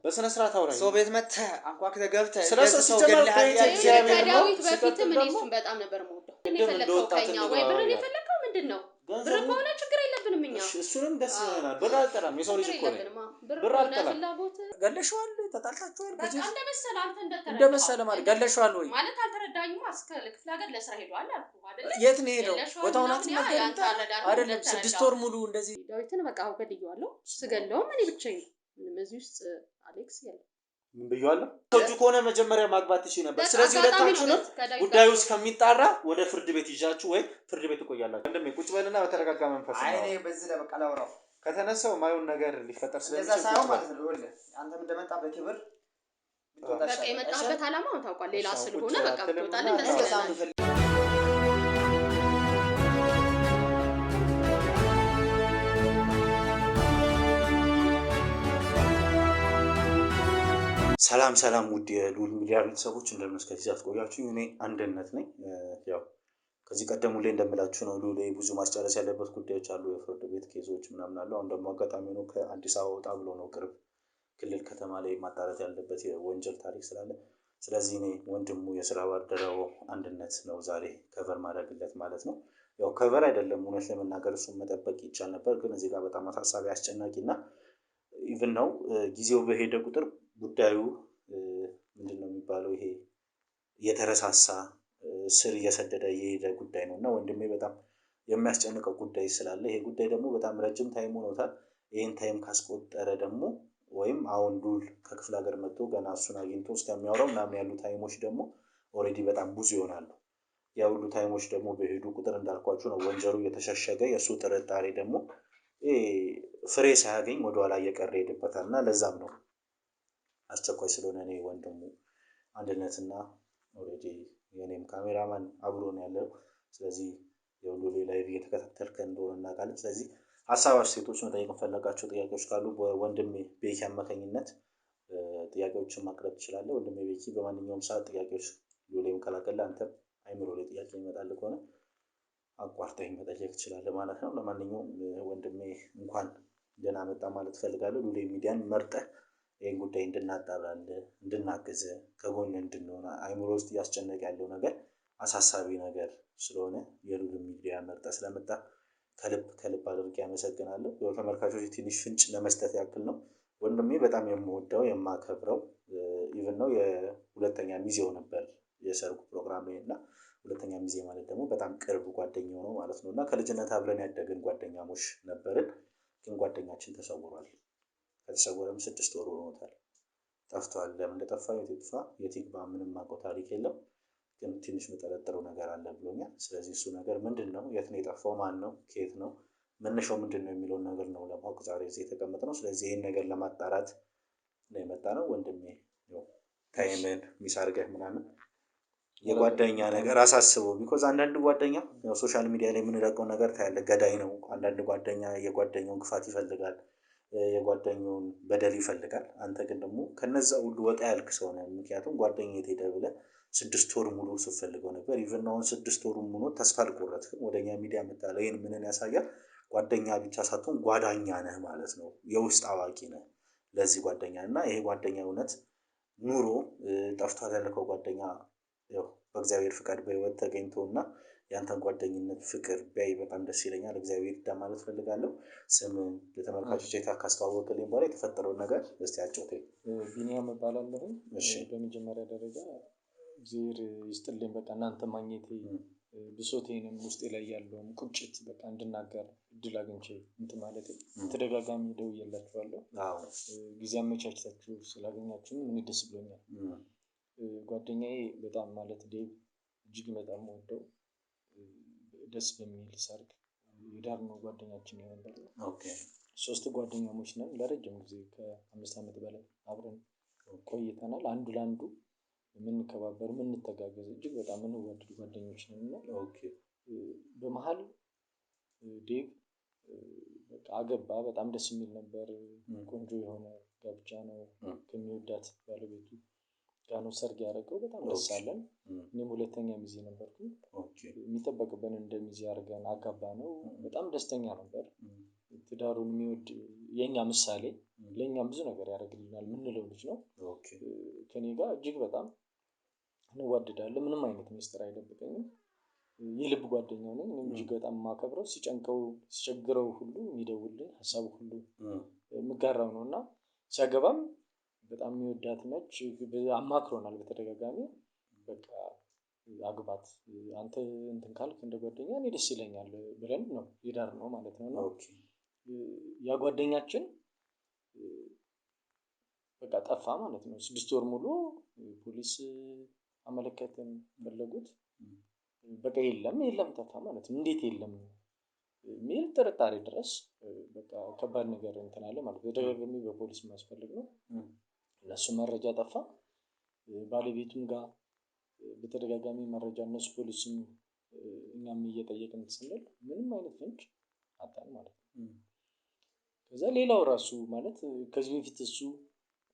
በስነ ስርዓት አውራኝ ሰው ቤት መጥተህ አንኳክተህ ገብተህ ስለሱ ሲጀመር ከዳዊት በፊትም እኔ እሱን በጣም ነበር የምወደው። እኔ ፈለከው ከኛ ወይ ብር ነው የፈለከው ምንድነው? ብር ከሆነ ችግር የለብንም እኛ። እሱንም ደስ ይለናል። ብር አልጠላም። የሰው ልጅ እኮ ነው። ብር አልጠላም። ገለሽዋል፣ ተጣልታችኋል። በቃ እንደመሰለ አንተ እንደመሰለ ማለት ገለሽዋል ወይ ማለት አልተረዳኝም። ክፍለ ሀገር ለስራ ሄዷል አልኩህ አይደል? የት ነው ሄደው? ቦታውን አትናገርም አይደለም? 6 ወር ሙሉ እንደዚህ ዳዊትን በቃ ገድየዋለሁ። ስገለውም እኔ ብቻዬን ምንም እዚህ ውስጥ አሌክስ ያለ ምን ብየዋለሁ? ወጁ ከሆነ መጀመሪያ ማግባት ትችይ ነበር። ስለዚህ ሁለታችሁንም ጉዳዩ እስከሚጣራ ወደ ፍርድ ቤት ይዣችሁ ወይ ፍርድ ቤት ትቆያላችሁ። እንደም ቁጭ በልና በተረጋጋ መንፈስ ነው። አይኔ በዚህ ለበቃ ላውራው ከተነሳው ማይሆን ነገር ሊፈጠር ስለዚህ ሳይሆን ማለት ነው። ወለ አንተም እንደመጣ በክብር በቃ የመጣበት አላማው ታውቃለህ። ሌላ ስለሆነ በቃ ብትወጣልን ደስ ይላል። ሰላም ውድ የሉል ሚዲያ ቤተሰቦች እንደምን እስከዚህ አትቆያችሁኝ። እኔ አንድነት ነኝ። ያው ከዚህ ቀደም ላይ እንደምላችሁ ነው ሉሌ ብዙ ማስጨረስ ያለበት ጉዳዮች አሉ፣ የፍርድ ቤት ኬዞች ምናምን አሉ። አሁን ደግሞ አጋጣሚ ነው ከአዲስ አበባ ወጣ ብሎ ነው ቅርብ ክልል ከተማ ላይ ማጣራት ያለበት የወንጀል ታሪክ ስላለ፣ ስለዚህ እኔ ወንድሙ የስራ ባልደረባው አንድነት ነው ዛሬ ከቨር ማድረግለት ማለት ነው። ያው ከቨር አይደለም እውነት ለመናገር እሱን መጠበቅ ይቻል ነበር፣ ግን እዚህ ጋር በጣም አሳሳቢ አስጨናቂና ኢቭን ነው ጊዜው በሄደ ቁጥር ጉዳዩ ምንድነው የሚባለው ይሄ የተረሳሳ ስር እየሰደደ የሄደ ጉዳይ ነው እና ወንድሜ በጣም የሚያስጨንቀው ጉዳይ ስላለ ይሄ ጉዳይ ደግሞ በጣም ረጅም ታይም ሆኖታል። ይሄን ታይም ካስቆጠረ ደግሞ ወይም አሁን ሉል ከክፍለ ሀገር መጥቶ ገና እሱን አግኝቶ እስከሚያወራው ምናምን ያሉ ታይሞች ደግሞ ኦልሬዲ በጣም ብዙ ይሆናሉ። ያ ሁሉ ታይሞች ደግሞ በሄዱ ቁጥር እንዳልኳችሁ ነው ወንጀሉ እየተሸሸገ የእሱ ጥርጣሬ ደግሞ ፍሬ ሳያገኝ ወደኋላ እየቀረ ይሄድበታል እና ለዛም ነው አስቸኳይ ስለሆነ እኔ ወንድሙ አንድነትና ኦልሬዲ የኔም ካሜራማን አብሮ ነው ያለው። ስለዚህ የሉሌ ላይቭ እየተከታተልከ እንደሆነ እናውቃለን። ስለዚህ ሀሳብ አስተያየቶች መጠየቅ ፈለጋቸው ጥያቄዎች ካሉ በወንድሜ ቤኪ አማካኝነት ጥያቄዎችን ማቅረብ ትችላለህ። ወንድሜ ቤኪ በማንኛውም ሰዓት ጥያቄዎች ሉሌም ከላከለ አንተም አይምሮ ላይ ጥያቄ ይመጣል ከሆነ አቋርጠኝ መጠየቅ ትችላለህ ማለት ነው። ለማንኛውም ወንድሜ እንኳን ደህና መጣ ማለት ፈልጋለሁ። ሉሌ ሚዲያን መርጠህ ይሄን ጉዳይ እንድናጣራለን እንድናግዝ ከጎን እንድንሆን አይምሮ ውስጥ እያስጨነቀ ያለው ነገር አሳሳቢ ነገር ስለሆነ የሉል ሚዲያ መርጠ ስለመጣ ከልብ አድርጌ አመሰግናለሁ። ተመልካቾች ትንሽ ፍንጭ ለመስጠት ያክል ነው ወንድሜ በጣም የምወደው የማከብረው ኢቭን ነው የሁለተኛ ሚዜው ነበር የሰርጉ ፕሮግራም ላይ እና ሁለተኛ ሚዜ ማለት ደግሞ በጣም ቅርብ ጓደኛው ነው ማለት ነው እና ከልጅነት አብረን ያደግን ጓደኛሞች ነበርን። ግን ጓደኛችን ተሰውሯል። ከተሰወረም 6 ወር ሆኖታል። ጠፍቷል። ለምን እንደጠፋ የት ይግባ ምንም የማውቀው ታሪክ የለም። ግን ትንሽ የምጠረጥረው ነገር አለ ብሎኛል። ስለዚህ እሱ ነገር ምንድነው? የት ነው የጠፋው? ማን ነው? ከየት ነው? መነሻው ምንድነው የሚለውን ነገር ነው ለማወቅ ዛሬ እዚህ የተቀመጥነው። ስለዚህ ይሄን ነገር ለማጣራት ነው የመጣነው። ወንድሜ ታይምን ሚስ አድርገህ ምናምን የጓደኛ ነገር አሳስበው ቢኮዝ አንዳንድ ጓደኛ ያው ሶሻል ሚዲያ ላይ የምንለቀው ነገር ታያለህ፣ ገዳይ ነው። አንዳንድ ጓደኛ የጓደኛውን ክፋት ይፈልጋል፣ የጓደኛውን በደል ይፈልጋል። አንተ ግን ደግሞ ከነዛ ሁሉ ወጣ ያልክ ሰው ነህ። ምክንያቱም ጓደኛዬ የት ሄደ ብለህ 6 ወር ሙሉ ስትፈልገው ነበር። ኢቭን አሁን 6 ወር ሙሉ ተስፋ አልቆረጥክም። ወደኛ ሚዲያ መጣለ። ይሄን ምንን ያሳያል? ጓደኛ ብቻ ሳትሆን ጓዳኛ ነህ ማለት ነው። የውስጥ አዋቂ ነህ ለዚህ ጓደኛ እና ይሄ ጓደኛ እውነት ኑሮ ጠፍቷል ያልከው ጓደኛ ያው በእግዚአብሔር ፍቃድ በህይወት ተገኝቶና ያንተን ጓደኝነት ፍቅር ቢያይ በጣም ደስ ይለኛል። እግዚአብሔር ይርዳ ማለት ፈልጋለሁ። ስም ለተመልካቾች ካስተዋወቅልኝ በኋላ የተፈጠረውን ነገር እስቲ አጫውተኝ። ቢኒያም እባላለሁ። እሺ በመጀመሪያ ደረጃ እግዚአብሔር ይስጥልኝ በቃ እናንተ ማግኘቴ ብሶቴንም ውስጤ ላይ ያለውን ቁጭት በቃ እንድናገር እድል አግኝቼ እንትን ማለት ተደጋጋሚ ደውዬላችኋለሁ። ጊዜ አመቻችታችሁ ስላገኛችሁ ምን ደስ ብሎኛል። ጓደኛዬ በጣም ማለት ዴቭ እጅግ በጣም ወደው ደስ በሚል ሰርግ የዳርነው ጓደኛችን ነበር። ኦኬ 3 ጓደኛሞች ነን። ለረጅም ጊዜ ከ5 ዓመት በላይ አብረን ቆይተናል። አንዱ ለአንዱ የምንከባበር የምንተጋገዝ እጅግ በጣም የምንዋደድ ጓደኞች ነን እና ኦኬ በመሃል ዴቭ በቃ አገባ። በጣም ደስ የሚል ነበር። ቆንጆ የሆነ ጋብቻ ነው። ከሚወዳት ባለቤቱ ጋር ነው ሰርግ ያደረገው። በጣም ደስ አለን። እኔም ሁለተኛ ሚዜ ነበርኩኝ። የሚጠበቅብን እንደ ሚዜ አድርገን አጋባ ነው። በጣም ደስተኛ ነበር። ትዳሩን የሚወድ የኛ ምሳሌ ለኛም ብዙ ነገር ያደርግልናል ምንለው ልጅ ነው። ከኔ ጋር እጅግ በጣም እንዋደዳለን። ምንም አይነት ሚስጥር አይደብቀኝም። የልብ ጓደኛው ነኝ። እኔም እጅግ በጣም የማከብረው ሲጨንቀው ሲቸግረው ሁሉ የሚደውልልኝ ሀሳቡ ሁሉ የምጋራው ነውና ሲያገባም በጣም የሚወዳት ነች። አማክሮናል በተደጋጋሚ በቃ አግባት አንተ እንትን ካልክ እንደ ጓደኛ እኔ ደስ ይለኛል ብለን ነው የዳርነው ማለት ነው። እና ያ ጓደኛችን በቃ ጠፋ ማለት ነው። 6 ወር ሙሉ ፖሊስ አመለከትን ፈለጉት። በቃ የለም ጠፋ ማለት ነው። እንዴት የለም የሚል ጥርጣሬ ድረስ በቃ ከባድ ነገር እንትን አለ ማለት ነው። በደጋጋሚ በፖሊስ ማስፈልግ ነው። እነሱ መረጃ ጠፋ። ባለቤቱም ጋር በተደጋጋሚ መረጃ እነሱ ፖሊስም እኛም እየጠየቅን ስንል ምንም አይነት ፍንጭ አጣን ማለት ነው። ከዛ ሌላው ራሱ ማለት ከዚህ በፊት እሱ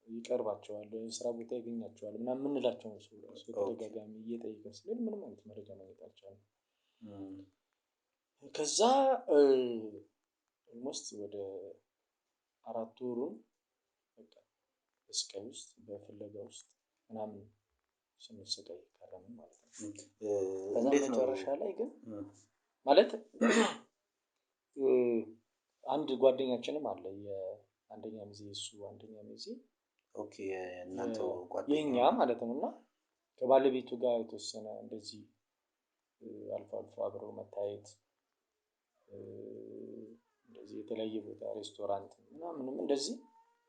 ይቀርባቸዋል ስራ ቦታ ያገኛቸዋል ምናምን የምንላቸው ሰዎች በተደጋጋሚ እየጠየቅን ስንል ምንም አይነት መረጃ ማግኘት አልቻልንም። ከዛ ኦልሞስት ወደ 4 ወሩን በቃ በስቃይ ውስጥ በፍለጋ ውስጥ ምናምን ስንሰቃይ ከረምን ማለት ነው። ከዛ መጨረሻ ላይ ግን ማለት አንድ ጓደኛችንም አለ የአንደኛ ሚዜ እሱ አንደኛ ሚዜ እናንተ ጓደኛ የኛ ማለት ነው። እና ከባለቤቱ ጋር የተወሰነ እንደዚህ አልፎ አልፎ አብረው መታየት እንደዚህ የተለያየ ቦታ ሬስቶራንት ምናምንም እንደዚህ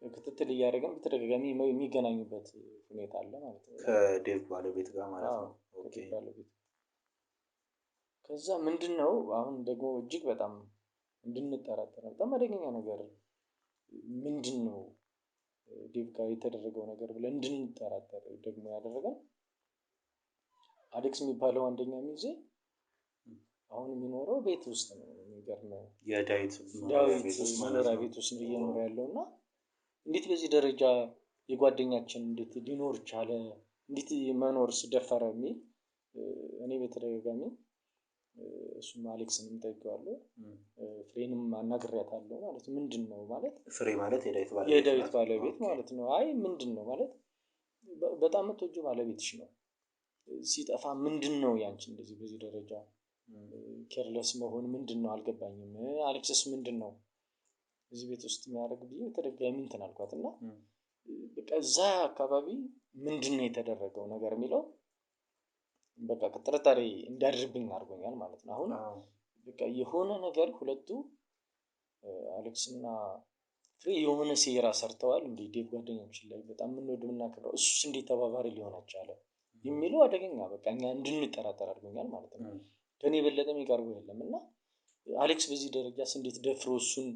ክትትል እያደረገን በተደጋጋሚ የሚገናኙበት ሁኔታ አለ ማለት ነው። ከዴቭ ባለቤት ጋር ማለት ነው። ከዛ ምንድነው አሁን ደግሞ እጅግ በጣም እንድንጠራጠር በጣም አደገኛ ነገር ምንድነው ዴቭ ጋር የተደረገው ነገር ብለን እንድንጠራጠር ደግሞ ያደረገን አሌክስ የሚባለው አንደኛ ሚዜ አሁን የሚኖረው ቤት ውስጥ ነው። የሚገርመው የዳዊት መኖሪያ ቤት ውስጥ ነው እየኖረ ያለው። እና እንዴት በዚህ ደረጃ የጓደኛችን እንዴት ሊኖር ቻለ እንዴት መኖርስ ደፈረ የሚል እኔ በተደጋጋሚ እሱም አሌክስንም ጠይቄዋለሁ። ፍሬንም አናግሬያታለሁ ማለት ምንድነው ማለት ፍሬ ማለት የዳዊት ባለቤት ማለት ነው። አይ ምንድነው ማለት በጣም የምትወጂው ባለቤትሽ ነው ሲጠፋ ምንድነው ያንቺ እንደዚህ በዚህ ደረጃ ኬርለስ መሆን ምንድነው አልገባኝም። አሌክስስ ምንድነው እዚህ ቤት ውስጥ የሚያደርግ ብዬ በተደጋጋሚ እንትን አልኳት። እና በቃ እዛ አካባቢ ምንድነው የተደረገው ነገር የሚለው በቃ ጥርጣሬ እንዳድርብኝ አድርጎኛል ማለት ነው። አሁን በቃ የሆነ ነገር ሁለቱ አሌክስ እና ፍሬ የሆነ ሴራ ሰርተዋል እንዴ ዴቭ ጓደኛችን ላይ በጣም የምንወደው የምናከብረው እሱስ እንዴት ተባባሪ ሊሆን ቻለ የሚለው አደገኛ በቃ እኛ እንድንጠራጠር አድርጎኛል ማለት ነው። ከእኔ የበለጠ የሚቀርበው የለም። እና አሌክስ በዚህ ደረጃስ እንዴት ደፍሮ እሱን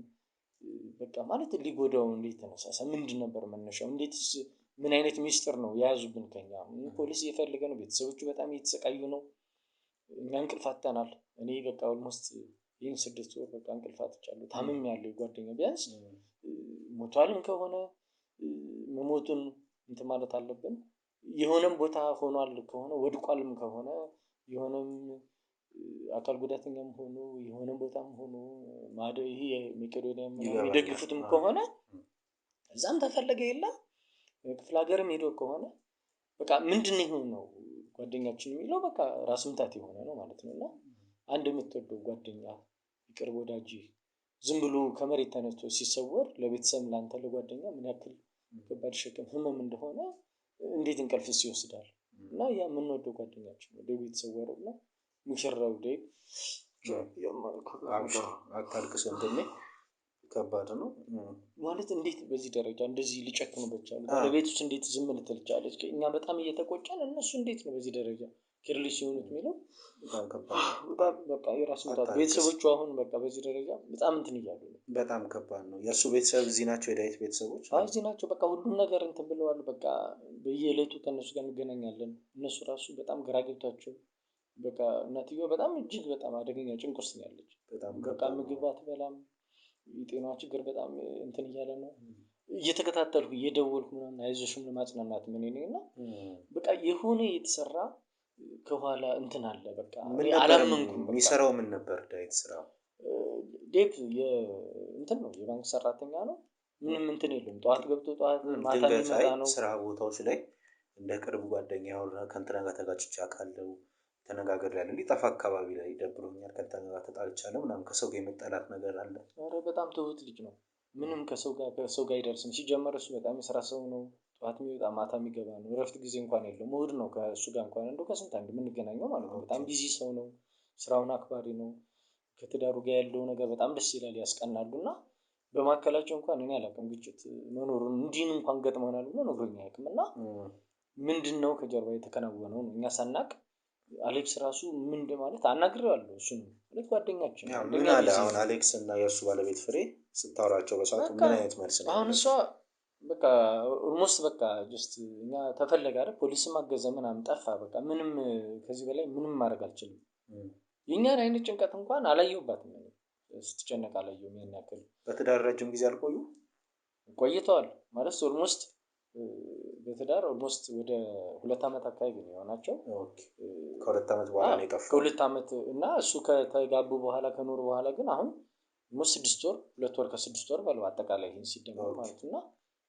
በቃ ማለት ሊጎዳው እንዴት ተነሳሳ ምንድን ነበር መነሻው እንዴትስ ምን አይነት ሚስጥር ነው የያዙብን ከኛ ፖሊስ እየፈለገ ነው ቤተሰቦቹ በጣም እየተሰቃዩ ነው። እኛ እንቅልፍ አጥተናል። እኔ በቃ ኦልሞስት ይሄን 6 ወር በቃ እንቅልፍ አጥቻለሁ። ታምሜያለሁ። ጓደኛ ቢያንስ ሞቷልም ከሆነ መሞቱን እንትን ማለት አለብን። የሆነም ቦታ ሆኗል ከሆነ ወድቋልም ከሆነ የሆነም አካል ጉዳተኛም ሆኖ የሆነም ቦታም ሆኖ ይሄ መቄዶንያም የሚደግፉትም ከሆነ እዛም ተፈለገ የለም ክፍለ ሀገርም ሄዶ ከሆነ በቃ ምንድነው የሆነው ጓደኛችን የሚለው በቃ ራስ ምታት የሆነ ነው ማለት ነው። እና አንድ የምትወደው ጓደኛ የቅርብ ወዳጅህ ዝም ብሎ ከመሬት ተነስቶ ሲሰወር ለቤተሰብ ላንተ ለጓደኛ ምን ያክል ከባድ ሸክም ህመም እንደሆነ እንዴት እንቅልፍስ ይወስዳል። እና ያ የምንወደው ጓደኛችን ነው ዴቭ የተሰወረው እና ሙሽራው ዴቭ አታልቅስ ወንድሜ ከባድ ነው ማለት እንዴት በዚህ ደረጃ እንደዚህ ሊጨክኑበት ቻሉ? ባለቤት ውስጥ እንዴት ዝም ልትል ቻለች? እኛ በጣም እየተቆጨን እነሱ እንዴት ነው በዚህ ደረጃ ኬርለስ የሆኑት የሚለው በጣም ከባድ ነው። በቃ የራስ ምታት ቤተሰቦቹ አሁን በቃ በዚህ ደረጃ በጣም እንትን እያሉ ነው። በጣም ከባድ ነው። የእርሱ ቤተሰብ እዚህ ናቸው የዳዊት ቤተሰቦች እዚህ ናቸው። በቃ ሁሉም ነገር እንትን ብለዋል። በቃ በየዕለቱ ከእነሱ ጋር እንገናኛለን። እነሱ ራሱ በጣም ግራ ገብቷቸው በቃ እናትየው በጣም እጅግ በጣም አደገኛ ጭንቅ ውስጥ ነው ያለችው። በቃ ምግብ አትበላም። የጤናዋ ችግር በጣም እንትን እያለ ነው። እየተከታተልኩ እየደወልኩ ምናምን አይዞሽም ለማጽናናት ምን እኔ እና በቃ የሆነ የተሰራ ከኋላ እንትን አለ። በቃ አላመንኩም። የሚሰራው ምን ነበር ዳዊት ስራው? ዴቭ እንትን ነው የባንክ ሰራተኛ ነው። ምንም እንትን የለውም። ጠዋት ገብቶ ጠዋት ማታ የሚመጣ ነው። ስራ ቦታዎች ላይ እንደ ቅርብ ጓደኛ ያወራ ከእንትና ጋር ተጋጭቼ አውቃለሁ ተነጋግሬያለሁ ሊጠፋ አካባቢ ላይ ደብሮኛል ከእንትና ጋር ተጣልቻለሁ ምናምን ከሰው ጋር የመጣላት ነገር አለ። ኧረ በጣም ትሁት ልጅ ነው። ምንም ከሰው ጋር አይደርስም። ሲጀመር እሱ በጣም የስራ ሰው ነው። ጠዋት የሚወጣ ማታ የሚገባ ነው። እረፍት ጊዜ እንኳን የለውም። እሑድ ነው ከእሱ ጋር እንኳን እንደው ከስንት አንድ የምንገናኘው ማለት ነው። በጣም ቢዚ ሰው ነው። ስራውን አክባሪ ነው። ከትዳሩ ጋር ያለው ነገር በጣም ደስ ይላል፣ ያስቀናሉ። እና በመካከላቸው እንኳን እኔ አላውቅም ግጭት መኖሩን እንዲህን እንኳን ገጥመናል ብሎ ነግሮኝ አያውቅም። እና ምንድነው ከጀርባ የተከናወነው ነው እኛ ሳናውቅ። አሌክስ ራሱ ምንድን ማለት አናግሬዋለሁ። እሱን ሁለት ጓደኛችን ምን አለ አሁን አሌክስ እና የእሱ ባለቤት ፍሬ ስታወራቸው በሰዓቱ ምን አይነት መልስ ነው? አሁን እሷ በቃ ኦልሞስት በቃ ጀስት እኛ ተፈለገ አይደል ፖሊስም አገዘ ምናምን ጠፋ። በቃ ምንም ከዚህ በላይ ምንም ማድረግ አልችልም። የእኛን አይነት ጭንቀት እንኳን አላየሁባትም። ስትጨነቅ አላየሁም። ያን ያክል በትዳር ረጅም ጊዜ አልቆዩ ቆይተዋል ማለት ኦልሞስት በትዳር ኦልሞስት ወደ 2 ዓመት አካባቢ ነው የሆናቸው። ከ2 ዓመት በኋላ ነው የጠፋው። ከ2 ዓመት እና እሱ ከተጋቡ በኋላ ከኖሩ በኋላ ግን አሁን ኦልሞስት 6 ወር 2 ወር ከ6 ወር ባለው አጠቃላይ ይሄን ሲደመር ማለት እና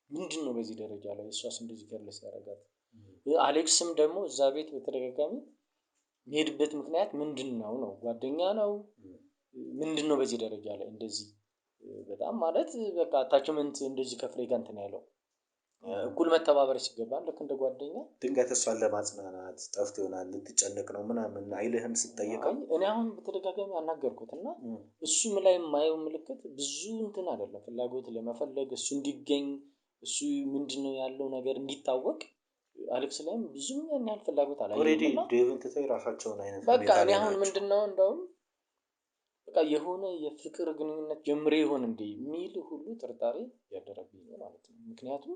ምንድነው በዚህ ደረጃ ላይ እሷስ እንደዚህ ከርለስ ያደርጋት? አሌክስም ደግሞ እዛ ቤት በተደጋጋሚ የሄድበት ምክንያት ምንድነው ነው? ጓደኛ ነው ምንድነው በዚህ ደረጃ ላይ እንደዚህ በጣም ማለት በቃ አታችመንት እንደዚህ ከፍሬ ጋር እንትን ያለው እኩል መተባበር ሲገባን ልክ እንደ ጓደኛ ድንገት እሷን ለማጽናናት ጠፍቶ ይሆናል ልትጨነቅ ነው ምናምን አይልህም ስትጠይቀው? እኔ አሁን በተደጋጋሚ አናገርኩትና እሱም ላይ የማየው ምልክት ብዙ እንትን አይደለም ፍላጎት ለመፈለግ እሱ እንዲገኝ እሱ ምንድነው ያለው ነገር እንዲታወቅ አሌክስ ላይም ብዙም ያን ያህል ፍላጎት አላየሁም። ኦሬዲ ዴቭን ትተው የራሳቸውን አይነት በቃ እኔ አሁን ምንድነው እንደውም በቃ የሆነ የፍቅር ግንኙነት ጀምሬ ይሆን እንዴ የሚል ሁሉ ጥርጣሬ ያደረብኝ ነው ማለት ነው። ምክንያቱም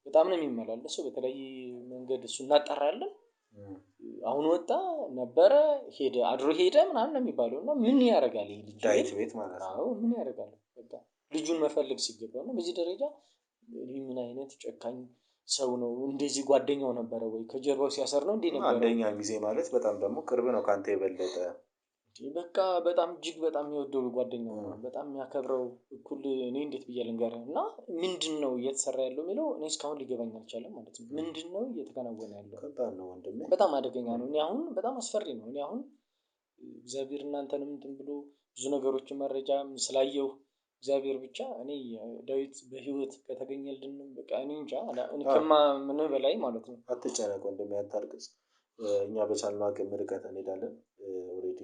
በጣም ነው የሚመላለሰው በተለይ መንገድ እሱ እናጣራለን። አሁን ወጣ ነበረ ሄደ አድሮ ሄደ ምናምን ነው የሚባለው። እና ምን ያደርጋል ይሄ ልጅ ዳይት ቤት ማለት ነው። ምን ያደርጋል በቃ ልጁን መፈለግ ሲገባው ነው በዚህ ደረጃ። ምን አይነት ጨካኝ ሰው ነው? እንደዚህ ጓደኛው ነበረ ወይ ከጀርባው ሲያሰር ነው እንዴ ነበር? አንደኛ ጊዜ ማለት በጣም ደግሞ ቅርብ ነው ካንተ የበለጠ በቃ በጣም እጅግ በጣም የሚወደው ጓደኛው ነው። በጣም የሚያከብረው እኩል እኔ እንዴት ብዬ ልንገርህ? እና ምንድነው እየተሰራ ያለው የሚለው እኔ እስካሁን ሊገባኝ አልቻለም ማለት ነው። ምንድነው እየተከናወነ ያለው? ከባድ ነው ወንድሜ፣ በጣም አደገኛ ነው። እኔ አሁን በጣም አስፈሪ ነው። እኔ አሁን እግዚአብሔር እናንተንም እንትን ብሎ ብዙ ነገሮችን መረጃ ስላየሁ እግዚአብሔር ብቻ እኔ ዳዊት በህይወት ከተገኘልን በቃ እኔ እንጃ ከማምን በላይ ማለት ነው። አትጨነቅ ወንድሜ፣ አታልቅስ። እኛ በቻልነው አቅም ርቀት እንሄዳለን። ኦሬዲ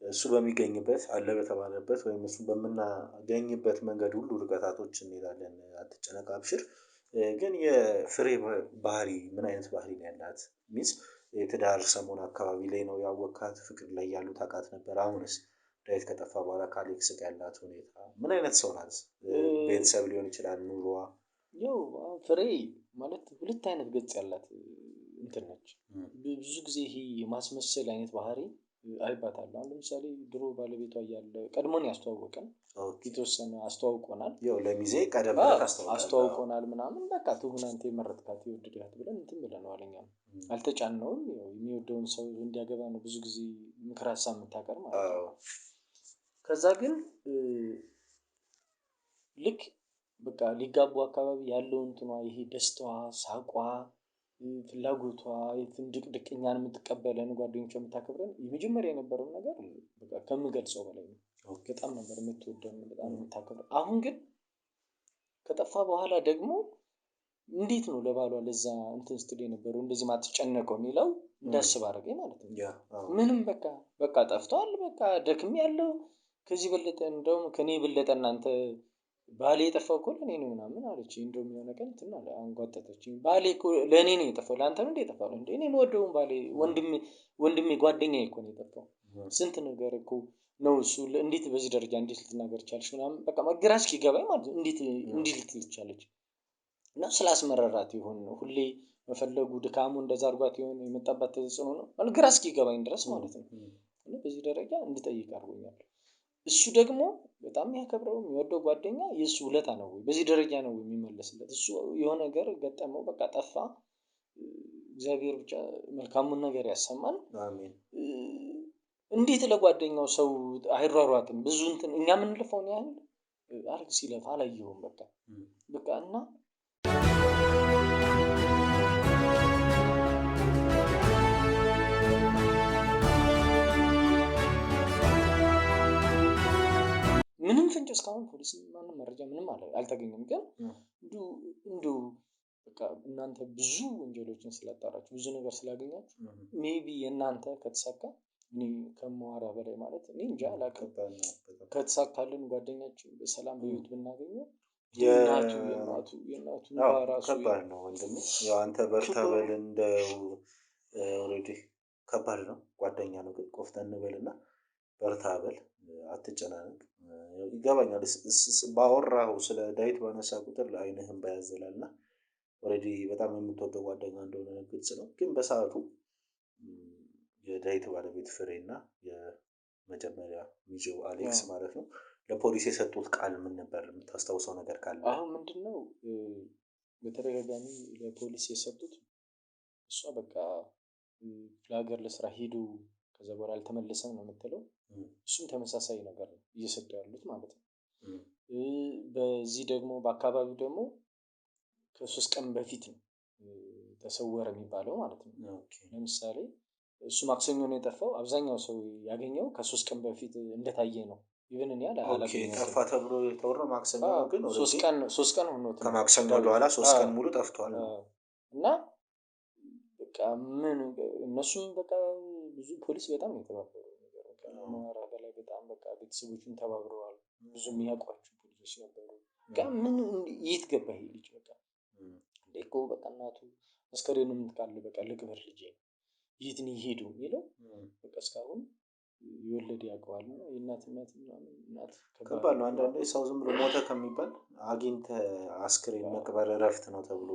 እሱ በሚገኝበት አለ በተባለበት ወይም እሱ በምናገኝበት መንገድ ሁሉ ርቀታቶች እንሄዳለን። አትጨነቅ አብሽር። ግን የፍሬ ባህሪ ምን አይነት ባህሪ ነው ያላት? ሚስ የትዳር ሰሞን አካባቢ ላይ ነው ያወካት? ፍቅር ላይ ያሉ ታውቃት ነበር? አሁንስ ዳዊት ከጠፋ በኋላ ከአሌክስ ጋር ያላት ሁኔታ ምን አይነት ሰው ናት? ቤተሰብ ሊሆን ይችላል ኑሮዋ። ያው ፍሬ ማለት ሁለት አይነት ገጽ ያላት እንትን ነች። ብዙ ጊዜ ይሄ የማስመሰል አይነት ባህሪ አይባታለሁ። አሁን ለምሳሌ ድሮ ባለቤቷ እያለ ቀድሞን ያስተዋወቀን የተወሰነ አስተዋውቆናል። ያው ለሚዜ ቀደም ብለህ አስተዋውቆናል ምናምን በቃ ትሁን አንተ የመረጥካት የወደድካት ብለን እንትን ብለነዋል። እኛም አልተጫነውም። ያው የሚወደውን ሰው እንዲያገባ ነው ብዙ ጊዜ ምክር ሀሳብ የምታቀር ማለት ነው። ከዛ ግን ልክ በቃ ሊጋቡ አካባቢ ያለው እንትኗ ይሄ ደስታዋ፣ ሳቋ፣ ፍላጎቷ የፍንድቅድቅ እኛን የምትቀበለን ጓደኞቿ የምታከብረን የመጀመሪያ የነበረው ነገር በቃ ከምገልጸው በላይ ነው። በጣም ነበር የምትወደን በጣም የምታከብረን። አሁን ግን ከጠፋ በኋላ ደግሞ እንዴት ነው ለባሏ ለዛ እንትን ስትል የነበረው እንደዚህ ማትጨነቀው የሚለው እንዳስብ አደረገኝ ማለት ነው። ምንም በቃ ጠፍቷል። በቃ ደክሜያለሁ። ከዚህ በለጠ እንደውም ከኔ በለጠ እናንተ ባሌ የጠፋው እኮ ለኔ ነው ምናምን አለችኝ። እንደውም የሆነ ቀን እንትን አለ አንጓጠጠችኝ። ባሌ እኮ ለኔ ነው የጠፋው ለአንተ ነው እንዴ የጠፋው? እንዴ እኔ የምወደውን ባሌ ወንድሜ ጓደኛዬ እኮ ነው የጠፋው። ስንት ነገር እኮ ነው እሱ እንዴት በዚህ ደረጃ እንዴት ልትናገር ቻለች? ምናምን በቃ ግራ እስኪገባኝ ማለት ነው። እንዴት እንዲህ ልትል ቻለች? እና ስላስመረራት ይሆን ነው ሁሌ መፈለጉ ድካሙ እንደዛ አድርጓት ይሆን የመጣባት ተጽዕኖ ነው ማለት ግራ እስኪገባኝ ድረስ ማለት ነው። እና በዚህ ደረጃ እንድጠይቅ አድርጎኛል። እሱ ደግሞ በጣም የሚያከብረው የሚወደው ጓደኛ የእሱ ውለታ ነው ወይ በዚህ ደረጃ ነው የሚመለስለት? እሱ የሆነ ነገር ገጠመው በቃ ጠፋ። እግዚአብሔር ብቻ መልካሙን ነገር ያሰማን። አሜን። እንዴት ለጓደኛው ሰው አይሯሯጥም? ብዙ እንትን እኛ የምንለፋውን ያህል አሌክስ ሲለፋ አላየሁም። በቃ እና ምንም ፍንጭ እስካሁን ፖሊስ ማንም መረጃ ምንም አልተገኘም። ግን እንዲሁ በቃ እናንተ ብዙ ወንጀሎችን ስላጣራችሁ ብዙ ነገር ስላገኛችሁ ሜቢ የእናንተ ከተሳካ እኔ ከመዋራ በላይ ማለት እኔ እንጃ አላውቅም። ከተሳካልን ጓደኛችን በሰላም በህይወት ብናገኘው የእናቱ ራሱ ከባድ ነው ወንድሜ። ያው አንተ በርታ በል እንደው ኦልሬዲ ከባድ ነው። ጓደኛ ነው ግን ቆፍጠን በልና በርታ በል አትጨናነቅ። ይገባኛል ባወራው ስለ ዳዊት ባነሳ ቁጥር ለአይንህም ባያዘላልና ኦልሬዲ በጣም የምትወደው ጓደኛ እንደሆነ ግልጽ ነው። ግን በሰዓቱ የዳዊት ባለቤት ፍሬና የመጀመሪያ ሚዜው አሌክስ ማለት ነው ለፖሊስ የሰጡት ቃል ምን ነበር? የምታስታውሰው ነገር ካለ? አሁን ምንድነው በተደጋጋሚ ለፖሊስ የሰጡት እሷ በቃ ለሀገር ለስራ ሄዱ ከዛ በኋላ አልተመለሰም ነው የምትለው። እሱም ተመሳሳይ ነገር ነው እየሰጡ ያሉት ማለት ነው። በዚህ ደግሞ በአካባቢው ደግሞ ከ3 ቀን በፊት ነው ተሰወረ የሚባለው ማለት ነው። ለምሳሌ እሱ ማክሰኞ ነው የጠፋው። አብዛኛው ሰው ያገኘው ከ3 ቀን በፊት እንደታየ ነው። ኢቭን እኔ አላገኘሁትም። ጠፋ ተብሎ የተወራው ማክሰኞ ነው፣ ግን 3 ቀን ሆኖት ከማክሰኞ በኋላ 3 ቀን ሙሉ ጠፍቷል። እና በቃ ምን እነሱም በቃ ብዙ ፖሊስ በጣም ነው የተባበረው። ከመዋራ በላይ በጣም በቃ ቤተሰቦቹን ተባብረዋል። ብዙ የሚያውቋቸው ፖሊሶች ነበሩ። በቃ ምን የት ገባ ይሄ ልጅ? በቃ እኮ በቃ እናቱ አስከሬኑን ካለ በቃ ልቅበር ልጄ የት ነው የሄደው የሚለው በቃ እስካሁን የወለደ ያውቀዋል ነው። የእናትነት ምናምን እናት ከባድ ነው። አንዳንዴ ሰው ዝም ብሎ ሞተ ከሚባል አግኝተህ አስክሬን መቅበር እረፍት ነው ተብሎ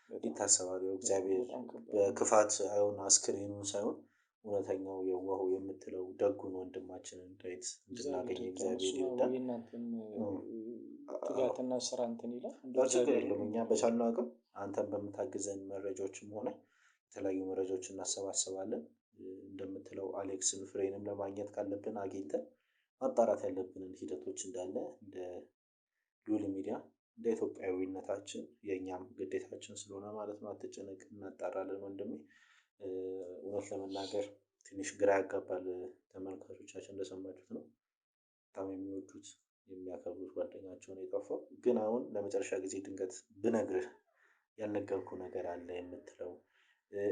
ይታሰባል። እግዚአብሔር በክፋት አይሆን አስክሬኑን ሳይሆን እውነተኛው የዋሁ የምትለው ደጉን ወንድማችንን ዳዊት እንድናገኝ እግዚአብሔር ይርዳል። ትጋትና ስራ እንትን ይላል። ችግር የለውም። እኛ በቻልነው አቅም አንተን በምታግዘን መረጃዎችም ሆነ የተለያዩ መረጃዎችን እናሰባስባለን። እንደምትለው አሌክስን ፍሬንም ለማግኘት ካለብን አግኝተን ማጣራት ያለብንን ሂደቶች እንዳለ እንደ ሉል ሚዲያ እንደ ኢትዮጵያዊነታችን የእኛም ግዴታችን ስለሆነ ማለት ነው። አትጨነቅ፣ እናጣራለን ወንድሜ። እውነት ለመናገር ትንሽ ግራ ያጋባል። ተመልካቾቻችን እንደሰማችሁት ነው በጣም የሚወዱት የሚያከብሩት ጓደኛቸውን የጠፋው። ግን አሁን ለመጨረሻ ጊዜ ድንገት ብነግርህ ያልነገርኩ ነገር አለ የምትለው፣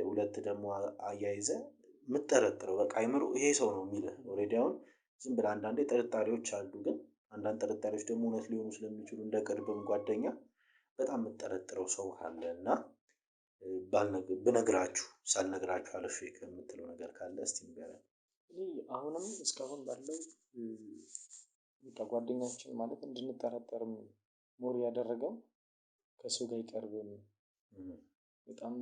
ሁለት ደግሞ አያይዘ የምትጠረጥረው በቃ አይምሮ ይሄ ሰው ነው የሚልህ ኦልሬዲ አሁን ዝም ብለህ አንዳንዴ ጥርጣሬዎች አሉ። ግን አንዳንድ ጥርጣሬዎች ደግሞ እውነት ሊሆኑ ስለሚችሉ እንደ ቅርብም ጓደኛ በጣም የምትጠረጥረው ሰው ካለ እና ብነግራችሁ ሳልነግራችሁ አልፌ ከምትለው ነገር ካለ እስቲ ንገረን። አሁንም እስካሁን ባለው በቃ ጓደኛችን ማለት እንድንጠረጠርም ሞር ያደረገው ከሰው ጋር አይቀርብም። በጣም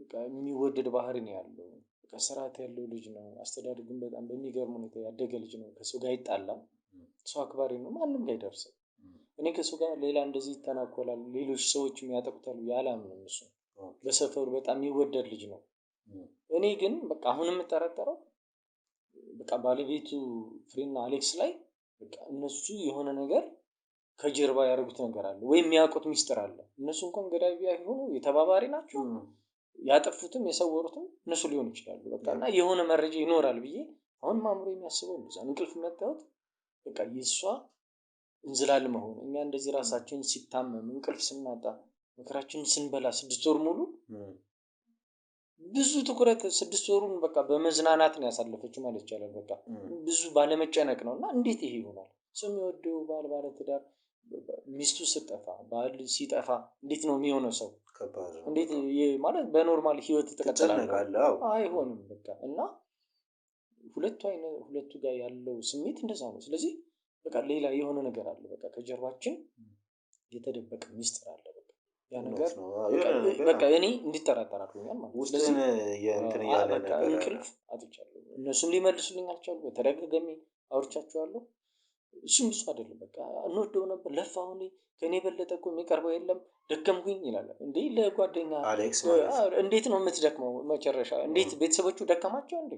በቃ የሚወደድ ባህሪ ነው ያለው። በቃ ስርዓት ያለው ልጅ ነው። አስተዳደጉን በጣም በሚገርም ሁኔታ ያደገ ልጅ ነው። ከሰው ጋር አይጣላም። ሰው አክባሪ ነው። ማንም ጋር አይደርስም። እኔ ከሰው ጋር ሌላ እንደዚህ ይተናኮላል ሌሎች ሰዎችም ያጠቁታሉ ያላምንም። እሱ በሰፈሩ በጣም የሚወደድ ልጅ ነው። እኔ ግን በቃ አሁን የምጠረጠረው በቃ ባለቤቱ ፍሬና አሌክስ ላይ በቃ እነሱ የሆነ ነገር ከጀርባ ያደረጉት ነገር አለ ወይ የሚያውቁት ሚስጥር አለ። እነሱ እንኳን ገዳይ ቢሆኑ የተባባሪ ናቸው። ያጠፉትም የሰወሩትም እነሱ ሊሆኑ ይችላሉ። በቃ እና የሆነ መረጃ ይኖራል ብዬ አሁን ማምሮ የሚያስበው እንደዛ እንቅልፍ መጣሁት። በቃ የሷ እንዝላል መሆን እኛ እንደዚህ ራሳችን ሲታመም እንቅልፍ ስናጣ መከራችንን ስንበላ 6 ወር ሙሉ ብዙ ትኩረት 6 ወሩን በቃ በመዝናናት ነው ያሳለፈችው ማለት ይቻላል። በቃ ብዙ ባለመጨነቅ ነውና እንዴት ይሄ ይሆናል? ሰው የሚወደው ባለ ትዳር ሚስቱ ስትጠፋ ባል ሲጠፋ እንዴት ነው የሚሆነው? ሰው እንዴት ማለት በኖርማል ህይወት ተቀጥላለው አይሆንም። በቃ እና ሁለቱ ጋር ያለው ስሜት እንደዛ ነው። ስለዚህ በቃ ሌላ የሆነ ነገር አለ። በቃ ከጀርባችን የተደበቀ ሚስጥር አለ። በቃ ያ ነገር በቃ እኔ እንዲጠራጠር አድርጎኛል ማለት ነው። ስለዚህ የእንትን ያለ ነገር እንቅልፍ አጥቻለሁ። እነሱም ሊመልሱልኝ አልቻሉም። በተደጋጋሚ አውርቻቸዋለሁ። እሱም ብዙ አይደለም በቃ እንወደው ነበር ለፋው እኔ ከኔ የበለጠ እኮ የሚቀርበው የለም ደከምኩኝ ይላል። እንዴ ለጓደኛ አሌክስ እንዴት ነው የምትደክመው? መጨረሻ እንዴት ቤተሰቦቹ ደከማቸው እንዴ?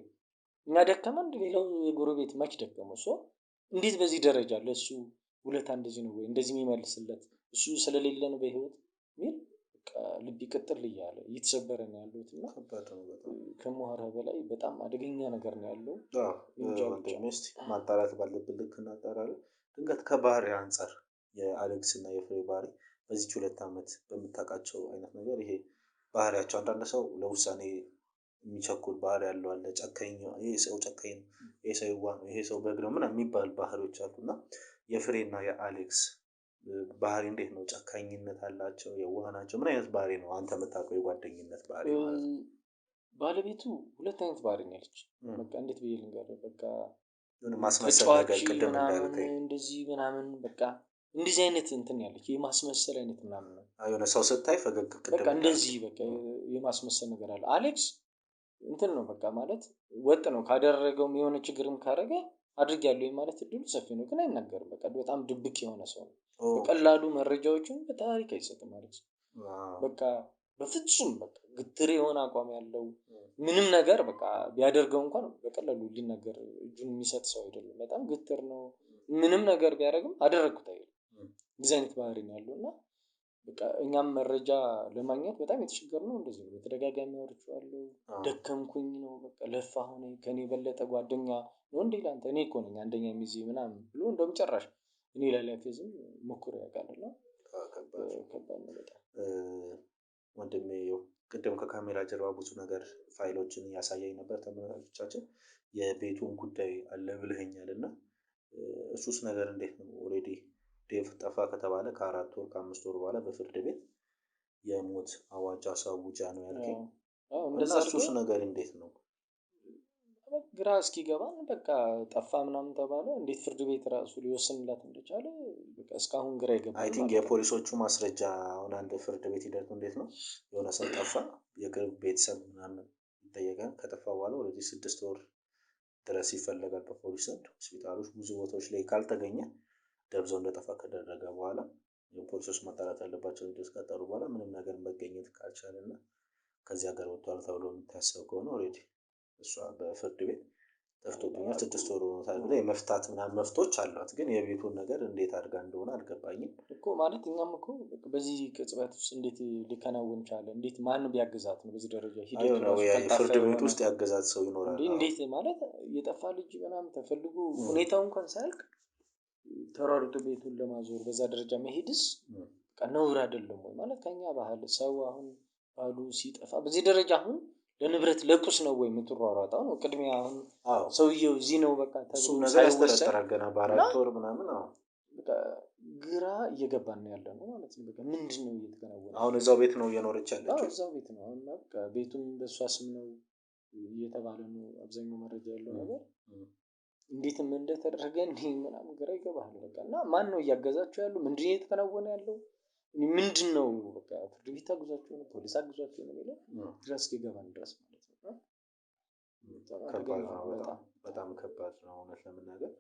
እኛ ደከመን ሌላው የጎረቤት መች ደከመው ሰው እንዴት በዚህ ደረጃ ለሱ ውለታ እንደዚህ ነው ወይ እንደዚህ የሚመልስለት እሱ ስለሌለ ነው በህይወት ሚል በቃ ልብ ይቀጥል እያለ እየተሰበረ ነው ያለሁት እና ከመዋራ በላይ በጣም አደገኛ ነገር ነው ያለው። ወንድሜስቲ ማጣራት ባለብን ልክ እናጣራለን። ድንገት ከባህሪ አንፃር የአሌክስ እና የፍሬ ባህሪ በዚህ 2 አመት በምታውቃቸው አይነት ነገር ይሄ ባህሪያቸው አንዳንድ ሰው ለውሳኔ የሚቸኩል ባህሪ ያለው አለ። ጨካኝ ይሄ ሰው ጨካኝ ነው፣ ይሄ ሰው የዋህ ነው፣ ይሄ ሰው በግ ነው ምናምን የሚባል ባህሪዎች አሉና የፍሬና የአሌክስ ባህሪ እንዴት ነው? ጨካኝነት አላቸው? የዋህ ናቸው? ምን አይነት ባህሪ ነው አንተ የምታውቀው የጓደኝነት ባህሪ ማለት ነው? ባለቤቱ 2 አይነት ባህሪ ነው ያለች። በቃ እንዴት ብዬ ልንገርህ በቃ የሆነ ማስመሰል ነገር ቅድም እንዳልከኝ እንደዚህ ምናምን በቃ እንደዚህ አይነት እንትን ያለች የማስመሰል አይነት ምናምን ነው። የሆነ ሰው ስታይ ፈገግ ቅድም በቃ እንደዚህ በቃ የማስመሰል ነገር አለ። አሌክስ እንትን ነው በቃ ማለት ወጥ ነው። ካደረገውም የሆነ ችግርም ካደረገ አድርጌያለሁ ማለት እድሉ ሰፊ ነው፣ ግን አይናገርም። በቃ በጣም ድብቅ የሆነ ሰው ነው። በቀላሉ መረጃዎችን በታሪክ አይሰጥም ማለት ነው። በቃ በፍጹም በቃ ግትር የሆነ አቋም ያለው ምንም ነገር በቃ ቢያደርገው እንኳን በቀላሉ ሊናገር እጁን የሚሰጥ ሰው አይደለም። በጣም ግትር ነው። ምንም ነገር ቢያደርግም አደረግኩት አይልም። እንደዚህ አይነት ባህሪ ነው ያለው እና በቃ እኛም መረጃ ለማግኘት በጣም የተቸገርነው እንደዚህ ነው። በተደጋጋሚ አውርቼዋለሁ። ደከምኩኝ ነው በቃ ለፋሁ ነኝ ከኔ የበለጠ ጓደኛ ነው እንዴ ላንተ እኔ እኮ ነኝ አንደኛ ሚዜ ምናምን ብሎ እንደውም ጭራሽ እኔ ላይ ሊያፌዝም ሞክሮ ያውቃል እና ከባድ ነው በጣም። ወንድሜ ቅድም ከካሜራ ጀርባ ብዙ ነገር ፋይሎችን እያሳየኝ ነበር። ተመልካቾቻችን የቤቱን ጉዳይ አለ ብለኸኛል እና እሱስ ነገር እንዴት ነው? ኦልሬዲ ዴቭ ጠፋ ከተባለ ከ4 ወር ከ5 ወር በኋላ በፍርድ ቤት የሞት አዋጅ አሳውጃ ነው ያልከኝ እና እሱስ ነገር እንዴት ነው? ግራ እስኪገባን በቃ ጠፋ ምናምን ተባለ። እንዴት ፍርድ ቤት ራሱ ሊወስንላት እንደቻለ በቃ እስካሁን ግራ ይገባል። አይ ቲንክ የፖሊሶቹ ማስረጃ አሁን አንድ ፍርድ ቤት ሂደቱ እንዴት ነው? የሆነ ሰው ጠፋ፣ የቅርብ ቤተሰብ ምናምን ይጠየቃል። ከጠፋ በኋላ ወደ 6 ወር ድረስ ይፈለጋል በፖሊስ ዘንድ። ሆስፒታሎች ብዙ ቦታዎች ላይ ካልተገኘ ደብዛው እንደጠፋ ከደረገ በኋላ የፖሊሶች ማጣራት ያለባቸው ቪዲዮስ ካጣሩ በኋላ ምንም ነገር መገኘት ካልቻለና ከዚህ ሀገር ወጥቷል ተብሎ የሚታሰብ ከሆነ ኦልሬዲ እሷ በፍርድ ቤት ጠፍቶብኛል 6 ወር ሆኖታል ብላ የመፍታት ምናምን መፍቶች አሏት። ግን የቤቱን ነገር እንዴት አድርጋ እንደሆነ አልገባኝም እኮ ማለት እኛም እኮ በዚህ ቅጽበት ውስጥ እንዴት ሊከናወን ቻለ? እንዴት ማን ቢያግዛት ነው በዚህ ደረጃ ሂደት ነው? ፍርድ ቤት ውስጥ ያገዛት ሰው ይኖራል? እንዴት ማለት የጠፋ ልጅ ምናምን ተፈልጎ ሁኔታው እንኳን ሳያልቅ ተሯሩጦ ቤቱን ለማዞር በዛ ደረጃ መሄድስ በቃ ነውር አይደለም ወይ? ማለት ከኛ ባህል ሰው አሁን ባሉ ሲጠፋ በዚህ ደረጃ አሁን ለንብረት ለቁስ ነው ወይ የምትሯሯጠው ነው? ቅድሚያ አሁን ሰውየው እዚህ ነው በቃ እሱም ነገር ያስጠረጥራል ገና በ4 ወር ምናምን። በቃ ግራ እየገባን ነው ያለነው ማለት ነው። በቃ ምንድነው እየተከናወነ? አሁን እዛው ቤት ነው እየኖረች ያለችው? እዛው ቤት ነው አሁን በቃ ቤቱም በእሷ ስም ነው እየተባለ ነው አብዛኛው መረጃ ያለው ነገር። እንዴትም እንደተደረገ ምናምን ግራ ይገባል በቃ። እና ማን ነው እያገዛቸው ያለው? ምንድነው እየተከናወነ ያለው? ምንድነው በቃ ፍርድ ቤት አግዟቸው ነው ፖሊስ አግዟቸው ነው የሚለው ድረስ ይገባል ድረስ ማለት ነው። ከባድ ነው በጣም ከባድ ነው እውነት ለመናገር።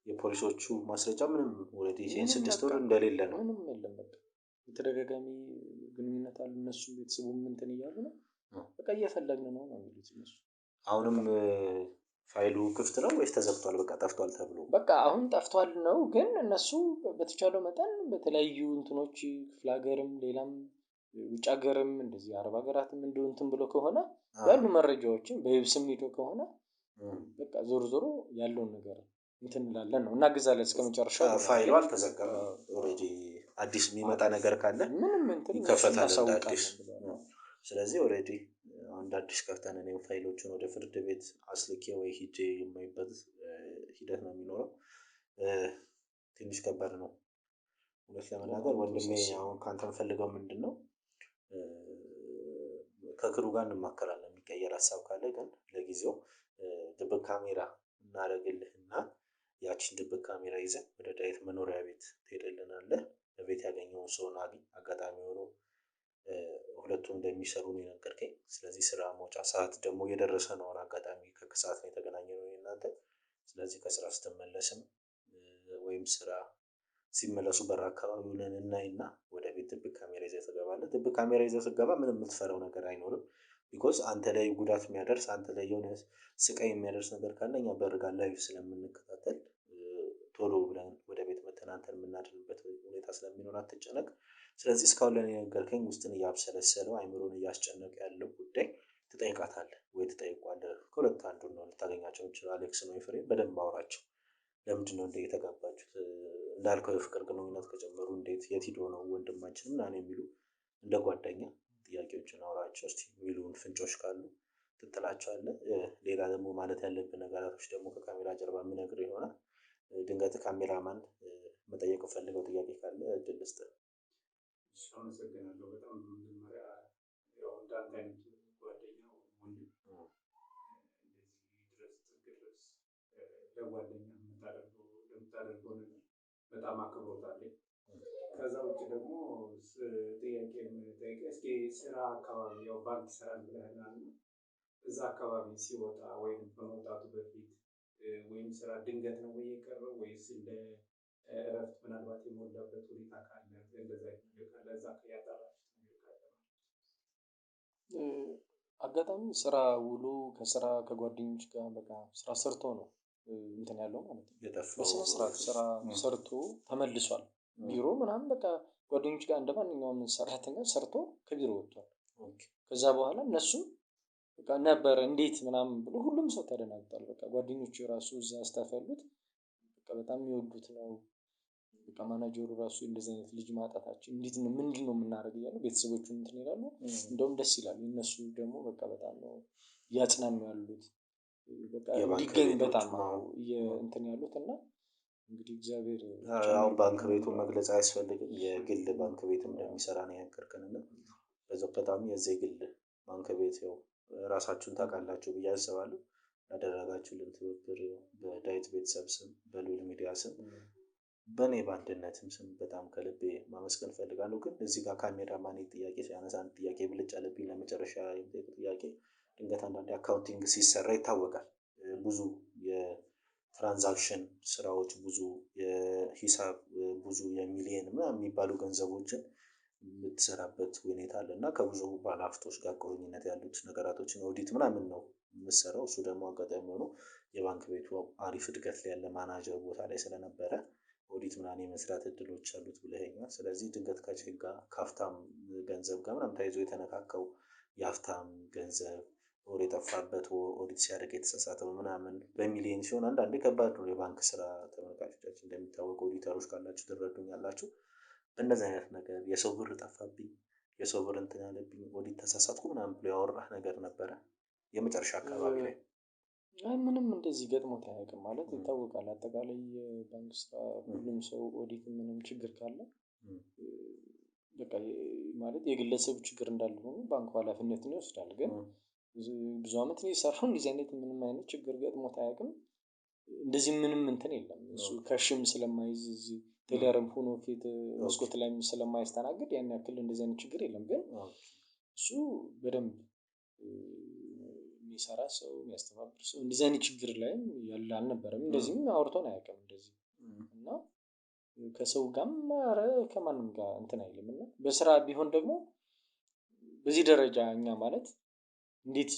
የፖሊሶቹ ማስረጃ ምንም ኦልሬዲ 6 ወር እንደሌለ ነው። ምንም የለም በቃ የተደጋጋሚ ግንኙነት አለ። እነሱ ቤተሰቡም እንትን እያሉ ነው በቃ እየፈለግን ነው የሚሉት እነሱ። አሁንም ፋይሉ ክፍት ነው ወይስ ተዘግቷል? በቃ ጠፍቷል ተብሎ በቃ አሁን ጠፍቷል ነው። ግን እነሱ በተቻለው መጠን በተለያዩ እንትኖች ክፍለ ሀገርም ሌላም ውጭ ሀገርም እንደዚህ አረብ ሀገራትም እንደው እንትን ብሎ ከሆነ ያሉ መረጃዎችን በየብስም ሄዶ ከሆነ በቃ ዞሮ ያለውን ነገር እንትን እንላለን ነው እናግዛለን እስከመጨረሻው። ፋይሉ አልተዘጋም ኦልሬዲ አዲስ የሚመጣ ነገር ካለ ምንም እንትን ይከፈታል እንደ አዲስ። ስለዚህ ኦልሬዲ አንድ አዲስ ከፍተን እኔም ፋይሎችን ወደ ፍርድ ቤት አስልኬ ወይ ሂጄ የማይበት ሂደት ነው የሚኖረው። ትንሽ ከባድ ነው እውነት ለመናገር ወንድሜ። አሁን ካንተ የምፈልገው ምንድነው? ከክሩ ጋር እንማከራለን የሚቀየር ሀሳብ ካለ። ግን ለጊዜው ድብቅ ካሜራ እናደርግልህና ያቺን ድብቅ ካሜራ ይዘን ወደ ዳዊት መኖሪያ ቤት ትሄድልናለህ። በቤት ያገኘውን ሰው አግኝ። አጋጣሚ ሆኖ ሁለቱም እንደሚሰሩ ነው የነገርከኝ። ስለዚህ ስራ መውጫ ሰዓት ደግሞ እየደረሰ ነው። አጋጣሚ ከሰዓት ነው የተገናኘነው እናንተ። ስለዚህ ከስራ ስትመለስም ወይም ስራ ሲመለሱ በር አካባቢውን እናይና ወደ ቤት ድብቅ ካሜራ ይዘህ ትገባለህ። ድብቅ ካሜራ ይዘህ ስትገባ ምንም የምትፈራው ነገር አይኖርም። ቢኮዝ አንተ ላይ ጉዳት የሚያደርስ አንተ ላይ የሆነ ስቃይ የሚያደርስ ነገር ካለ እኛ በርጋ ላይቭ ስለምንከታተል ቶሎ ብለን ወደ ቤት መተን አንተን የምናድንበት ሁኔታ ስለሚኖር አትጨነቅ። ስለዚህ እስካሁን ለእኔ የነገርከኝ ውስጥን እያብሰለሰለው አይምሮን እያስጨነቀ ያለው ጉዳይ ትጠይቃታለህ ወይ ትጠይቋለህ? ከሁለት አንዱን ነው ልታገኛቸው የምችለው። አሌክስ ነው ኤፍሬም፣ በደንብ አውራቸው። ለምንድን ነው እንደ የተጋባችሁት? እንዳልከው የፍቅር ግንኙነት ከጀመሩ እንዴት የት ሂዶ ነው ወንድማችን ምናምን የሚሉ እንደ ጓደኛ ጥያቄዎችን አውራቸው እስቲ። የሚሉን ፍንጮች ካሉ ትጥላቸዋለህ። ሌላ ደግሞ ማለት ያለብን ነገራቶች ደግሞ ከካሜራ ጀርባ የሚነግር ይሆናል። ድንገት ካሜራማን መጠየቅ ፈልገው ጥያቄ ካለ እድል ልስጥህ። አመሰግናለሁ በጣም መጀመሪያ ያው እንዳንተ አይነት ጓደኛ ወንድም እንደዚህ ድረስ ጥግ ድረስ ለጓደኛ ለምታደርገው ነገር በጣም አክብሮት አለኝ። ከዛ ውጭ ደግሞ ጥያቄ የምጠይቀህ እስኪ ስራ አካባቢ ያው ባንክ ይሰራል ብለህናል እና እዛ አካባቢ ሲወጣ ወይም ከመውጣቱ በፊት ወይም ስራ ድንገት ነው ወይ የቀረው ወይስ እንደ እረፍት ምናልባት የሞላበት ሁኔታ ካለ እንደዛ ነገር ካለ እዛ ያጣራችሁት ነገር ካለ አጋጣሚ ስራ ውሎ ከስራ ከጓደኞች ጋር በቃ ስራ ሰርቶ ነው እንትን ያለው ማለት ነው። በስነ ስርዓት ስራ ሰርቶ ተመልሷል። ቢሮ ምናምን በቃ ጓደኞች ጋር እንደማንኛውም ሰራተኛ ሰርቶ ከቢሮ ወጥቷል። ከዛ በኋላ እነሱም በቃ ነበር እንዴት ምናምን ብሎ ሁሉም ሰው ተደናግጧል። በቃ ጓደኞቹ ራሱ እዛ ስታፍ ያሉት በቃ በጣም የሚወዱት ነው። በቃ ማናጀሩ ራሱ እንደዚህ አይነት ልጅ ማጣታችን እንዴት ነው ምንድነው የምናደርገው እያሉ ቤተሰቦቹን እንትን ይላሉ። እንደውም ደስ ይላል። እነሱ ደግሞ በቃ በጣም ነው እያጽናኑ ያሉት። በቃ እንዲገኝ በጣም እንትን ያሉት እና እንግዲህ እግዚአብሔር አሁን ባንክ ቤቱን መግለጽ አያስፈልግም። የግል ባንክ ቤት እንደሚሰራ ነው የነገርከን እና በዛው በጣም የዚህ ግል ባንክ ቤት ያው ራሳችሁን ታውቃላችሁ ብዬ አስባለሁ። ያደረጋችሁልን ትብብር በዳዊት ቤተሰብ ስም በልዑል ሚዲያ ስም በእኔ በአንድነትም ስም በጣም ከልቤ ማመስገን እፈልጋለሁ። ግን እዚህ ጋር ካሜራማን ጥያቄ ሲያነሳ አንድ ጥያቄ ብልጭ አለብኝ። ለመጨረሻ የምጠይቀው ጥያቄ ድንገት አንዳንዴ አካውንቲንግ ሲሰራ ይታወቃል። ብዙ የትራንዛክሽን ስራዎች፣ ብዙ የሂሳብ፣ ብዙ የሚሊየን ምናምን የሚባሉ ገንዘቦችን የምትሰራበት ሁኔታ አለ እና ከብዙ ባለሀብቶች ጋር ቁርኝነት ያሉት ነገራቶችን ኦዲት ምናምን ነው የምትሰራው። እሱ ደግሞ አጋጣሚ ሆኖ የባንክ ቤቱ አሪፍ እድገት ላይ ያለ ማናጀር ቦታ ላይ ስለነበረ ኦዲት ምናምን የመስራት እድሎች አሉት ብለኸኛል። ስለዚህ ድንገት ከቼክ ጋር ከሀብታም ገንዘብ ጋር ምናምን ተያይዞ የተነካካው የሀብታም ገንዘብ ወር የጠፋበት ኦዲት ሲያደርግ የተሳሳተው ምናምን በሚሊየን ሲሆን አንዳንዴ ከባድ ነው የባንክ ስራ። ተመልካቾቻችን እንደሚታወቀው ኦዲተሮች ካላችሁ ትረዱኛላችሁ። በእንደዚህ አይነት ነገር የሰው ብር ጠፋብኝ፣ የሰው ብር እንትን ያለብኝ፣ ኦዲት ተሳሳትኩ ምናምን ብሎ ያወራህ ነገር ነበረ የመጨረሻ አካባቢ ላይ? ምንም እንደዚህ ገጥሞት አያውቅም። ማለት ይታወቃል አጠቃላይ የባንክ ስራ ሁሉም ሰው ኦዲት ምንም ችግር ካለ በቃ ማለት የግለሰቡ ችግር እንዳለ ሆኖ ባንኩ ኃላፊነትን ይወስዳል። ግን ብዙ አመት ነው የሰራው እንደዚህ አይነት ምንም አይነት ችግር ገጥሞት አያውቅም። እንደዚህ ምንም እንትን የለም። እሱ ከሽም ስለማይዝ እዚህ ቴለርም ሆኖ ፊት መስኮት ላይም ስለማያስተናግድ ያን ያክል እንደዚህ አይነት ችግር የለም። ግን እሱ በደንብ የሚሰራ ሰው የሚያስተባብር ሰው እንደዚህ አይነት ችግር ላይም ያለ አልነበረም። እንደዚህም አውርቶን አያውቅም እንደዚህ እና ከሰው ጋርም ኧረ ከማንም ጋር እንትን አይልም። እና በስራ ቢሆን ደግሞ በዚህ ደረጃ እኛ ማለት እንዴት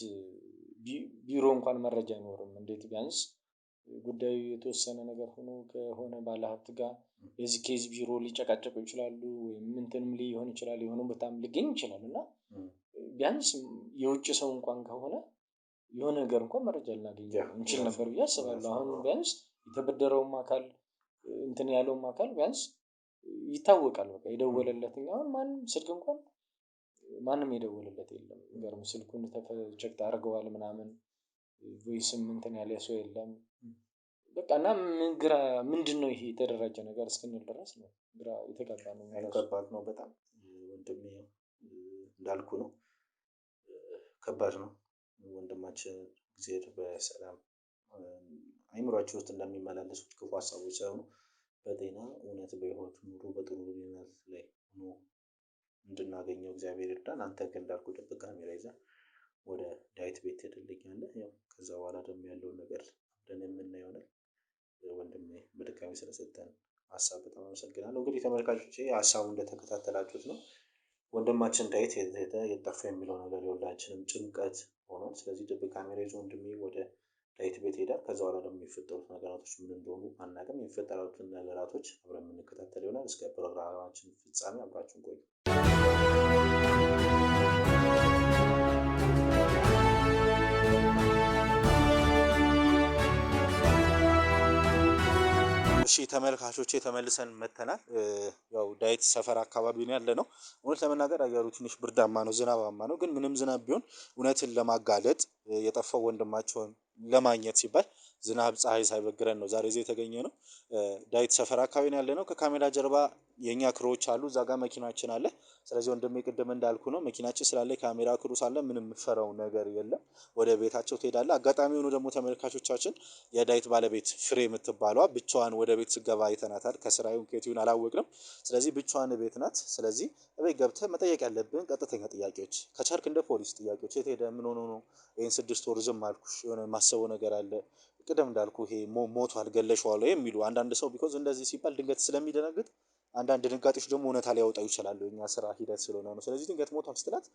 ቢሮ እንኳን መረጃ አይኖርም? እንዴት ቢያንስ ጉዳዩ የተወሰነ ነገር ሆኖ ከሆነ ባለሀብት ጋር የዚህ ኬዝ ቢሮ ሊጨቃጨቁ ይችላሉ ወይም እንትንም ሊሆን ይችላል የሆነ በጣም ሊገኝ ይችላል እና ቢያንስ የውጭ ሰው እንኳን ከሆነ የሆነ ነገር እንኳን መረጃ ልናገኝ እንችል ነበር ብዬ አስባለሁ። አሁን ቢያንስ የተበደረውም አካል እንትን ያለውም አካል ቢያንስ ይታወቃል። በቃ የደወለለትኝ አሁን ማንም ስልክ እንኳን ማንም የደወለለት የለም። የሚገርም ስልኩን ቼክ አድርገዋል ምናምን ቮይስም እንትን ያለ ሰው የለም። በቃ እና ግራ ምንድነው ይሄ የተደራጀ ነገር እስክንል ድረስ ነው ግራ የተጋባነው። ከባድ ነው በጣም ወንድሜ፣ እንዳልኩህ ነው ከባድ ነው። ወንድማችን እግዚአብሔር በሰላም አይምሯቸው ውስጥ እንደሚመላለሱት ክፉ ሀሳቦች ሳይሆኑ በጤና እውነት በህይወት ኑሮ በጥሩ ግንኙነት ላይ ሆኖ እንድናገኘው እግዚአብሔር ይርዳን። አንተ ግን እንዳልኩህ ደብቅ ካሜራ ይዘህ ወደ ዳዊት ቤት ትሄድልኛለህ። ያው ከዛ በኋላ ደግሞ ያለውን ነገር አብረን የምናየው ይሆናል። ወንድሜ በድጋሚ ስለሰጠን ሀሳብ በጣም አመሰግናለሁ። እንግዲህ ተመልካቾቼ ሀሳቡን እንደተከታተላችሁት ነው። ወንድማችን ዳዊት የጠፋ የሚለው ነገር የሁላችንም ጭንቀት ሆኗል። ስለዚህ ድብቅ ካሜራ ይዞ ወንድሜ ወደ ዳዊት ቤት ሄዳል። ከዛ በኋላ ደግሞ የሚፈጠሩት ነገራቶች ምን እንደሆኑ አናውቅም። የሚፈጠሩትን ነገራቶች አብረን የምንከታተል ይሆናል። እስከ ፕሮግራማችን ፍጻሜ አብራችሁን ቆዩ። እሺ ተመልካቾቼ ተመልሰን መተናል። ያው ዳዊት ሰፈር አካባቢ ነው ያለነው። እውነት ለመናገር አየሩ ትንሽ ብርዳማ ነው፣ ዝናባማ ነው። ግን ምንም ዝናብ ቢሆን እውነትን ለማጋለጥ የጠፋው ወንድማቸውን ለማግኘት ሲባል ዝናብ ፀሐይ ሳይበግረን ነው ዛሬ እዚህ የተገኘ ነው። ዳዊት ሰፈር አካባቢ ነው ያለነው። ከካሜራ ጀርባ የኛ ክሮዎች አሉ፣ እዛ ጋር መኪናችን አለ። ስለዚህ ወንድሜ ቅድም እንዳልኩ ነው መኪናችን ስላለ ካሜራ ክሩ ሳለ ምንም የምፈራው ነገር የለም። ወደ ቤታቸው ትሄዳለህ። አጋጣሚ ሆኖ ደግሞ ተመልካቾቻችን የዳዊት ባለቤት ፍሬ የምትባለዋ ብቻዋን ወደ ቤት ስገባ አይተናታል። ከስራዩን ከየቱን አላወቅንም። ስለዚህ ብቻዋን ቤት ናት። ስለዚህ እቤት ገብተህ መጠየቅ ያለብን ቀጥተኛ ጥያቄዎች፣ ከቻልክ እንደ ፖሊስ ጥያቄዎች፣ የት ሄደ፣ ምን ሆኖ ነው ይሄን 6 ወር ዝም አልኩሽ፣ የሆነ ማሰበው ነገር አለ፣ ቅድም እንዳልኩ ይሄ ሞቷል ገለሽዋለሁ የሚሉ አንዳንድ ሰው ቢኮዝ እንደዚህ ሲባል ድንገት ስለሚደነግጥ አንዳንድ ድንጋጤዎች ደግሞ እውነታ ሊያወጣው ይችላሉ። የኛ ስራ ሂደት ስለሆነ ነው። ስለዚህ ድንገት ሞቷል ስትላት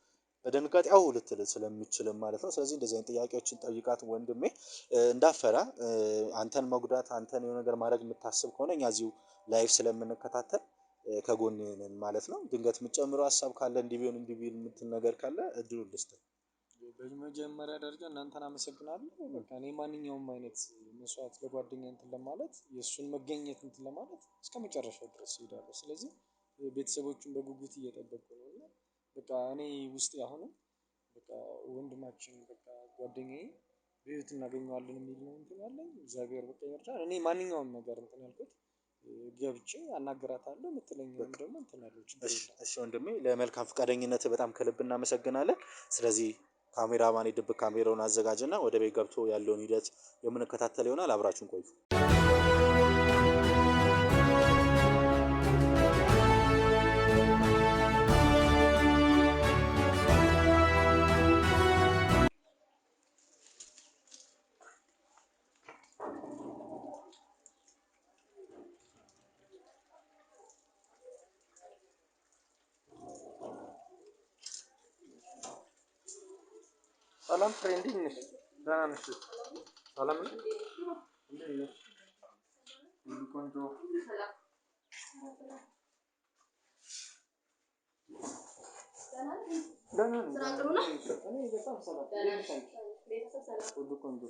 በድንጋጤ አው ልትል ስለምችልም ማለት ነው። ስለዚህ እንደዚህ አይነት ጥያቄዎችን ጠይቃት ወንድሜ። እንዳፈራ አንተን መጉዳት አንተን የሆነ ነገር ማድረግ የምታስብ ከሆነ እኛ እዚሁ ላይቭ ስለምንከታተል ከጎን ነን ማለት ነው። ድንገት የምትጨምረው ሀሳብ ካለ እንዲህ ቢሆን እንዲህ ቢል የምትል ነገር ካለ እድሉን ልስጥህ። በመጀመሪያ ደረጃ እናንተን አመሰግናለሁ። በቃ እኔ ማንኛውም አይነት መስዋዕት ለጓደኛ እንትን ለማለት የእሱን መገኘት እንትን ለማለት እስከ መጨረሻው ድረስ እሄዳለሁ። ስለዚህ ቤተሰቦቹን በጉጉት እየጠበቁ ነው እና በቃ እኔ ውስጥ አሁንም በቃ ወንድማችን በቃ ጓደኛዬ በህይወት እናገኘዋለን የሚል ነው እንትን ያለኝ። እግዚአብሔር በቃ ይርዳል። እኔ ማንኛውም ነገር እንትን ያልኩት ገብቼ አናግራታለሁ። የምትለኝንም ደግሞ እንትን ያለው ችግር የለም። እሺ ወንድሜ ለመልካም ፈቃደኝነት በጣም ከልብ እናመሰግናለን። ስለዚህ ካሜራማን የድብቅ ካሜራውን አዘጋጅና ወደ ቤት ገብቶ ያለውን ሂደት የምንከታተል ይሆናል። አብራችሁን ቆዩ። ሰላም ፍሬንድ ነሽ? ደህና ነሽ? ሰላም ነሽ? እንዴት ነሽ? ቆንጆ ደህና ነኝ። ስራ ጥሩ ነው? እኔ በጣም ሰላም ሁሉ ቆንጆ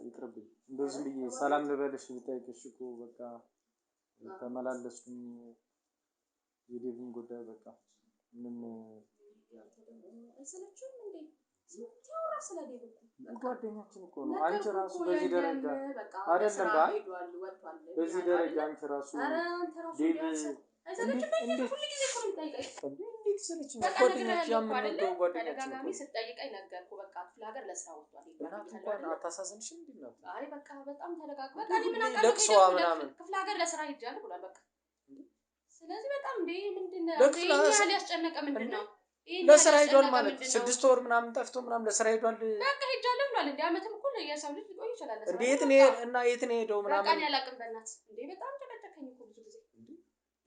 ይቅርብኝ። እንደዚህ ብዬ ሰላም ልበልሽ ልጠይቅሽ እኮ በቃ ተመላለስኩኝ። የዴቭን ጉዳይ በቃ ምን አይሰለችም እንዴ? ሲያወራ ስለዴቭ ጓደኛችን እኮ ነው። አንቺ ራሱ በዚህ ደረጃ አይደለም ባይ በዚህ ደረጃ አንቺ ራሱ ዴቭ አይሰለችም እንዴ? ሁሉ ጊዜ እኮ ነው የምጠይቀኝ። እንዴት ሰለችኝ? ጓደኛችን ያምነው ጓደኛችን ተደጋጋሚ ስትጠይቀኝ ነገርኩ። በቃ ክፍለ ሀገር ለስራ ወጥቷል ይባላል። አታሳዝንሽም እንዴ ነው? አይ በቃ በጣም ተደጋጋሚ በቃ እኔ ምን አውቃለሁ። ለቅሶዋ ምናምን ክፍለ ሀገር ለስራ ሄጃለሁ ብሏል። በቃ ስለዚህ በጣም እንዴ ምንድነው ይሄን ያህል ያስጨነቀ ምንድነው? ለስራ ሄዷል ማለት 6 ወር ምናምን ጠፍቶ ምናምን ለስራ ሄዷል። በቃ ሄጃለሁ ብሏል። እንዴ አመትም እኮ የሰው ልጅ ሊቆይ ይችላል። እንዴ የት ነው እና የት ነው ሄደው ምናምን? በቃ ያላቅም በእናት እንዴ በጣም ተከተከኝ እኮ ብዙ ጊዜ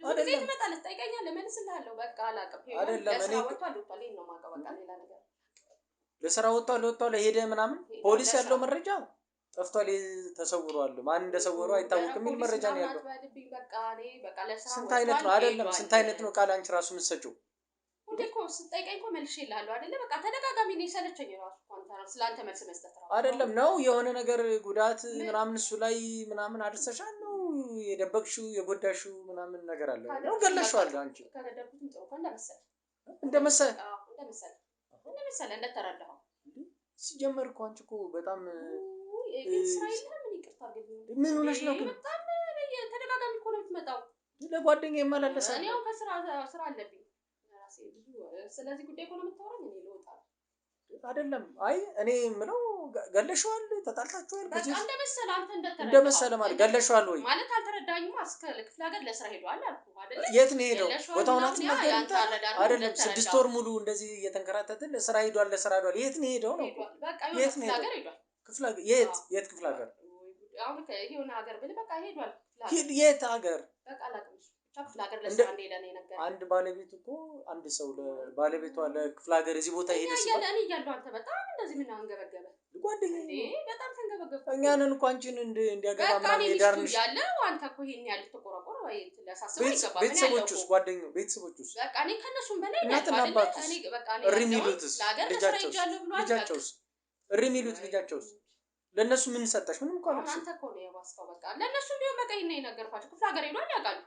ብዙ ጊዜ ትመጣለህ፣ ትጠይቀኛለህ፣ መልስልሃለሁ። በቃ አላቅም አይደለም እኔ ወጥቷል ይሄን ነው የማውቀው። በቃ ሌላ ነገር ለስራ ወጥቷል ሄደ ምናምን ፖሊስ ያለው መረጃ ጠፍቷል፣ ተሰውሯል። ማን እንደሰወረው አይታወቅም የሚል መረጃ ነው ያለው። በቃ እኔ በቃ ለስራ ስንት አይነት ነው አይደለም? ስንት አይነት ነው ቃል አንቺ ራሱ የምትሰጪው እኮ ስጠይቀኝ እኮ መልሼልሃለሁ አይደለ? በቃ ተደጋጋሚ ነው የሰለቸኝ ራሱ እንኳን ስላንተ መልስ መስጠት ራሱ አይደለም ነው የሆነ ነገር ጉዳት ምናምን እሱ ላይ ምናምን አድርሰሻል ነው የደበቅሽው የጎዳሽው ምናምን ነገር አለ ነው ገለሽዋል። አንቺ ከገደልኩትም ጥሩ እኮ እንደመሰለ እንደተረዳኸው ሲጀመር እኮ አንቺ እኮ በጣም እስራኤል ምን ይቅርታ አድርገኝ። ምን ሆነሽ ነው ግን? በጣም ተደጋጋሚ እኮ ነው የምትመጣው። ለጓደኛዬ ይመላለሳል። እኔ አሁን ስራ አለብኝ ራሴ ብዙ ስለዚህ ጉዳይ እኮ ነው የምታወራኝ። እኔ ልወጣ አይደለም። አይ እኔ የምለው ገለሽዋል፣ ተጣልታችኋል? በቃ እንደመሰለ አንተ እንደመሰለ ማለት ገለሽዋል ወይ ማለት አልተረዳኝም። እስከ ክፍለ ሀገር ለስራ ሄዷል አልኩህ አይደለ? የት ነው ሄደው? ቦታውን አትነግረኝ አይደለም? 6 ወር ሙሉ እንደዚህ እየተንከራተትን ለስራ ሄዷል፣ ለስራ ሄዷል። የት ነው ሄደው ነው? በቃ የት ነው ሀገር ሄዷል። ክፍለ ሀገር የት ክፍለ ሀገር? አሁን የሆነ ሀገር ብለህ በቃ ሄዷል። የት ሀገር? በቃ አላውቅም። ክፍለ ሀገር ለስራ እንደሄደ ነው የነገረኝ። አንድ ባለቤት እኮ አንድ ሰው ለባለቤቷ ለክፍለ ሀገር እዚህ ቦታ ሄደ ሲባል እኔ እያለሁ አንተ በጣም እንደዚህ ምን አንገበገበ ጓደኛዬ በጣም ተንገበገበ። እኛንን እኮ አንቺን እንዲያገባ ምናምን የዳርንሽ ያለው አንተ እኮ ይሄን ያህል ተቆረቆረ ወይ ለሳስበው ይገባ። ቤተሰቦቹስ ጓደኛው ቤተሰቦቹስ በቃ እኔ ከነሱም በላይ እናትና አባቱስ እኔ በቃ እሪ የሚሉትስ ልጃቸውስ እሪ የሚሉት ልጃቸውስ ለእነሱ ምን ሰጠሽ? ምንም እኮ አልሰጠሽ። አንተ እኮ ነው የባስከው። በቃ ለእነሱም ቢሆን በቃ ይሄን የነገርኳቸው ክፍለ ሀገር ሄዷል ያውቃሉ።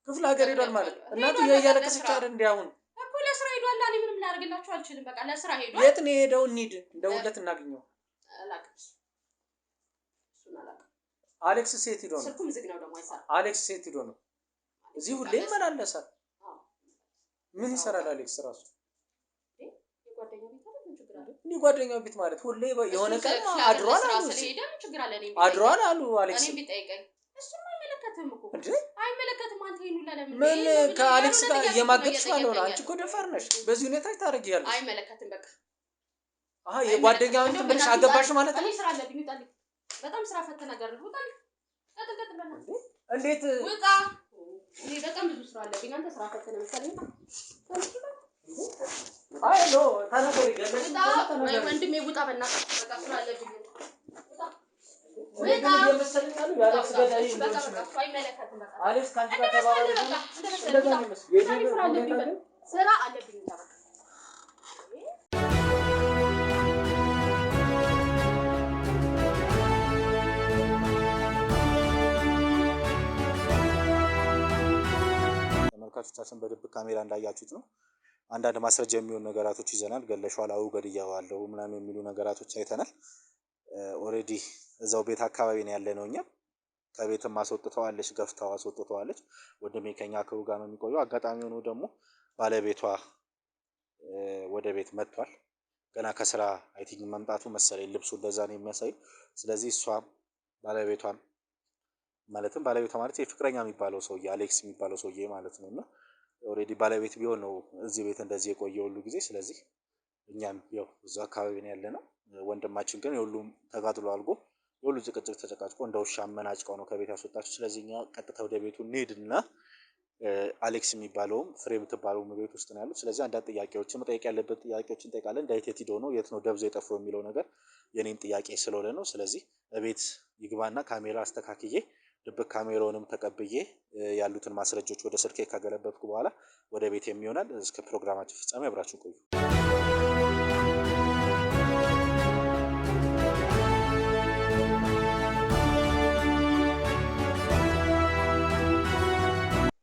ክፍለ ሀገር ሄዷል ማለት እናቱ እያለቀሰች አይደል እንዴ? አሁን እኮ ለስራ ሄዷል። እኔ ምንም ላደርግላችሁ አልችልም። በቃ ለስራ ሄዷል። የት ነው የሄደው? እንሂድ እንደውለት እናገኘው። አሌክስ ሴት ሄዶ ነው። ስልኩም ዝግ ነው ደግሞ አይሰራም። አሌክስ ሴት ሄዶ ነው። እዚህ ሁሌ ይመላለሳል። ምን ይሰራል አሌክስ ራሱ? ጓደኛው ቤት ማለት ሁሌ የሆነ ቀን አድሯል አሉ አድሯል አሉ አሌክስ። እኔ ቢጠይቀኝ እሱም አይመለከትም እኮ አይመለከትም። አንተ ይሄን ሁላ ለምን ምን ከአሌክስ ጋር የማገጥሽ ማለት ነው? አንቺ እኮ ደፋር ነሽ። በዚህ ሁኔታ ታረጊያለሽ። አይመለከትም በቃ የጓደኛውን እንትን ብለሽ አገባሽ ማለት ነው። እኔ ስራ አለብኝ ውጣልኝ። በጣም ስራ ፈት ነገር ነው። ውጣልኝ። ቀጥል እንዴት ውጣ። እኔ በጣም ብዙ ስራ አለብኝ። አንተ ስራ ፈት ነው መሰለኝ። አይ ኖ ታናገሪ ወይ ወንድሜ ውጣ በእናትህ። በቃ ስራ አለብኝ። ውጣ የመሰለኝ አሉ ያለስ ገዳይ እንደሆነሽ ነው። አሌክስ ካንቺ ጋር ተባባሪ ነው። እንደዛ ነው መስሎኝ። ስራ አለብኝ በቃ ተመልካቾቻችን በድብቅ ካሜራ እንዳያችሁት ነው። አንዳንድ ማስረጃ የሚሆኑ ነገራቶች ይዘናል። ገለሿል፣ አው ገድያዋለሁ ምናምን የሚሉ ነገራቶች አይተናል። ኦሬዲ እዛው ቤት አካባቢ ነው ያለ ነው። እኛም ከቤትም አስወጥተዋለች፣ ገፍታው አስወጥተዋለች። ወንድሜ ከኛ ከው ጋር ነው የሚቆየው። አጋጣሚ ሆኖ ደግሞ ባለቤቷ ወደ ቤት መጥቷል። ገና ከስራ አይ ቲንክ መምጣቱ መሰለኝ። ልብሱ እንደዛ ነው የሚያሳይ። ስለዚህ እሷም ባለቤቷም ማለትም ባለቤቷ ማለት የፍቅረኛ የሚባለው ሰውዬ አሌክስ የሚባለው ሰውዬ ማለት ነውና ኦሬዲ ባለቤት ቢሆን ነው እዚህ ቤት እንደዚህ የቆየው ሁሉ ጊዜ። ስለዚህ እኛም ያው እዛ አካባቢ ነው ያለ ነው። ወንድማችን ግን የሁሉም ተጋድሎ አልጎ የሁሉ ጭቅጭቅ ተጨቃጭቆ እንደ ውሻ አመናጭቀው ነው ከቤት ያስወጣችሁ። ስለዚህ እኛ ቀጥታ ወደ ቤቱ እንሄድና አሌክስ የሚባለውም ፍሬ የምትባለውም ቤት ውስጥ ነው ያሉት። ስለዚህ አንዳንድ ጥያቄዎችን መጠየቅ ያለበት ጥያቄዎችን እንጠይቃለን። እንዳይት የት ሄዶ ነው የት ነው ደብዞ የጠፋው የሚለው ነገር የኔም ጥያቄ ስለሆነ ነው። ስለዚህ ቤት ይግባና ካሜራ አስተካክዬ ድብቅ ካሜራውንም ተቀብዬ ያሉትን ማስረጃዎች ወደ ስልኬ ካገለበጥኩ በኋላ ወደ ቤት የሚሆናል። እስከ ፕሮግራማችን ፍጻሜ አብራችሁ ቆዩ።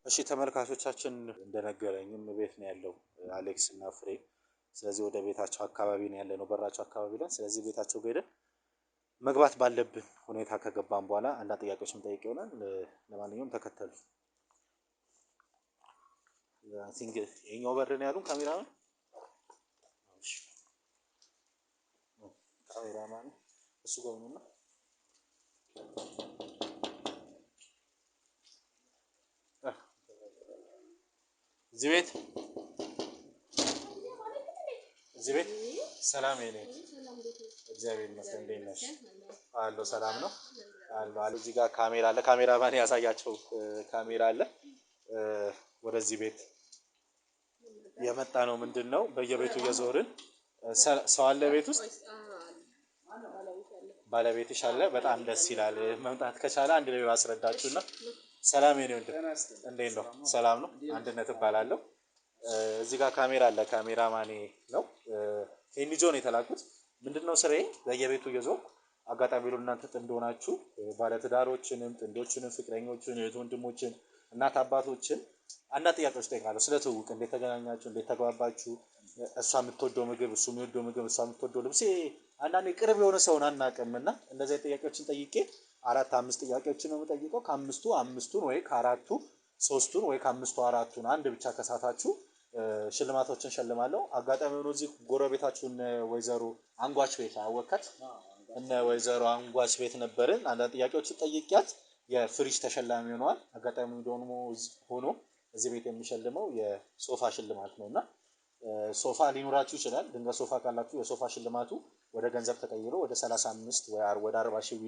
እሺ ተመልካቾቻችን እንደነገረኝም ቤት ነው ያለው አሌክስ እና ፍሬ። ስለዚህ ወደ ቤታቸው አካባቢ ነው ያለ ነው፣ በራቸው አካባቢ ላይ። ስለዚህ ቤታቸው ሄደን መግባት ባለብን ሁኔታ ከገባን በኋላ አንዳንድ ጥያቄዎች መጠየቅ ይሆናል። ለማንኛውም ተከተሉ። አይ ቲንክ የኛው በር ነው ያሉን ካሜራማን። እሺ ካሜራማን እሱ ጋር ነውና እዚህ ቤት ሰላም የኔ እግዚአብሔር ይመስገን። እንዴት ነሽ? አሎ ሰላም ነው አሎ። እዚህ ጋር ካሜራ አለ። ካሜራማን ያሳያቸው ካሜራ አለ። ወደዚህ ቤት የመጣ ነው ምንድን ነው በየቤቱ እየዞርን ሰው አለ ቤት ውስጥ ባለቤትሽ አለ። በጣም ደስ ይላል። መምጣት ከቻለ አንድ ላይ አስረዳችሁና ሰላም የኔ ወንድም እንዴት ነው? ሰላም ነው። አንድነት እባላለሁ። እዚህ ጋር ካሜራ አለ። ካሜራማኔ ነው። ኤንጂኦ ነው የተላኩት። ምንድነው ስራዬ በየቤቱ እየዞርኩ አጋጣሚ ቢሉ እናንተ ጥንድ ሆናችሁ ባለትዳሮችንም ጥንዶችንም ፍቅረኞችን እህት ወንድሞችን እናት አባቶችን አንዳንድ ጥያቄዎች ጠይቃለሁ። ስለ ትውውቅ እንዴት ተገናኛችሁ፣ እንዴት ተግባባችሁ፣ እሷ የምትወደው ምግብ እሱ የሚወደው ምግብ እሷ የምትወደው ልብስ አንዳንዴ ቅርብ የሆነ ሰውን አናውቅምና እንደዚህ ጥያቄዎችን ጠይቄ 4-5 ጥያቄዎችን ነው የምጠይቀው። ከአምስቱ አምስቱን ወይ ከአራቱ ሶስቱን ወይ ከአምስቱ አራቱን አንድ ብቻ ከሳታችሁ ሽልማቶችን ሸልማለሁ። አጋጣሚ ሆኖ እዚህ ጎረቤታችሁን ወይዘሮ አንጓች ቤት አወካት እነ ወይዘሮ አንጓች ቤት ነበርን። አንዳንድ ጥያቄዎችን ጠይቂያት የፍሪጅ ተሸላሚ ሆነዋል። አጋጣሚ ሆኖ እዚህ ቤት የሚሸልመው የሶፋ ሽልማት ነውና ሶፋ ሊኖራችሁ ይችላል። ድንገት ሶፋ ካላችሁ የሶፋ ሽልማቱ ወደ ገንዘብ ተቀይሮ ወደ 35 ወይ ወደ 40 ሺህ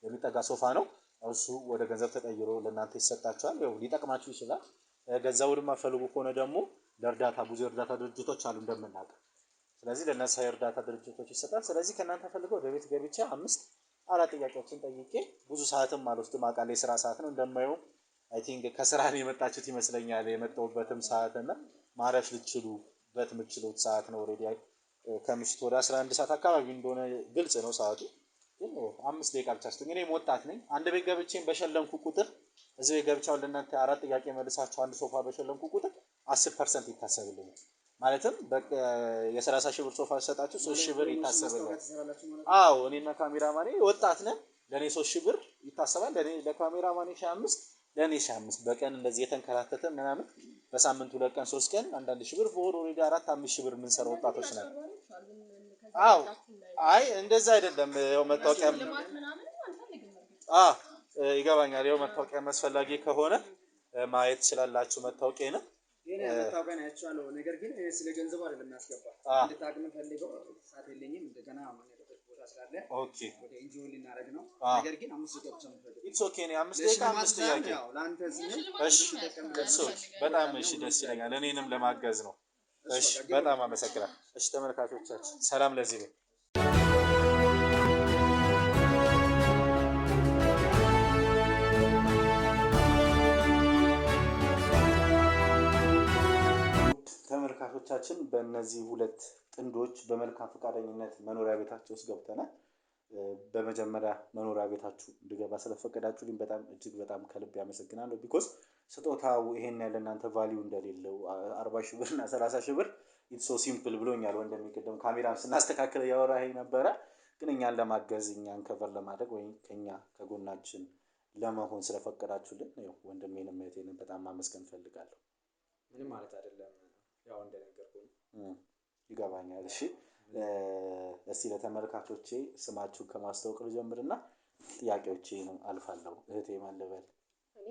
የሚጠጋ ሶፋ ነው። እሱ ወደ ገንዘብ ተቀይሮ ለእናንተ ይሰጣችኋል። ያው ሊጠቅማችሁ ይችላል። ገንዘቡን የማትፈልጉ ከሆነ ደግሞ ለእርዳታ ብዙ የእርዳታ ድርጅቶች አሉ እንደምናውቅ። ስለዚህ ለነሳ የእርዳታ ድርጅቶች ይሰጣል። ስለዚህ ከእናንተ ፈልገው ወደ ቤት ገብቼ 4 ጥያቄዎችን ጠይቄ ብዙ ሰዓትም አልወስድም። አውቃለሁ የስራ ሰዓት ነው እንደማየው። አይ ቲንክ ከስራ ነው የመጣችሁት ይመስለኛል። የመጣሁበትም ሰዓት እና ማረፍ ልትችሉበት የምትችሉት ሰዓት ነው። ኦልሬዲ ከምሽቱ ወደ 11 ሰዓት አካባቢ እንደሆነ ግልጽ ነው ሰዓቱ። ግን 5 ደቂቃ ብቻ ስጡኝ። እኔም ወጣት ነኝ። አንድ ቤት ገብቼ በሸለምኩ ቁጥር እዚህ ቤት ገብቻው ለእናንተ 4 ጥያቄ መልሳችሁ አንድ ሶፋ በሸለምኩ ቁጥር 10% ይታሰብልኛል። ማለትም የ30 ሺህ ብር ሶፋ ሰጣችሁ 3 ሺህ ብር ይታሰብልኛል። አዎ እኔና ካሜራማኔ ወጣት ነን። ለኔ 3 ሺህ ብር ይታሰባል። ለካሜራማኔ 5 ለኔ 5 በቀን እንደዚህ የተንከራተተ ምናምን በሳምንት 2 ቀን 3 ቀን አንዳንድ ሺህ ብር በወር ኦልሬዲ 4-5 ሺህ ብር የምንሰራው ወጣቶች ነን። አዎ አይ እንደዛ አይደለም። ያው መታወቂያ ይገባኛል። ያው መታወቂያ አስፈላጊ ከሆነ ማየት ትችላላችሁ። መታወቂያ ነው ግን መታወቂያ ነው ያቻለው። ነገር ግን ስለ ገንዘብ አይደለም የሚያስገባ እንድታቅም ፈልገው ሰዓት የለኝም እንደገና ማንነቶች ቦታ ስላለ ኦኬ ወደ ኢንጆይ ልናደርግ ነው። ነገር ግን 5 ደቂቃ ብቻ ነው። ኢትስ ኦኬ ነው 5 ደቂቃ 5 ጥያቄ ያው ላንተ ሲል እሺ በጣም እሺ ደስ ይለኛል። እኔንም ለማገዝ ነው። እሺ በጣም አመሰግናለሁ። እሺ ተመልካቾቻችን ሰላም ለዚህ ነው። ተመልካቾቻችን በእነዚህ 2 ጥንዶች በመልካም ፈቃደኝነት መኖሪያ ቤታቸው ውስጥ ገብተናል። በመጀመሪያ መኖሪያ ቤታችሁ እንድገባ ስለፈቀዳችሁልኝ እጅግ በጣም ከልብ ያመሰግናለሁ። ቢኮዝ ስጦታው ይሄን ያለ እናንተ ቫልዩ እንደሌለው 40 ሺህ ብር እና 30 ሺህ ብር ኢትስ ሶ ሲምፕል ብሎኛል። ወንድሜ ቅድም ካሜራም ስናስተካክል ያወራኸኝ ነበረ። ግን እኛን ለማገዝ እኛን ከቨር ለማድረግ ወይም ከጎናችን ለመሆን ስለፈቀዳችሁልን ወንድሜንም እህቴንም በጣም ማመስገን ፈልጋለሁ። ምንም ማለት አይደለም። ያው እንደነገርኩኝ ይገባኛል። እሺ እስቲ ለተመልካቾቼ ስማችሁን ከማስተዋወቅ ልጀምርና ጥያቄዎቼን አልፋለሁ። እህቴ ማን ልበል? እኔ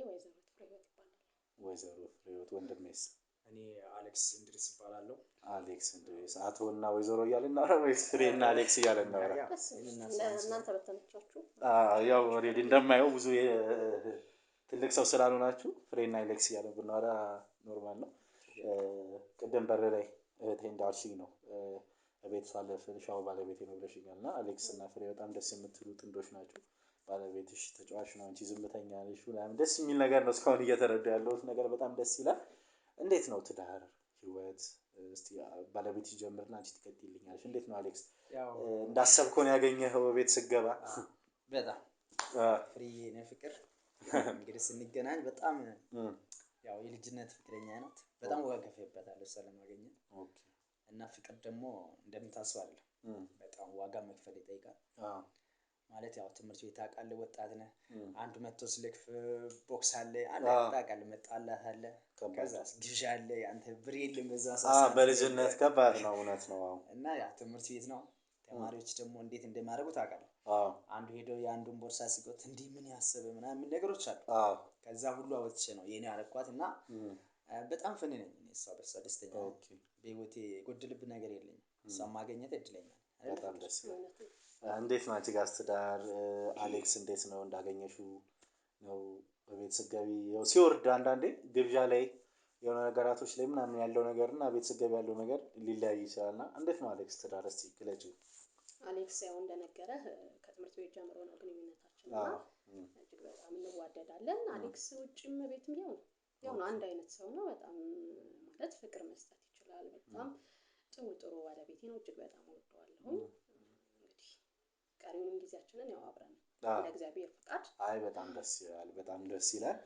ወይዘሮ ፍሬህይወት። ወንድሜስ? እኔ አሌክስ እንድሪስ እባላለሁ። አሌክስ እንድሪስ። አቶና ወይዘሮ እያልን እናውራ ወይስ ፍሬና አሌክስ እያልን እናውራ? እናንተ በተመቻችሁ። ያው ኦልሬዲ እንደማየው ብዙ ትልቅ ሰው ስላልሆናችሁ ፍሬና አሌክስ እያልን ብናወራ ኖርማል ነው። ቅድም በር ላይ እህቴ እንዳልሽኝ ነው ቤት ሳለፍ ሻው ባለቤቴ ነው ብለሽኛል። እና አሌክስ እና ፍሬ በጣም ደስ የምትሉ ጥንዶች ናቸው። ባለቤትሽ ተጫዋች ነው፣ አንቺ ዝምተኛ ነሽ። ምናምን ደስ የሚል ነገር ነው። እስካሁን እየተረዳሁ ያለሁት ነገር በጣም ደስ ይላል። እንዴት ነው ትዳር ህይወት? እስቲ ባለቤትሽ ጀምርና አንቺ ትቀጥይልኛለሽ። እንዴት ነው አሌክስ? እንዳሰብከው ነው ያገኘኸው ቤት ስገባ? በጣም ፍሬዬ ነው ፍቅር እንግዲህ ስንገናኝ በጣም ያው የልጅነት ፍቅረኛ ናት። በጣም ዋጋ ከፍዬበታለሁ እሷን ለማግኘት። እና ፍቅር ደግሞ እንደምታስበው አይደለም። በጣም ዋጋ መክፈል ይጠይቃል። ማለት ያው ትምህርት ቤት ታውቃለህ፣ ወጣት ነህ። አንዱ መጥቶ ስልክፍ ቦክስ አለ ታውቃለህ፣ መጣላት አለ፣ ከዛ ግብዣ አለ። አንተ ብር የለም በዛ ሰዓት። በልጅነት ከባድ ነው። እውነት ነው። እና ያ ትምህርት ቤት ነው። ተማሪዎች ደግሞ እንዴት እንደማደርጉ ታውቃለህ። አንዱ ሄዶ የአንዱን ቦርሳ ሲቆት እንዲህ ምን ያሰበ ምናምን ነገሮች አሉ። ከዛ ሁሉ አወጥቼ ነው የኔ አረኳት እና በጣም ፈኒ ነኝ እኔ። በሷ ደስተኛ ነኝ። በህይወቴ የጎደለብኝ ነገር የለኝም። እሷን ማግኘት እድለኛ ነኝ። በጣም ደስ ይላል። እንዴት ነው አንቺ ጋር ትዳር? አሌክስ እንዴት ነው እንዳገኘሽው ነው? በቤት ስትገቢ ያው ሲወርድ አንዳንዴ ግብዣ ላይ የሆነ ነገራቶች ላይ ምናምን ያለው ነገር እና ቤት ስትገቢ ያለው ነገር ሊለያይ ይችላል። እና እንዴት ነው አሌክስ ትዳር? እስቲ ግለጪው። አሌክስ ያው እንደነገረህ ከትምህርት ቤት ጀምሮ ነው ግንኙነታችን እና እጅግ በጣም እንዋደዳለን። አሌክስ ውጭም ቤትም ያው ነው አንድ አይነት ሰው ነው። በጣም ማለት ፍቅር መስጠት ይችላል። በጣም ጥሩ ባለቤቴ ነው። እጅግ በጣም እወደዋለሁ። እንግዲህ ቀሪውን ጊዜያችንን ያው አብረን እንደ እግዚአብሔር ፍቃድ። አይ በጣም ደስ ይላል። በጣም ደስ ይላል።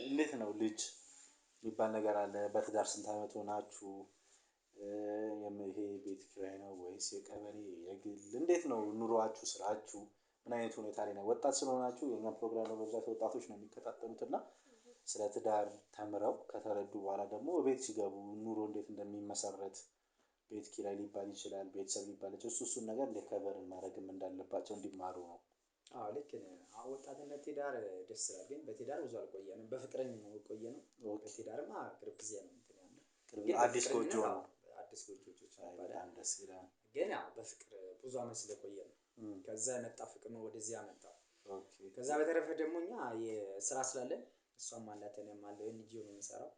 እንዴት ነው ልጅ የሚባል ነገር አለ? በትዳር ስንት ዓመት ሆናችሁ? ይሄ ቤት ኪራይ ነው ወይስ የቀበሌ የግል? እንዴት ነው ኑሯችሁ? ስራችሁ ምን አይነት ሁኔታ ላይ ነው? ወጣት ስለሆናችሁ የኛ ፕሮግራም ነው በብዛት ወጣቶች ነው የሚከታተሉትና ስለ ትዳር ተምረው ከተረዱ በኋላ ደግሞ ቤት ሲገቡ ኑሮ እንዴት እንደሚመሰረት ቤት ኪራይ ሊባል ይችላል፣ ቤተሰብ ሊባል ይችላል። እሱን ነገር ለከቨር ማድረግም እንዳለባቸው እንዲማሩ ነው። አዎ ልክ ነህ። ወጣትነት ትዳር ደስ ይላል፣ ግን በትዳር ብዙ አልቆየንም። በፍቅረኛ ነው የቆየነው። በትዳርማ ቅርብ ጊዜ ነው እንትን ያለው። አዲስ ጎጆ ነው። አዲስ ጎጆዎች በጣም ደስ ይላል። ግን ያው በፍቅር ብዙ አመት ስለቆየ ነው። ከዛ የመጣ ፍቅር ነው ወደዚህ ያመጣው። ከዛ በተረፈ ደግሞ እኛ የስራ ስላለን እሷም አላት እኔም አለው ኤንጂኦ ነው የምንሰራው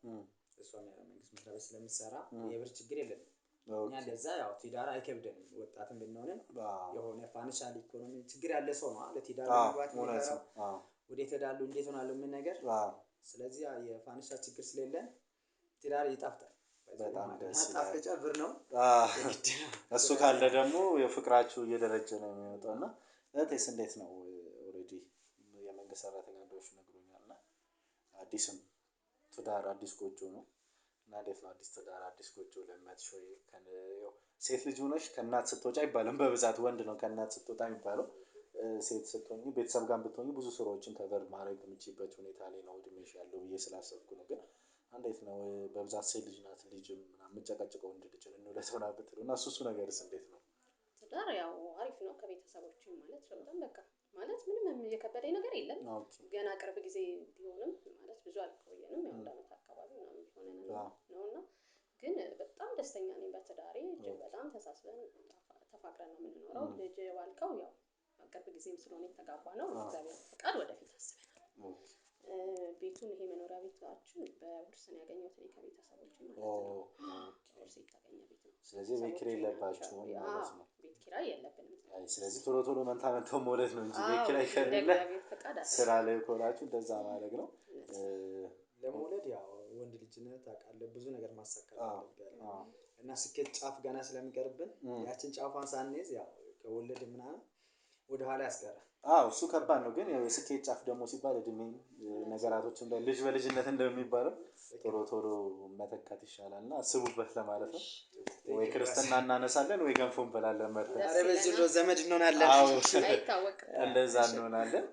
እሷም መንግስት መስሪያ ቤት ስለምትሰራ የብር ችግር የለንም እኛ ለዛ ያው ትዳር አይከብደንም ወጣትም ብንሆንም የሆነ ፋይናንሻል ኢኮኖሚ ችግር ያለ ሰው ነው ለትዳር መግባት ነው ወዴት ሄዳሉ እንዴት ሆናሉ ምን ነገር ስለዚህ የፋይናንሻል ችግር ስለሌለን ትዳር ይጣፍጣል በጣም ደስ ይጣፍጣ ብር ነው እሱ ካለ ደግሞ የፍቅራችሁ እየደረጀ ነው የሚወጣውና እህቴስ እንዴት ነው ኦሬዲ የመንግስት ሰራተኛ እንደሆነች ነግሮኛልና አዲስም ትዳር አዲስ ጎጆ ነው እና እንዴት ነው አዲስ ትዳር አዲስ ጎጆ ለማትሽ ወይ ከነው ሴት ልጅ ሆነሽ ከእናት ስትወጪ አይባልም በብዛት ወንድ ነው ከእናት ስትወጣ የሚባለው ሴት ስትሆኚ ቤተሰብ ጋር ብትሆኚ ብዙ ስራዎችን ከቨር ማድረግ የምትችይበት ሁኔታ ላይ ነው እድሜሽ ያለው ብዬ ስላሰብኩ ነው ግን እንዴት ነው በብዛት ሴት ልጅ ናት ልጅም ምናምን የምጨቀጭቀው እንደ ልጅ ነው ለሰው ነው ብትሉና እሱ ነገር እንዴት ነው ትዳር ያው አሪፍ ነው ከቤተሰቦችም ማለት በጣም በቃ ማለት ምንም የከበደኝ ነገር የለም ገና ቅርብ ጊዜ ቢሆንም ማለት ብዙ አልቆየንም ያው እንደአመት አካባቢ ምናምን ሆነን ነውና ግን በጣም ደስተኛ ነኝ በትዳሬ እጅግ በጣም ተሳስበን ተፋቅረን ነው የምንኖረው ልጅ ባልከው ያው ቅርብ ጊዜም ስለሆነ የተጋባነው እግዚአብሔር ፈቃድ ወደፊት አስበናል ቤቱን ይሄ መኖሪያ ቤታችን በውርስ ነው ያገኘሁት እኔ ከቤተሰቦቼ ማለት ነው ውርስ የተገኘ ቤት ነው ስለዚህ ቤት ኪራይ የለባችሁም ማለት ነው ቤት ኪራይ የለብንም አይ ስለዚህ ቶሎ መንታ መውለድ ነው እንጂ ቤት ኪራይ ከሌለ ስራ ላይ ኮላችሁ እንደዛ ማድረግ ነው ለመውለድ ያው ወንድ ልጅነት ታውቃለህ ብዙ ነገር ማሳካት አለብህ እና ስኬት ጫፍ ገና ስለሚቀርብን ያችን ጫፏን ሳንይዝ ያው ከወለድ ምናምን ወደ ኋላ ያስቀራል እሱ ከባድ ነው ግን ያው የስኬት ጫፍ ደግሞ ሲባል እድሜ ነገራቶችን ልጅ በልጅነት እንደሚባለው ቶሎ መተካት ይሻላልና አስቡበት ለማለት ነው ወይ ክርስትና እናነሳለን ወይ ገንፎ እንበላለን መርጠን ኧረ በዚህ ነው ዘመድ እንሆናለን አይታወቅም እንደዛ እንሆናለን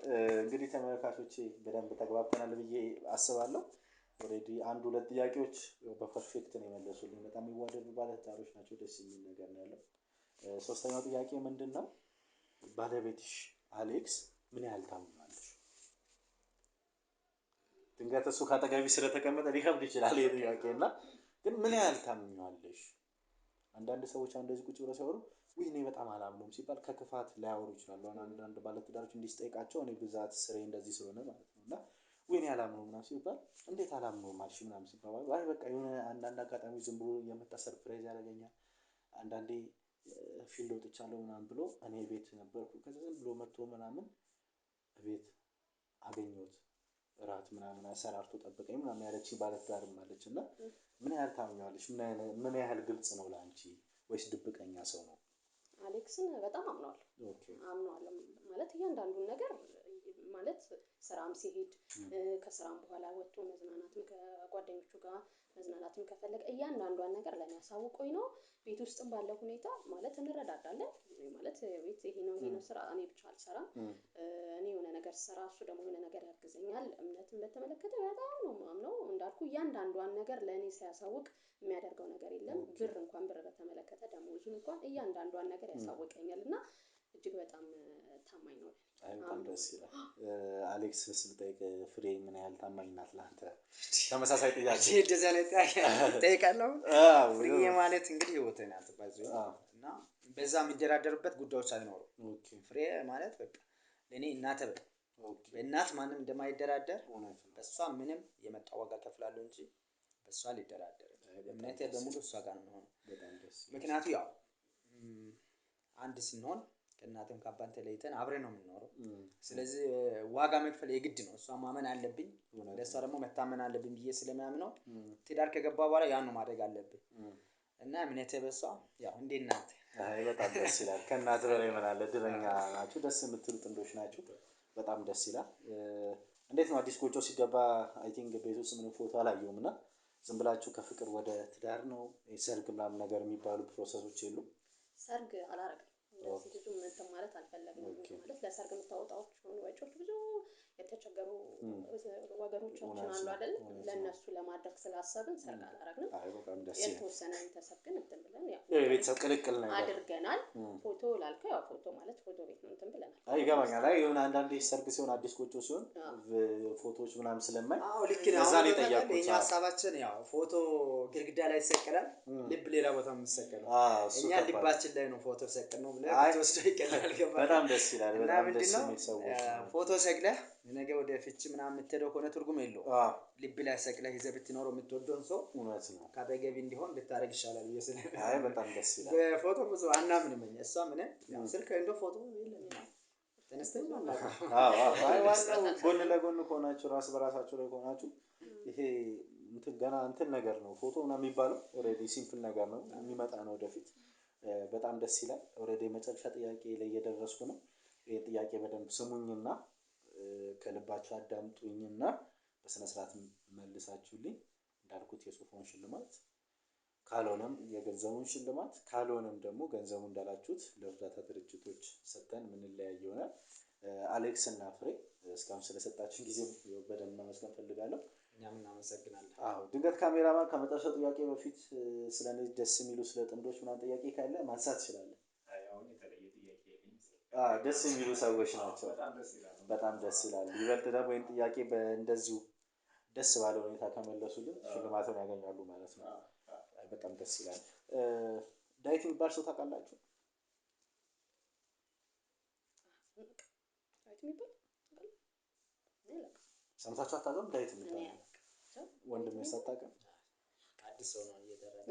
እንግዲህ ተመልካቾቼ በደንብ ተግባብተናል ብዬ አስባለሁ ኦሬዲ አንድ ሁለት ጥያቄዎች በፐርፌክት ነው የመለሱልኝ በጣም የሚዋደዱ ባለትዳሮች ናቸው ደስ የሚል ነገር ነው ያለው ሶስተኛው ጥያቄ ምንድነው ባለቤትሽ አሌክስ ምን ያህል ታምናለሽ ድንገት እሱ ካጠገቢ ስለተቀመጠ ሊከብድ ይችላል ይሄ ጥያቄና ግን ምን ያህል ታምኛለሽ አንዳንድ ሰዎች እንደዚህ ቁጭ ብለው ሲያወሩ ወይ እኔ በጣም አላምነውም ሲባል ከክፋት ላያወሩ ይችላሉ አንዳንድ ባለትዳሮች እንዲስጠይቃቸው እኔ ብዛት ስሬ እንደዚህ ስለሆነ ማለት ነውና ወይ እኔ አላምነውም ምናምን ሲባል እንዴት አላምነውም አልሽ ምናምን ሲባል አይ በቃ የሆነ አንዳንድ አጋጣሚ ዝም ብሎ የመጣ ሰርፕራይዝ ያደርገኛል አንዳንዴ ፊልድ ወጥቻለሁ ምናምን ብሎ እኔ ቤት ነበርኩ ከዛ ዝም ብሎ መጥቶ ምናምን ቤት አገኘሁት እራት ምናምን አሰራርቶ ጠበቀኝ ምናምን ያለችኝ ባለትዳርም አለችና ምን ያህል ታምኛለሽ ምን ያህል ግልጽ ነው ላንቺ ወይስ ድብቀኛ ሰው ነው አሌክስን በጣም አምነዋለሁ ማለት እያንዳንዱን ነገር ማለት ስራም ሲሄድ ከስራም በኋላ ወጥቶ መዝናናትም ከጓደኞቹ ጋር መዝናናትም ከፈለገ እያንዳንዷን ነገር ለኔ ያሳውቆኝ ነው ቤት ውስጥም ባለው ሁኔታ ማለት እንረዳዳለን ማለት ቤት ይሄ ነው ስራ እኔ ብቻ አልሰራም እኔ የሆነ ነገር ስራ እሱ ደግሞ የሆነ ነገር ያግዘኛል እምነትን በተመለከተ በጣም ነው ማምነው እንዳልኩ እያንዳንዷን ነገር ለኔ ሲያሳውቅ የሚያደርገው ነገር የለም ብር እንኳን ብር በተመለከተ ደሞዙን እንኳን እያንዳንዷን ነገር ያሳውቀኛልና እጅግ በጣም ታማኝ ነው በጣም ደስ ይላል አሌክስ ስልጠይቅ ፍሬ ምን ያህል ታማኝ ናት ላንተ ተመሳሳይ ጥያቄ እንደዛ ነው ጠይቃለሁ ፍሬ ማለት እንግዲህ ህይወቴ ናት ባይዘው እና በዛ የሚደራደርበት ጉዳዮች አይኖርም ፍሬ ማለት በቃ ለኔ እናቴ በቃ በእናት ማንም እንደማይደራደር በሷ ምንም የመጣ ዋጋ ከፍላለሁ እንጂ በሷ ሊደራደር እምነቴ በሙሉ እሷ ጋር ነው በጣም ደስ ምክንያቱ ያው አንድ ስንሆን ከእናቴም ከአባቴም ተለይተን አብረን ነው የምንኖረው ስለዚህ ዋጋ መክፈል የግድ ነው እሷ ማመን አለብኝ ለሷ ደግሞ መታመን አለብኝ ብዬ ስለማምነው ትዳር ከገባ በኋላ ያን ነው ማድረግ አለብኝ እና እምነቴ በሷ ያው እንደ እናት በጣም ደስ ይላል ከእናት በላይ ምን አለ ድረኛ ናችሁ ደስ የምትሉ ጥንዶች ናችሁ በጣም ደስ ይላል እንዴት ነው አዲስ ጎጆ ሲገባ አይ ቲንክ ቤት ውስጥ ምን ፎቶ አላየሁምና ዝም ብላችሁ ከፍቅር ወደ ትዳር ነው ሰርግ ምናምን ነገር የሚባሉ ፕሮሰሶች የሉ ሰርግ አላረግም እንደዚህ ብዙ እንትን ማለት አልፈለግንም ማለት ለሰርግ የምታወጣቸው ወጪዎች ብዙ የተቸገሩ ወገኖቻችን አሉ አይደል ለነሱ ለማድረግ ስላሰብን ሰርግ አላረግንም የተወሰነ ቤተሰብ ግን እንትን ብለን ያው ቤተሰብ ቅልቅል ነገር አድርገናል ፎቶ ላልከው ያው ፎቶ ማለት ፎቶ ቤት ነው እንትን ብለናል አይ ይገባኛል አይ የሆነ አንዳንዴ ሰርግ ሲሆን አዲስ ጎጆ ሲሆን ፎቶዎች ምናምን ስለማይ ልክ ነው እዛ ላይ ተያቁት እኛ ሐሳባችን ያው ፎቶ ግድግዳ ላይ ይሰቀላል ልብ ሌላ ቦታ የሚሰቀለው እኛ ልባችን ላይ ነው ፎቶ ሰቅል ነው ብለህ ተወስዶ ይቀላል ገባ በጣም ደስ ይላል በጣም ደስ የሚል ሰዎች ፎቶ ሰቅለህ ነገ ወደ ፍቺ ምናምን የምትሄደው ከሆነ ትርጉም የለውም። ልብ ላይ ሰቅለህ ይዘህ ብትኖረው የምትወደውን ሰው እውነት ነው ካጠገቢ እንዲሆን ብታደርግ ይሻላል ብዬ ስለምል አይ በጣም ደስ ይላል። በፎቶ ብዙ አናምንም እኛ። እሷ ምን ስልክ እንደው ፎቶ የለም ተነስተን አናውቅም። አይ ዋናው ጎን ለጎን ከሆናችሁ ራስ በራሳችሁ ላይ ከሆናችሁ ይሄ እንትን ገና እንትን ነገር ነው ፎቶ ምናምን የሚባለው ኦልሬዲ ሲምፕል ነገር ነው የሚመጣ ነው ወደፊት። በጣም ደስ ይላል። ኦልሬዲ መጨረሻ ጥያቄ ላይ እየደረስኩ ነው። ይሄ ጥያቄ በደንብ ስሙኝና ከልባችሁ አዳምጡኝና በስነ ስርዓት መልሳችሁልኝ። እንዳልኩት የሶፋውን ሽልማት ካልሆነም የገንዘቡን ሽልማት ካልሆነም ደግሞ ገንዘቡ እንዳላችሁት ለእርዳታ ድርጅቶች ሰጥተን ምንለያይ ይሆናል። አሌክስ እና ፍሬ እስካሁን ስለሰጣችሁን ጊዜ በደንብ ማመስገን ፈልጋለሁ። እኛም እናመሰግናለን። ድንገት ካሜራማን ከመጨረሻው ጥያቄ በፊት ስለነዚህ ደስ የሚሉ ስለ ጥንዶች ምናምን ጥያቄ ካለ ማንሳት ትችላለህ። ደስ የሚሉ ሰዎች ናቸው። በጣም ደስ ይላል። ይበልጥ ደግሞ ይህን ጥያቄ እንደዚሁ ደስ ባለ ሁኔታ ከመለሱልን ሽልማቱን ያገኛሉ ማለት ነው። በጣም ደስ ይላል። ዳዊት የሚባል ሰው ታውቃላችሁ? ሰምታችሁ አታውቁም? ዳዊት የሚባል ወንድም አታውቅም? አዲስ ሰው ነው እየደረሰ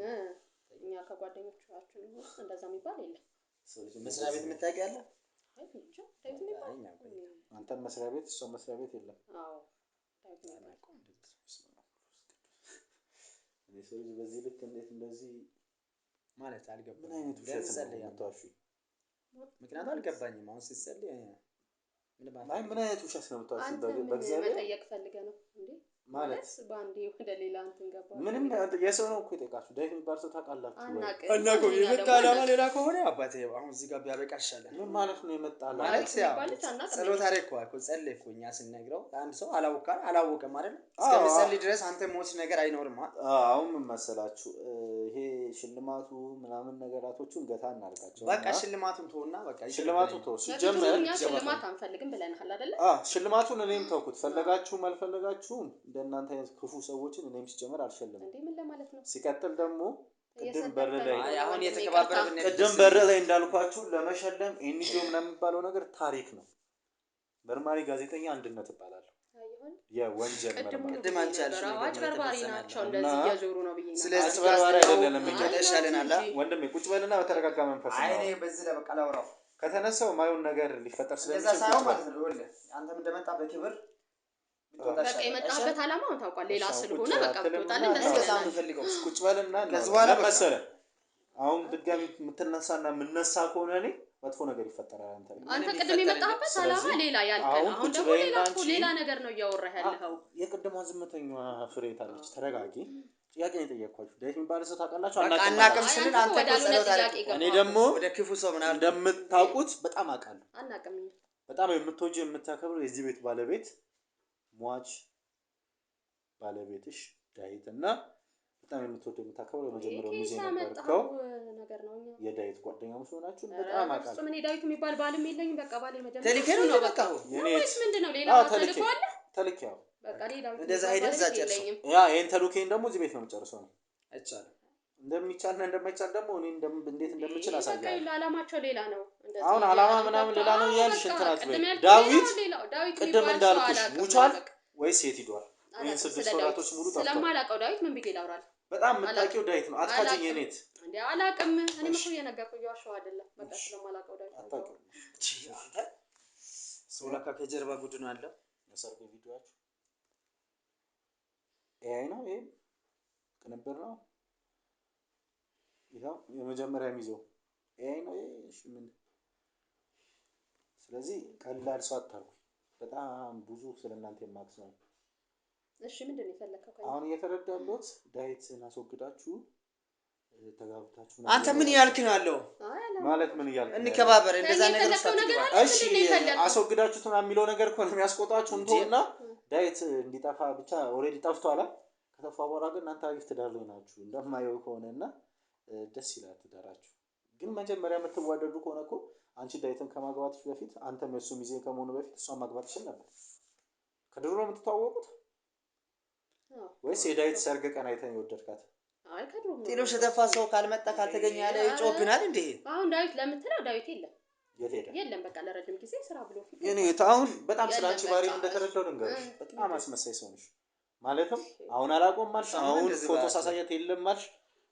እኛ ከጓደኞቻችን ውስጥ እንደዛ የሚባል የለም። መስሪያ ቤት የምታውቂ ያለ አንተም መስሪያ ቤት እሷም መስሪያ ቤት የለም። ሰው በዚህ ልክ እንዴት እንደዚህ ማለት አልገባኝም። ምን አይነት ውሸት ነው የምታዋሹኝ? ምክንያቱም አልገባኝም። አሁን ስትጸልይ ምን አይነት ውሸት ነው የምታዋሹኝ? በእግዚአብሔር መጠየቅ ፈልገህ ነው እንዴ? ማለት ባንዴ ወደ ሌላ እንትን ገባ። ምንም የሰው ነው እኮ የጠየቃችሁ። ዳዊት የሚባል ሰው ታውቃላችሁ ወይ? አናውቅም። የመጣ ዓላማ ሌላ ከሆነ አባቴ አሁን እዚህ ጋር ቢያበቃ ይሻላል። ምን ማለት ነው የመጣ ዓላማ? ማለት ያው ጸሎት አደረኩ እኮ ጸለይኩ። እኛ ስንነግረው አንድ ሰው አላወቀም አይደል? እስከምጸልይ ድረስ አንተ ሞት ነገር አይኖርም። አሁን ምን መሰላችሁ ይሄ ሽልማቱ ምናምን ነገራቶቹን ገታ እናድርጋቸው። በቃ ሽልማቱን ተውና በቃ ሽልማቱን ተው። ሲጀመር ሽልማት አንፈልግም ብለናል አይደል? ሽልማቱን እኔም ተውኩት። ፈለጋችሁም አልፈለጋችሁም እንደናንተ አይነት ክፉ ሰዎችን እኔም ሲጀመር አልሸልምም። እንዴ ምን ለማለት ነው? ሲቀጥል ደግሞ ቅድም በር ላይ እንዳልኳችሁ ለመሸለም ኤንጂኦ ምናምን የሚባለው ነገር ታሪክ ነው። መርማሪ ጋዜጠኛ አንድነት እባላለሁ። የወንጀል መርማሪ ቅድም አንቺ ያልሽው አጭበርባሪ ናቸው እንደዚህ እየዞሩ ነው ብዬ ነው። ስለዚህ አጭበርባሪ አይደለም ይሻለናል። ወንድሜ ቁጭ በልና በተረጋጋ መንፈስ ነው። እኔ በዚህ ላይ በቃ ላውራው ከተነሳው ማይሆን ነገር ሊፈጠር ስለዚህ ሳይሆን ማለት ነው። ይኸውልህ አንተም እንደመጣ በክብር በቃ የመጣበት ዓላማውን ታውቋል። ሌላ ስለሆነ በቃ ብትወጣልን ደስ ይላል። ቁጭ በልና መሰለህ አሁን ድጋሚ የምትነሳና የምነሳ ከሆነ እኔ መጥፎ ነገር ይፈጠራል። አንተ ቅድም የመጣበት ዓላማ ሌላ ያልከው አሁን ደግሞ ሌላ ነገር ነው እያወራህ ያለኸው። የቅድሟ ዝምተኛዋ ፍሬት አለች። ተረጋጊ። ጥያቄ ነው የጠየኳችሁ። ዳዊት የሚባል ሰው ታውቃላችሁ? አናውቅም ስንል አንተ ጸሎት አደረክ። እኔ ደግሞ ወደ ክፉ ሰው ምናምን እንደምታውቁት በጣም አውቃለሁ። አናውቅም። በጣም የምትወጂው የምታከብሩ የዚህ ቤት ባለቤት ሟች ባለቤትሽ ዳዊት እና በጣም የምትወደው የምታከብረው የመጀመሪያው ሚዜ ነበርከው ነገር ነው። የዳዊት ጓደኛሞች ሆናችሁ በጣም አውቃለሁ። እኔ ዳዊት የሚባል ባልም የለኝም። በቃ ባል የመጀመሪያው ተልኬ ነው በቃ ወይስ ምንድነው? ሌላ ተልኮ አለ? ተልኬው በቃ ሌላ እንደዛ ሄደን እዛ ጨርሰው ይሄን ተልኬን ደግሞ እዚህ ቤት ነው የምጨርሰው ነው። አይቻልም። እንደሚቻልና እንደማይቻል ደግሞ እኔ እንዴት እንደምችል አሳያለሁ። በቃ ዓላማቸው ሌላ ነው። አሁን ዓላማ ምናምን ሌላ ነው እያልሽ እንትን አትበይ። ዳዊት ቅድም እንዳልኩሽ ሙቷል ወይስ የት ሂዷል? ይሄን 6 ወራቶች ሙሉ ጠፍቷል። ስለማላውቀው ዳዊት ምን ብዬ ላውራል? በጣም የምታውቂው ዳዊት ነው። አትካጂኝ የኔት እንዴ አላውቅም። እኔም እኮ እየነገርኩህ እየዋሸሁ አይደለም። በቃ ስለማላውቀው ዳዊት አታውቂው። አንተ ሰው ለካ ከጀርባ ቡድን አለ። የሰርግ ቪዲዮአችሁ ኤአይ ነው። ይሄ ቅንብር ነው። ይሄው የመጀመሪያ ሚዜው ኤአይ ነው። እሺ ምን ስለዚህ ቀላል ሰው አታርጉ። በጣም ብዙ ስለእናንተ የማክስ ነው። እሺ ምንድን ነው የፈለከው? አሁን እየተረዳሁት ዳዊትን አስወግዳችሁ ተጋብታችሁ አንተ ምን እያልክ ነው ያለው? ማለት ምን እያልክ ነው? እንከባበር እንደዛ ነገር ውስጥ አትገባ። እሺ አስወግዳችሁት ነው የሚለው ነገር እኮ ነው የሚያስቆጣችሁ። እንተውና ዳዊት እንዲጠፋ ብቻ ኦልሬዲ ጠፍቷል። ከጠፋ በኋላ ግን እናንተ አሪፍ ትዳር ላይ ናችሁ እንደማየው ከሆነና ደስ ይላል ትዳራችሁ። ግን መጀመሪያ የምትዋደዱ ከሆነ እኮ አንቺ ዳዊትን ከማግባትሽ በፊት አንተም የሱ ሚዜ ከመሆኑ በፊት እሷን ማግባት ትችል ነበር። ከድሮ ነው የምትተዋወቁት ወይስ የዳዊት ሰርግ ቀን አይተን የወደድካት? አይ ከድሮ ነው። ጤሎሽ ተፋ ሰው ካልመጣ ካልተገኘ ያለ ይጮብናል እንዴ? አሁን ዳዊት ለምትለው ዳዊት የለም። የለም በቃ ለረጅም ጊዜ ስራ ብሎ ፊት የኔ አሁን በጣም ስላንቺ ባህሪ እንደተረዳው ልንገርሽ፣ በጣም አስመሳይ ሰው ነሽ። ማለትም አሁን አላቆም ማልሽ፣ አሁን ፎቶ ሳሳያት የለም ማልሽ።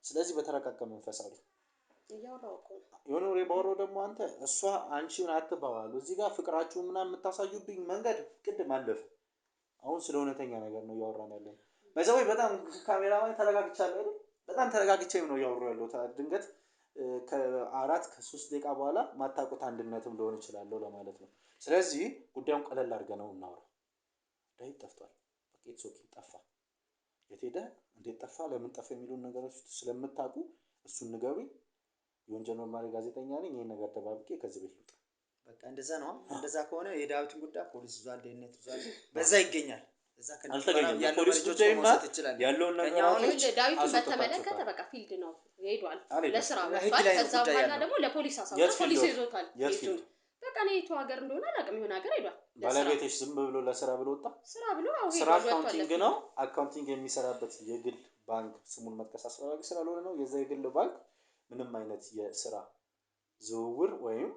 ስለዚህ በተረጋጋ መንፈስ አውሪ። እያወራሁ እኮ የሆነ ወሬ ባወራው ደግሞ አንተ እሷ አንቺን አትባባሉ። እዚህ ጋር ፍቅራችሁን ምናምን የምታሳዩብኝ መንገድ ቅድም አለፈ። አሁን ስለ እውነተኛ ነገር ነው እያወራን ያለነው። በዛው በጣም ካሜራማን ተረጋግቻለሁ አይደል? በጣም ተረጋግቼ ነው እያወራሁ ያለሁት። ድንገት ከ3 ደቂቃ በኋላ ማታውቁት አንድነትም ሊሆን ይችላል ለማለት ነው። ስለዚህ ጉዳዩን ቀለል አድርገን ነው እናውራ። ዳዊት ጠፍቷል። በቃ ኢትስ ኦኬ ጠፋ። የት ሄደ? እንዴት ጠፋ? ለምን ጠፋ? የሚሉን ነገሮች ስለምታውቁ እሱን ንገሩኝ። የወንጀል መርማሪ ጋዜጠኛ ነኝ። ይሄን ነገር ተባብቄ ከዚህ ቤት ልውጣ። በቃ እንደዛ ነው። እንደዛ ከሆነ የዳዊትን ጉዳይ ፖሊስ ይዟል፣ ደህንነት ይዟል፣ በዛ ይገኛል። እዛ አልተገኘም። ፖሊስ ጉዳይማ ያለውን ነገር አሁን ዳዊትን በተመለከተ በቃ ፊልድ ነው ሄዷል፣ ለስራ ወጥቷል። ከዛ በኋላ ደግሞ ለፖሊስ አሳውቋል። ፖሊስ ይዞታል። በቃ ነው የቱ ሀገር እንደሆነ አላውቅም። የሆነ ሀገር ሄዷል። ባለቤትሽ ዝም ብሎ ለስራ ብሎ ወጣ? ስራ ብሎ ስራ አካውንቲንግ ነው። አካውንቲንግ የሚሰራበት የግል ባንክ ስሙን መጥቀስ አስፈላጊ ስላልሆነ ነው። የዛ የግል ባንክ ምንም አይነት የስራ ዝውውር ወይም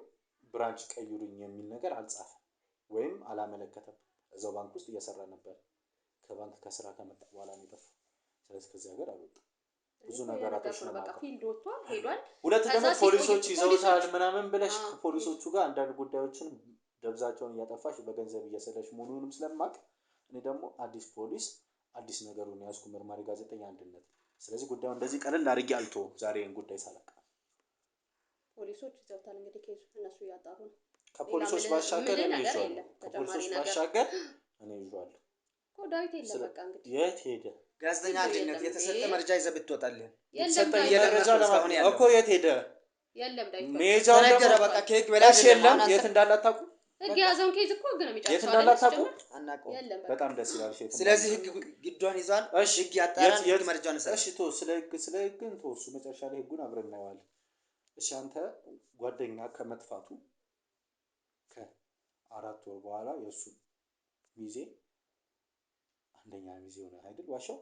ብራንች ቀይሩኝ የሚል ነገር አልጻፈም ወይም አላመለከተም። እዛው ባንክ ውስጥ እየሰራ ነበር። ከባንክ ከስራ ከመጣ በኋላ ነው የጠፋው። ስለዚህ ከዚህ ሀገር አልወጣም። ብዙ ነገራቶች ነው በቃ ፊልድ ወጥቷል፣ ሄዷል። ሁለት ደግሞ ፖሊሶች ይዘውታል ምናምን ብለሽ ከፖሊሶቹ ጋር አንዳንድ ጉዳዮችን ደብዛቸውን እያጠፋሽ በገንዘብ እየሰለሽ መሆኑንም ስለማቅ እኔ ደግሞ አዲስ ፖሊስ አዲስ ነገሩን ያዝኩ መርማሪ ጋዜጠኛ አንድነት። ስለዚህ ጉዳዩ እንደዚህ ቀለል አድርጌ አልተውም። ዛሬ ይሄን ጉዳይ ሳላቅ ፖሊሶች ይዘውታል። እንግዲህ ኬዙ እነሱ እያጣሩ ነው። ከፖሊሶች ባሻገር እኔ ይዤዋለሁ። ከፖሊሶች ባሻገር እኔ ይዤዋለሁ እኮ ዳዊት የለም። በቃ እንግዲህ የት ሄደ? ጋዜጠኛ አንድነት የተሰጠ መረጃ ይዘህ ብትወጣልህ የለም መረጃ ለማን እኮ የት ሄደ? የለም ዳዊት ሜጃው ተነገረ። በቃ ከህግ በላይ የለም። የት እንዳለ አታውቁም? ህግ የያዘውን ኬዝ እኮ ግን የሚጨርሰው የት እንዳለ አታውቁም? አናውቀውም። የለም በጣም ደስ ይላል። ስለዚህ ህግ ግዷን ይዟል። ህግ ያጣራል። ህግ መረጃውን ይሰጣል። እሺ ስለ ህግን እሱ መጨረሻ ላይ ህጉን አብረን እናየዋለን። እሺ አንተ ጓደኛ ከመጥፋቱ ከ4 ወር በኋላ የእሱ ሚዜ አንደኛ ሚዜ ሆነ አይደል? ዋሻው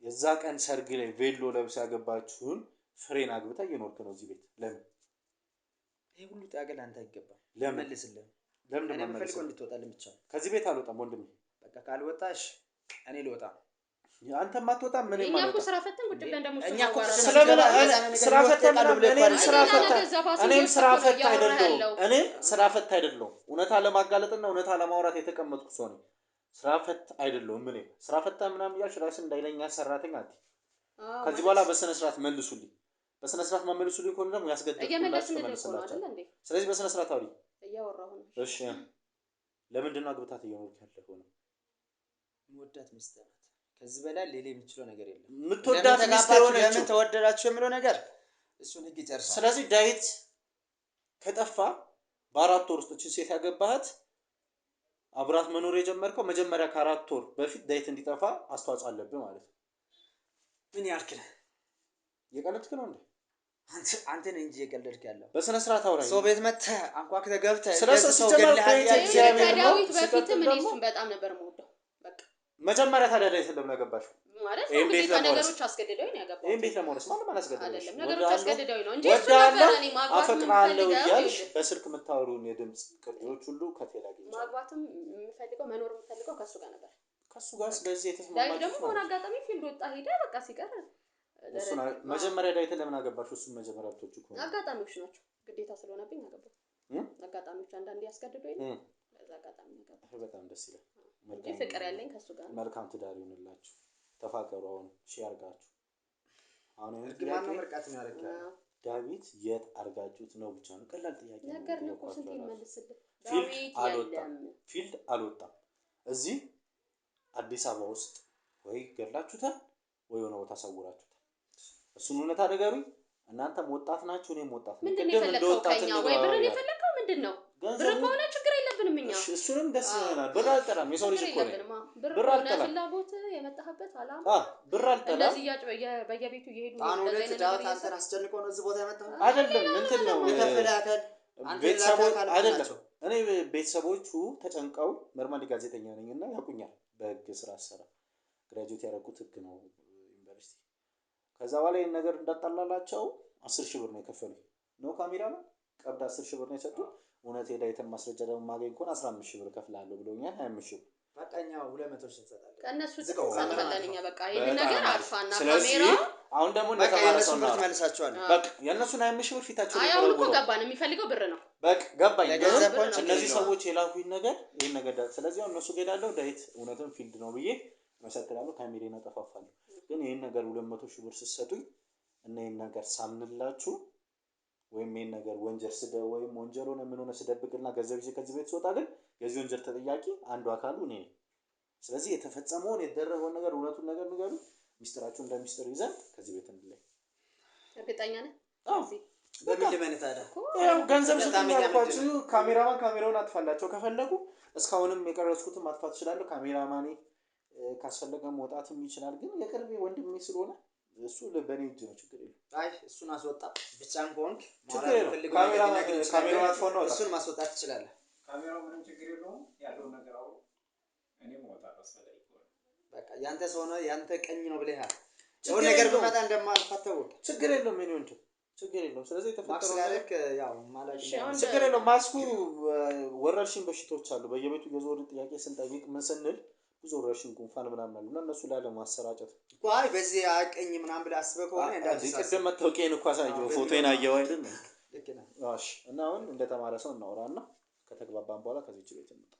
የዛ ቀን ሰርግ ላይ ቬሎ ለብሳ ያገባችሁን ፍሬን አግብታ እየኖርክ ነው እዚህ ቤት። ለምን ይሄ ሁሉ ታገል አንተ አይገባም። ለምን ፈልገው እንድትወጣልኝ ብቻ ከዚህ ቤት አልወጣም ወንድሜ። በቃ ካልወጣሽ እኔ ልወጣ። አንተም አትወጣም። ምን ማለት ነው? እኛ እኮ ስራ ፈተን ቁጭ ብለን ደግሞ እኛ እኮ ስራ ፈተን እኔም ስራ ፈት አይደለሁም። እውነታ ለማጋለጥና እውነታ ለማውራት የተቀመጥኩ ሰው ነኝ። ስራ ፈት አይደለሁም። ምን ስራ ፈታ ምናምን እያልሽ ራስን እንዳይለኛ ሰራተኛ አትይ። ከዚህ በኋላ በስነ ስርዓት መልሱልኝ። በስነ ስርዓት መልሱልኝ ከሆነ ደግሞ ያስገድዳችሁ መልስላችሁ። ስለዚህ በስነ ስርዓት አውሪ። እያወራሁ ነው። እሺ ለምንድን ነው አግብታት እየኖርክ ያለኸው? ነው የምወዳት ሚስት ናት። ከዚህ በላይ ሌላ የምችለው ነገር የለም። የምትወዳት ሚስት ሆነች። ለምን ተወደዳችሁ የሚለው ነገር እሱን ህግ ይጨርሳል። ስለዚህ ዳዊት ከጠፋ በ4 ወር ውስጥ እቺን ሴት ያገባሃት አብራት መኖር የጀመርከው መጀመሪያ ከ4 ወር በፊት ዳዊት እንዲጠፋ አስተዋጽኦ አለብህ ማለት ነው። ምን ያልክል የቀለድክ ነው እንዴ? አንተ ነህ እንጂ የቀለድክ ያለው። በስነ ስርዓት አውራኝ። ሰው ቤት መጥተህ አንኳክተህ ገብተህ ሰው ገለሃል። ዳዊት በፊትም እኔ እሱን በጣም ነበር የምወደው። በቃ መጀመሪያ ታዲያ ዳዊት ለምን አገባሽው? ማለት ነገሮች አስገድደውኝ ነው ያገባሁት። ይሄን ቤት ለመውረስ ማንም አላስገድደውም። አይደለም ነገሮች አስገድደውኝ ነው እንጂ እሱ ነበር እኔ ማግባትም አፈቅራለሁ እያልሽ በስልክ የምታወሩን የድምጽ ቅጂዎች ሁሉ ከቴል አግኝቻለሁ። ማግባትም የምፈልገው መኖር የምፈልገው ከሱ ጋር ነበር። ከሱ ጋር ስለዚህ የተስማማችሁ ዳዊት ደግሞ ሆነ አጋጣሚ ፊልድ ወጣ ሄደ። በቃ ሲቀር እሱ መጀመሪያ ዳዊት ለምን አገባሽው? እሱ መጀመሪያ ብቶቹ እኮ አጋጣሚዎች ናቸው። ግዴታ ስለሆነብኝ አገባሁ። አጋጣሚዎች አንዳንዴ ያስገድዱኝ ነው። ለዛ አጋጣሚ አገባሁ። በጣም ደስ ይላል። እንጂ ፍቅር ያለኝ ከሱ ጋር ነው። መልካም ትዳር ይሁንላችሁ። ተፋቀሩ። አሁን ሺ አርጋችሁ አሁን እርግማን ነው መርቃት ነው ያረጋው። ዳዊት የት አርጋችሁት ነው? ብቻ ነው ቀላል ጥያቄ ነው። ነገር ነው እኮ ስንት ይመልስልህ። ፊልድ አልወጣም። እዚህ አዲስ አበባ ውስጥ ወይ ገላችሁታል ወይ የሆነ ቦታ ሰውራችሁታል። እሱን እውነታ ንገሩኝ። እናንተም ወጣት ናችሁ፣ እኔም ወጣት ነኝ። ምንድነው የፈለከው ከኛ? ወይ ብር ነው የፈለከው? ምንድነው? ብር ከሆነ ችግር የለብንም እኛ። እሱንም ደስ ይላል። ብር አልጠላም። የሰው ልጅ እኮ ነው። ብር አልጠላም። ፍላጎት የመጣህበት አላማ ብር አልጠላም። እንደዚህ በየቤቱ እየሄዱ እንደዚህ አይነት ነገር አንተን አስጨንቆ ነው እዚህ ቦታ የመጣው አይደለም። እንትን ነው የከፈላከል ቤተሰቦች አይደለም። እኔ ቤተሰቦቹ ተጨንቀው መርማሪ ጋዜጠኛ ነኝና ያውቁኛል። በህግ ስራ አሰራ ግራጁዌት ያደረኩት ህግ ነው ዩኒቨርሲቲ። ከዛ በኋላ ይሄን ነገር እንዳጣላላቸው 10,000 ብር ነው የከፈሉኝ። ነው ካሜራማን ቀብድ 10,000 ብር ነው የሰጡኝ። እውነት የዳዊትን ማስረጃ ደግሞ ማገኝ ከሆነ 15,000 ብር እከፍልሃለሁ ብሎኛል። 25,000 ብር በቃ እኛ 200 ሺህ እንሰጣለን። ከእነሱ ተሳትፈለን እኛ በቃ ይሄ ነገር አልፋና ስለዚህ ካሜራ አሁን ደግሞ በቃ ለተማረ የነሱ ሰው ብር ነው ትመልሳቸዋል። በቃ የእነሱን 25,000 ብር ፊታቸው አይ አሁን እኮ ገባን። የሚፈልገው ብር ነው። በቃ ገባኝ። ለገንዘብ ፖይንት እነዚህ ሰዎች የላኩኝ ነገር ይሄን ነገር ስለዚህ አሁን እነሱ ሄዳለሁ ዳዊት እውነትም ፊልድ ነው ብዬ መሰክራለሁ። ካሜራዬን አጠፋፋለሁ። ግን ይሄን ነገር 200,000 ብር ስትሰጡኝ እና ይሄን ነገር ሳምንላችሁ ወይም ይሄን ነገር ወንጀል ወይም ወንጀል ሆነ ምን ሆነ ስደብቅና ገንዘብ ይዤ ከዚህ ቤት ስወጣ ግን የዚህ ወንጀል ተጠያቂ አንዱ አካሉ እኔ ነኝ። ስለዚህ የተፈጸመውን የተደረገውን ነገር እውነቱን ነገር ንገሩ። ሚስጥራችሁ እንደሚስጥር ይዘን ከዚህ ቤት እንለይ። እርግጠኛ ነህ? በምን ልመነታ አይደል? ያው ገንዘብ ስጠኝ አልኳችሁ። ካሜራውን አጥፋላቸው ከፈለጉ። እስካሁንም የቀረጽኩትን ማጥፋት እችላለሁ። ካሜራማኔ ካስፈለገ መውጣትም ይችላል። ግን የቅርቤ ወንድሜ ስለሆነ እሱ በእኔ እጅ ነው። ችግር የለም። አይ እሱን አስወጣ ብቻን ከሆንክ ችግር የለም። ካሜራውን አጥፋው እሱን ማስወጣት ትችላለህ። ካሜራው ምንም ችግር የለውም። ያለውን ነገር አውሩ። እኔ መውጣት አስፈልግ በቃ ያንተ ሰው ነው ያንተ ቀኝ ነው ብለሃል። የሆነ ነገር ቢመጣ እንደማልፋተው ችግር የለውም። ምን ይሁን ችግር የለውም። ስለዚህ የተፈጠረው ነገር ያው ማለት ችግር የለውም። ማስኩ ወረርሽኝ በሽታዎች አሉ። በየቤቱ የዞር ጥያቄ ስንጠይቅ ምን ስንል ብዙ ወረርሽኝ ጉንፋን ምናምን አሉ እና እነሱ ላይ ለማሰራጨት እኮ አይ በዚህ አቀኝ ምናምን ብለህ አስበህ ከሆነ ቅድም መታወቂያዬን እኮ አሳየሁ። ፎቶዬን አየኸው አይደል? ልክ ነህ። እሺ። እና አሁን እንደተማረ ሰው እናወራና ከተግባባን በኋላ ከዚህ ቤት እንውጣ።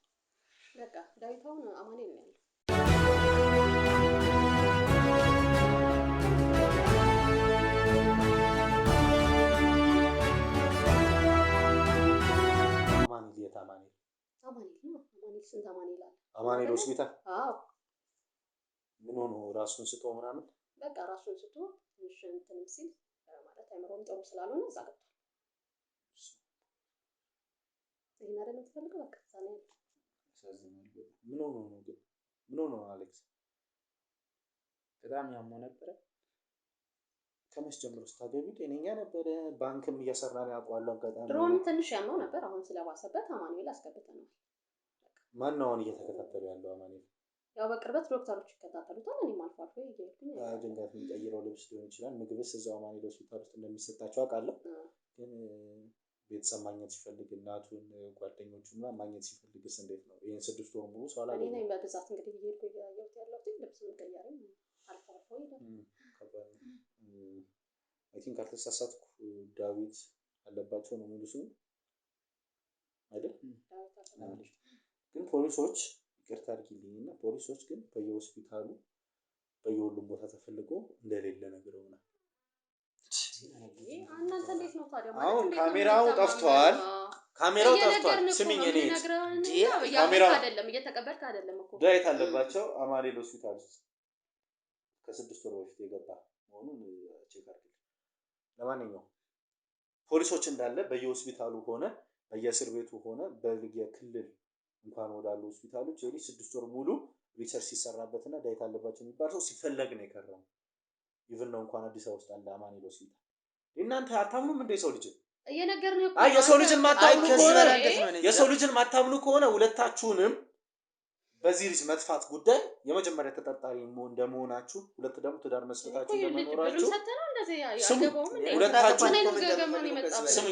በቃ ዳዊት አሁን አማኑኤል ነው ያለው። አማኑኤል ስንት አማኑኤል አለ? አማኑኤል ሆስፒታል። አዎ። ምን ሆኖ ራሱን ስቶ ምናምን በቃ ራሱን ስቶ ትንሽ እንትን ሲል ማለት አይምሮም ጥሩ ስላልሆነ እዛ ገብቷል። ይሄን አይደል የምትፈልገው? በቃ እዛ ነው ያለው። ምን ሆኖ ነው ግን? ምን ሆኖ ነው አሌክስ? በጣም ያሞ ነበረ። ከመቼ ጀምሮ ስታገቢ ጤነኛ ነበረ። ባንክም እየሰራ ነው ያውቀዋለሁ። አጋጣሚ ድሮም ትንሽ ያመው ነበር። አሁን ስለባሰበት አማኑኤል አስገብተናል። ማን ነው አሁን እየተከታተለ ያለው አማኑኤል? ያው በቅርበት ዶክተሮች ይከታተሉታል። እኔም አልፎ አልፎ እየሄድኩኝ ድንገት የሚቀይረው ልብስ ሊሆን ይችላል። ምግብስ እዛው አማኑኤል ሆስፒታል ውስጥ እንደሚሰጣቸው አውቃለሁ። ግን ቤተሰብ ማግኘት ሲፈልግ እናቱን፣ ጓደኞቹን ማግኘት ሲፈልግስ እንዴት ነው? ይሄን 6 ወር ሙሉ ሰው አላገኘም። እኔ ነኝ በብዛት እንግዲህ እየሄድኩ እያየሁት ያለሁት። ልብስ ቀያሪ አልፎ አልፎ ይሄዳል። አይ ቲንክ ካልተሳሳትኩ ዳዊት አለባቸው ነው ሙሉ ስሙ አይደል? ግን ፖሊሶች ይቅርታ አድርጊልኝና ፖሊሶች ግን በየሆስፒታሉ በየሁሉም ቦታ ተፈልጎ እንደሌለ ነግረውናል። እናንተ እንዴት ነው ታዲያ? አሁን ካሜራው ጠፍቷል። ካሜራው ጠፍቷል። ስሚኝ እኔ ካሜራው አይደለም እየተቀበልክ አይደለም እኮ ዳዊት አለባቸው አማኑኤል ሆስፒታል ውስጥ ከ6 ወር በፊት የገባ መሆኑን ቼክ አድርጊ። ለማንኛውም ፖሊሶች እንዳለ በየሆስፒታሉ ሆነ በየእስር ቤቱ ሆነ በየክልል እንኳን ወዳሉ ሆስፒታሎች የልጅ 6 ወር ሙሉ ሪሰርች ሲሰራበትና ዳዊት አለባቸው የሚባል ሰው ሲፈለግ ነው የከረመው። ኢቭን ነው እንኳን አዲስ አበባ ውስጥ አለ አማኑኤል ሆስፒታል። እናንተ አታምኑም እንደ ሰው ልጅ እየነገርን እኮ የሰው ልጅን ማታምኑ ከሆነ ሁለታችሁንም በዚህ ልጅ መጥፋት ጉዳይ የመጀመሪያ ተጠርጣሪ እንደመሆናችሁ፣ ሁለት ደግሞ ትዳር መስርታችሁ እንደመኖራችሁ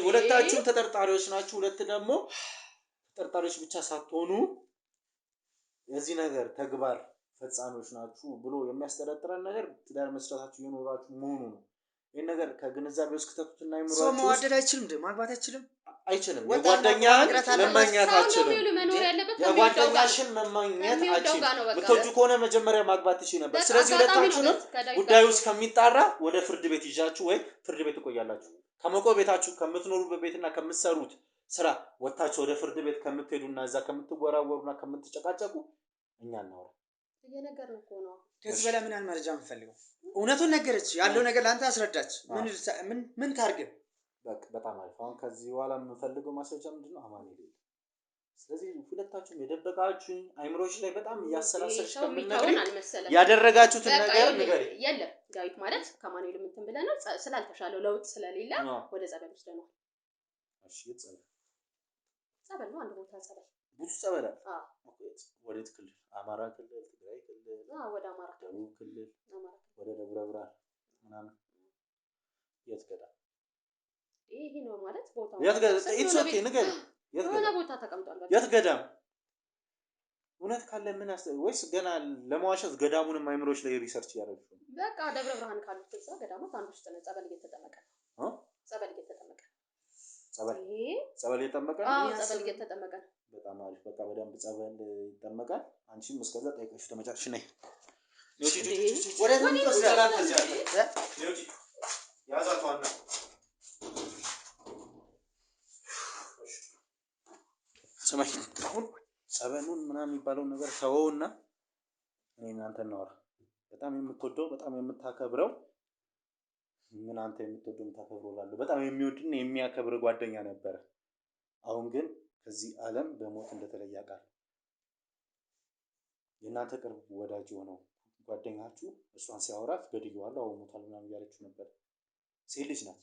ሁለታችሁም ተጠርጣሪዎች ናችሁ። ሁለት ደግሞ ተጠርጣሪዎች ብቻ ሳትሆኑ የዚህ ነገር ተግባር ፈጻሚዎች ናችሁ ብሎ የሚያስጠረጥረን ነገር ትዳር መስራታችሁ የኖራችሁ መሆኑ ነው። ይሄን ነገር ከግንዛቤ ውስጥ ከተቱትና ይምሯችሁ። ሰው መዋደድ አይችልም እንዴ? ማግባት አይችልም? አይችልም። የጓደኛሽን መመኘት አትችልም። የጓደኛሽን መመኘት አትችልም። ብትወጁ ከሆነ መጀመሪያ ማግባት ትችይ ነበር። ስለዚህ ሁለታችሁንም ጉዳዩ እስከሚጣራ ወደ ፍርድ ቤት ይዣችሁ ወይ ፍርድ ቤት ትቆያላችሁ። ከመቆ ቤታችሁ ከምትኖሩበት ቤትና ከምትሰሩት ስራ ወጣችሁ ወደ ፍርድ ቤት ከምትሄዱና እዛ ከምትወራወሩና ከምትጨቃጨቁ እኛ እናወራ። እየነገርን እኮ ነው። ከዚህ በላይ ምን መረጃ የምፈልገው? እውነቱን ነገረች። ያለው ነገር ለአንተ አስረዳች። ምን ታርግ? በጣም አሪፍ። አሁን ከዚህ በኋላ የምፈልገው ማስረጃ ምንድነው? አማኑኤል። ስለዚህ ሁለታችሁም የደበቃችሁኝ አይምሮሽ ላይ በጣም እያሰላሰልሽ ከምትነግሪ ያደረጋችሁትን ነገር ንገሪ። የለም ዳዊት ማለት ከአማኑኤል እንትን ብለናል። ስላልተሻለው ለውጥ ስለሌለ ወደ ጸበል ወስደናል። እሺ ጸበል ነው። አንድ ቦታ ጸበል ብዙ ጸበል አለ። ወዴት ክልል? አማራ ክልል፣ ትግራይ ክልል፣ ወደ አማራ ደቡብ ክልል፣ ወደ ደብረ ብርሃን ምናምን። የት ገዳ? ይሄ ነው ማለት ቦታው የት ኢትስ ኦኬ ንገሪ የሆነ ቦታ ተቀምጧል በቃ የት ገዳም እውነት ካለ ምን ወይስ ገና ለማዋሸት ገዳሙንም አይምሮች ላይ ሪሰርች ያደርጉ በቃ ደብረ ብርሃን ካሉት እዛ ገዳማት አንዱ ውስጥ ነው ጸበል እየተጠመቀ ጸበል እየተጠመቀ ጸበል እየተጠመቀ በጣም አሪፍ በቃ በደንብ ጸበል ይጠመቃል አንቺም እስከዛ ጠይቀሽ ተመጫሽ ነይ ወደ ምን ተሰራራ ከዚህ ያዛቷና ሰማይ አሁን ጸበሉን ምናምን የሚባለውን ነገር ተወውና እኔ እናንተ እናወራ በጣም የምትወደው በጣም የምታከብረው ምን አንተ የምትወደው የምታከብረው ላለው በጣም የሚወድና የሚያከብር ጓደኛ ነበር አሁን ግን ከዚህ ዓለም በሞት እንደተለየ ያውቃል የእናንተ ቅርብ ወዳጅ ሆነው ጓደኛችሁ እሷን ሲያወራት ገድየዋለሁ አሁን ሞታል ምናምን እያለችው ነበር ሴት ልጅ ናት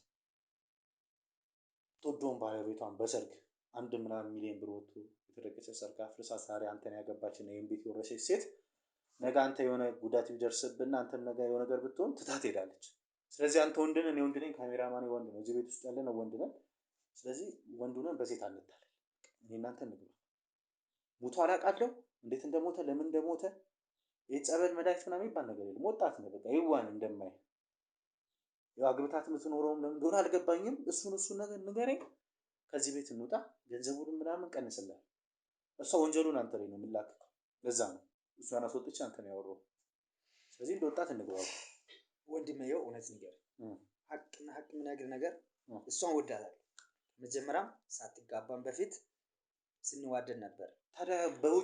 ተወዶን ባለቤቷን በሰርግ 1 ምናምን ሚሊዮን ብር ወጥቶ የተደገሰ ሰርግ አፍርሳ ዛሬ አንተን ያገባችና ይሄን ቤት የወረሰች ሴት ነገ አንተ የሆነ ጉዳት ቢደርስብና አንተም ነገ የሆነ ነገር ብትሆን ትታት ሄዳለች ስለዚህ አንተ ወንድ ነህ እኔ ወንድ ነኝ ካሜራማን ወንድ ነው እዚህ ቤት ውስጥ ያለ ነው ወንድ ነን ስለዚህ ወንዱ ነን በሴት አንታለል እኔ እናንተ እንግባ ሞቶ አላቃለው እንዴት እንደሞተ ለምን እንደሞተ የጸበል መድኃኒት ምናምን ይባል ነገር የለም ወጣት ነው በቃ ይዋን እንደማይ ያው አግብታት የምትኖረውም ለምን እንደሆነ አልገባኝም እሱን ነገር ንገረኝ ከዚህ ቤት እንውጣ ገንዘቡን ምናምን ቀንስልህ እሷ ወንጀሉን አንተ ላይ ነው የምላክከው ለዛ ነው እሷን አስወጥቼ አንተ ነው ያወራው ስለዚህ እንደ ወጣት እንግባው ወንድሜው እውነት ንገር ሀቅና ሀቅ ምናገር ነገር እሷን ወዳታለሁ መጀመሪያም ሳትጋባን በፊት ስንዋደድ ነበር ታዲያ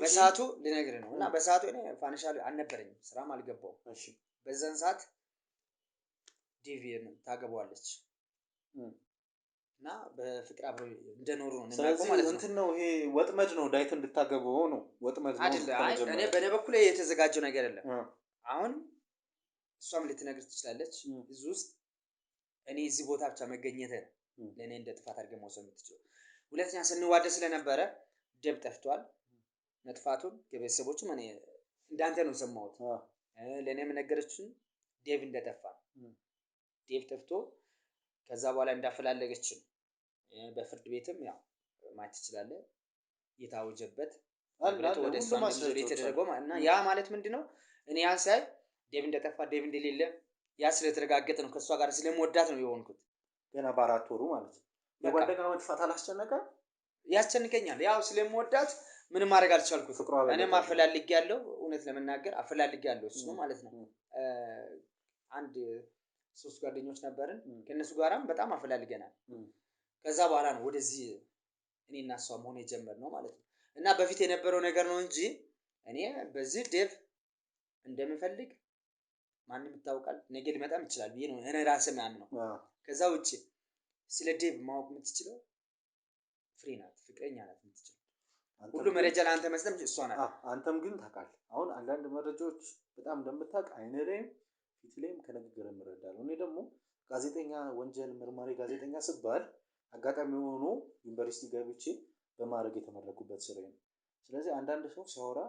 በሰዓቱ ልነግርህ ነው እና በሰዓቱ እኔ ፋይናንሻል አልነበረኝም ስራም አልገባው እሺ በዛን ሰዓት ዲቪን ታገባዋለች እና በፍቅር አብረው እንደኖሩ ነው ስለዚህ እንትን ነው ይሄ ወጥመድ ነው ዳይት እንድታገበው ነው ወጥመድ ነው አይደል እኔ በኔ በኩል የተዘጋጀው ነገር የለም አሁን እሷም ልትነግር ትችላለች እዚህ ውስጥ እኔ እዚህ ቦታ ብቻ መገኘት ለኔ እንደ ጥፋት አድርገህ መውሰድ የምትችለው ሁለተኛ ስንዋደድ ስለነበረ ደብ ጠፍቷል መጥፋቱን ከቤተሰቦቹ እኔ እንዳንተ ነው ሰማሁት ለኔም ነገረችን ዴቭ እንደጠፋ ዴቭ ጠፍቶ ከዛ በኋላ እንዳፈላለገች በፍርድ ቤትም ያው ማየት ትችላለህ የታወጀበት ወደ እሷ እንደዚህ የተደረገው እና ያ ማለት ምንድነው እኔ ያሳይ ዴቭ እንደጠፋ ዴቭ እንደሌለ ያ ስለተረጋገጠ ነው ከሷ ጋር ስለምወዳት ነው የሆንኩት ገና በአራት ወሩ ማለት ነው የጓደኛው መጥፋት አላስጨነቀ ያስጨንቀኛል ያው ስለምወዳት ምንም ማድረግ አልቻልኩም እኔ ማፈላልግ ያለው እውነት ለመናገር አፈላልግ ያለው እሱ ማለት ነው አንድ 3 ጓደኞች ነበርን ከነሱ ጋራም በጣም አፈላልገናል ከዛ በኋላ ነው ወደዚህ እኔና እሷ መሆን የጀመርነው ማለት ነው እና በፊት የነበረው ነገር ነው እንጂ እኔ በዚህ ዴቭ እንደምፈልግ ማንንም ይታወቃል ነገ ሊመጣም ይችላል ብዬ ነው እኔ ራሴ ማም ነው ከዛ ውጪ ስለ ዴቭ ማወቅ የምትችለው ፍሬ ናት ፍቅረኛ ናት የምትችለው ሁሉ መረጃ ለአንተ መስጠት እሷ ናት አንተም ግን ታውቃለህ አሁን አንዳንድ መረጃዎች በጣም እንደምታውቅ አይነሬም ፊትሌም ከነገር ምረዳለው እኔ ደግሞ ጋዜጠኛ ወንጀል ምርማሪ ጋዜጠኛ ስባል አጋጣሚ ሆኖ ዩኒቨርሲቲ ገብቼ በማድረግ የተመረኩበት ስራዬ ነው ስለዚህ አንዳንድ ሰው ሲያወራ